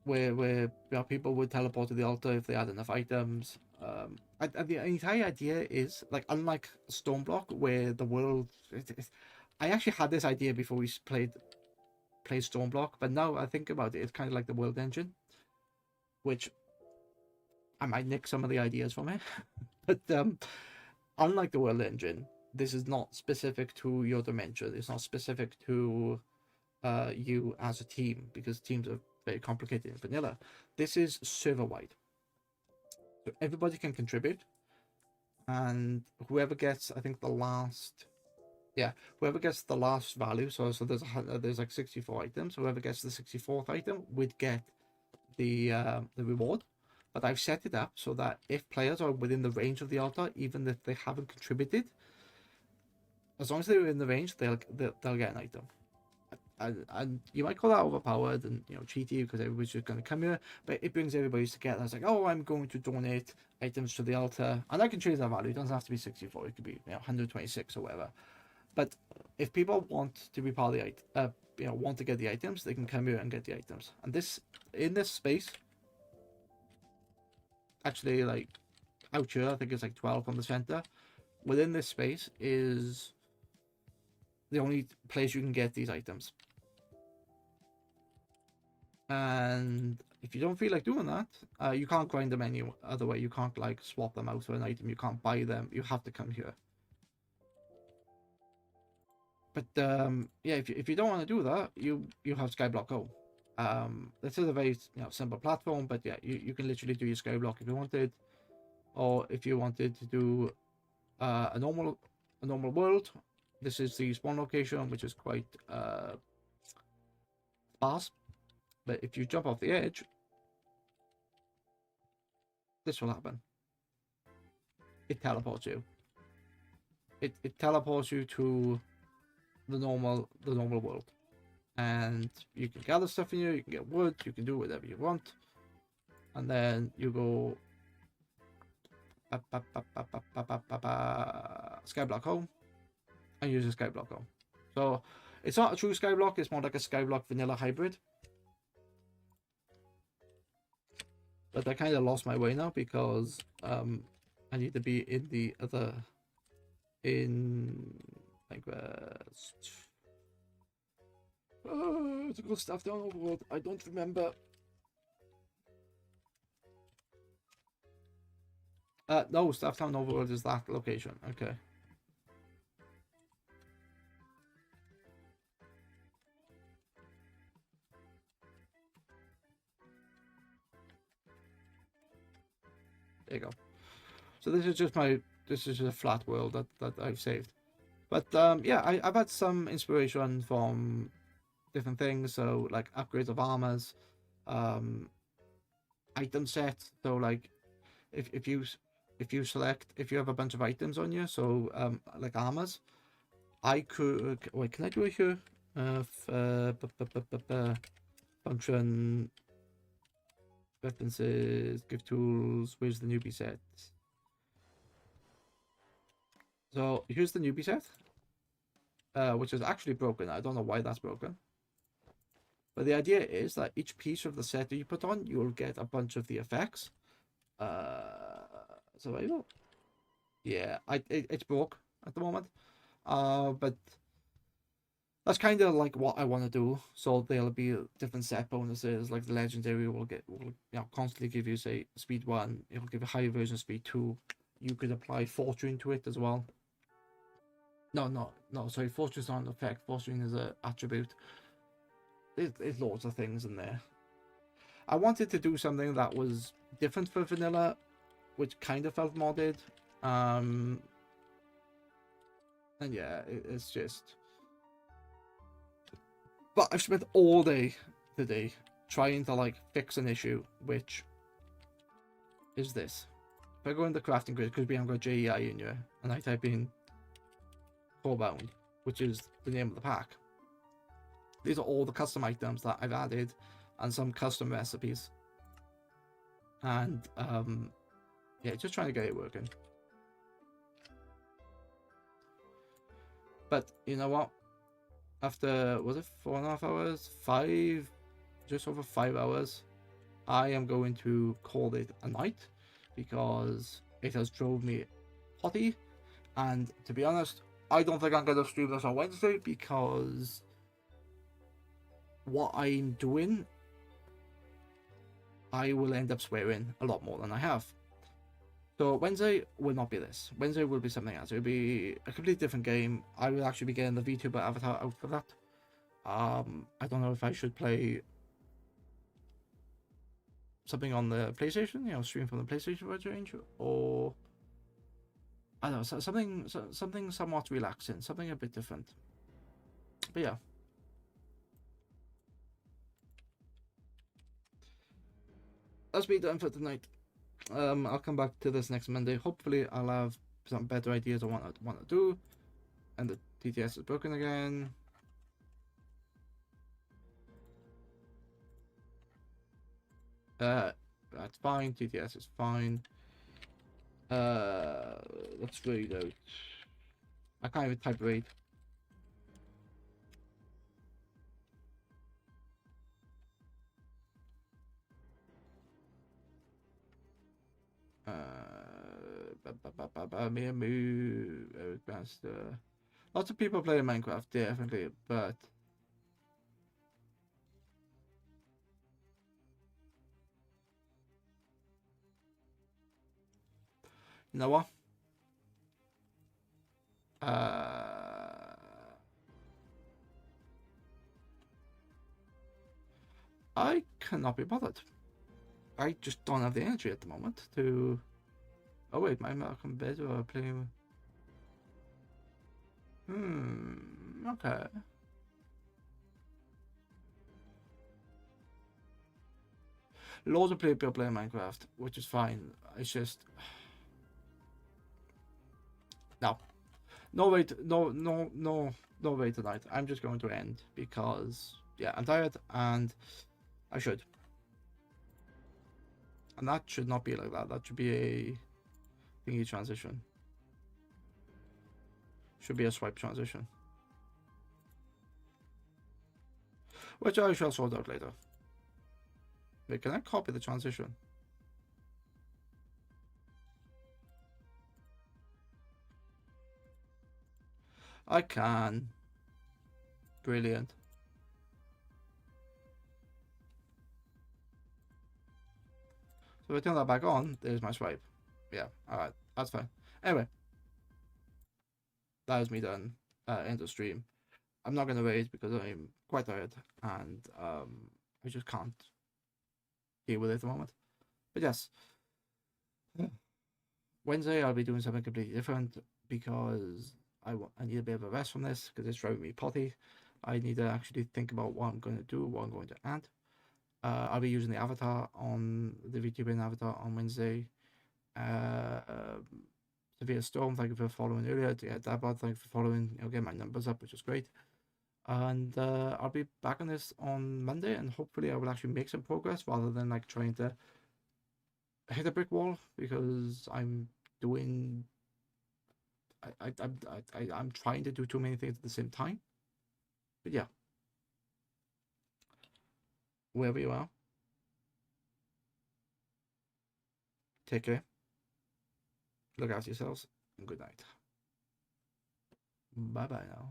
where people would teleport to the altar if they had enough items. And the entire idea is like, unlike Stormblock, where the world. I actually had this idea before we played Stormblock, but now I think about it, it's kind of like the world engine, which I might nick some of the ideas from it. But unlike the world engine, this is not specific to your dimension. It's not specific to you as a team, because teams are very complicated in vanilla. This is server wide, so everybody can contribute, and whoever gets, I think, whoever gets the last value. So there's like 64 items. Whoever gets the 64th item would get the reward. But I've set it up so that if players are within the range of the altar, even if they haven't contributed, as long as they're in the range, they'll get an item. And you might call that overpowered and cheaty, because everybody's just going to come here, but it brings everybody together. It's like, oh, I'm going to donate items to the altar, and I can change that value. It doesn't have to be 64. It could be 126 or whatever. But if people want to be part of the want to get the items, they can come here and get the items. And this, in this space, actually, like out here, I think it's like 12 on the center. Within this space is the only place you can get these items. And if you don't feel like doing that, you can't grind them any other way. You can't like swap them out for an item. You can't buy them. You have to come here. But yeah, if you don't want to do that, you have Skyblock Go. This is a very simple platform, but yeah, you can literally do your Skyblock if you wanted, or if you wanted to do a normal world. This is the spawn location, which is quite sparse. But if you jump off the edge, this will happen. It teleports you. It teleports you to the normal world, and you can gather stuff in here. You can get wood. You can do whatever you want, and then you go Skyblock home and use a Skyblock home. So it's not a true Skyblock. It's more like a Skyblock vanilla hybrid. But I kind of lost my way now, because I need to be in the other, like to go stuff down overworld. I don't remember. No, stuff down overworld is that location. Okay. There you go. So this is just a flat world that I've saved. But yeah, I've had some inspiration from different things. So like upgrades of armors, item sets. So like if you have a bunch of items on you, so like armors, I could wait. Can I do it here? Function. References, give tools, where's the newbie set? So here's the newbie set, which is actually broken. I don't know why that's broken. But the idea is that each piece of the set that you put on, you'll get a bunch of the effects. Survival? Yeah, it's broke at the moment. But that's kind of like what I want to do. So there'll be different set bonuses, like the legendary will constantly give you, say, speed 1. It'll give you higher version speed 2. You could apply fortune to it as well. No, sorry, fortune's not an effect. Fortune is an attribute. There's lots of things in there. I wanted to do something that was different for vanilla, which kind of felt modded. And yeah, it's just. But I've spent all day today trying to like fix an issue, which is this. If I go in the crafting grid, because we haven't got JEI in here, and I type in Corebound, which is the name of the pack, these are all the custom items that I've added and some custom recipes. And yeah, just trying to get it working. But you know what? After, was it 4.5 hours? Just over 5 hours, I am going to call it a night because it has drove me potty. And to be honest, I don't think I'm going to stream this on Wednesday because what I'm doing, I will end up swearing a lot more than I have. So Wednesday will not be this. Wednesday will be something else. It'll be a completely different game. I will actually be getting the VTuber avatar out for that. I don't know if I should play something on the PlayStation, stream from the PlayStation range, or I don't know, something somewhat relaxing, something a bit different. But yeah. That's me done for tonight. I'll come back to this next Monday. Hopefully, I'll have some better ideas on what I want to do. And the TTS is broken again. That's fine. TTS is fine. Let's read out. I can't even type read. Advanced. Lots of people play Minecraft, definitely, but you know what? I cannot be bothered. I just don't have the energy at the moment to. Oh wait, my Malcolm bed or playing. Okay. Loads of people play Minecraft, which is fine. It's just no, no wait, no wait tonight. I'm just going to end because yeah, I'm tired and I should. And that should not be like that. That should be a thingy transition. Should be a swipe transition. Which I shall sort out later. Wait, can I copy the transition? I can. Brilliant. So if I turn that back on, there's my swipe. Yeah, alright, that's fine. Anyway, that is me done. End of stream. I'm not gonna raid because I'm quite tired and I just can't deal with it at the moment. But yes, Wednesday I'll be doing something completely different because I need a bit of a rest from this because it's driving me potty. I need to actually think about what I'm going to do, what I'm going to add. I'll be using the avatar on the VTuber avatar on Wednesday. Severe Storm, thank you for following earlier. Yeah, Dabot, thank you for following. Get my numbers up, which is great. And I'll be back on this on Monday, and hopefully I will actually make some progress rather than like trying to hit a brick wall because I'm doing. I'm trying to do too many things at the same time. But yeah, wherever you are, take care. Look after yourselves, and good night. Bye bye now.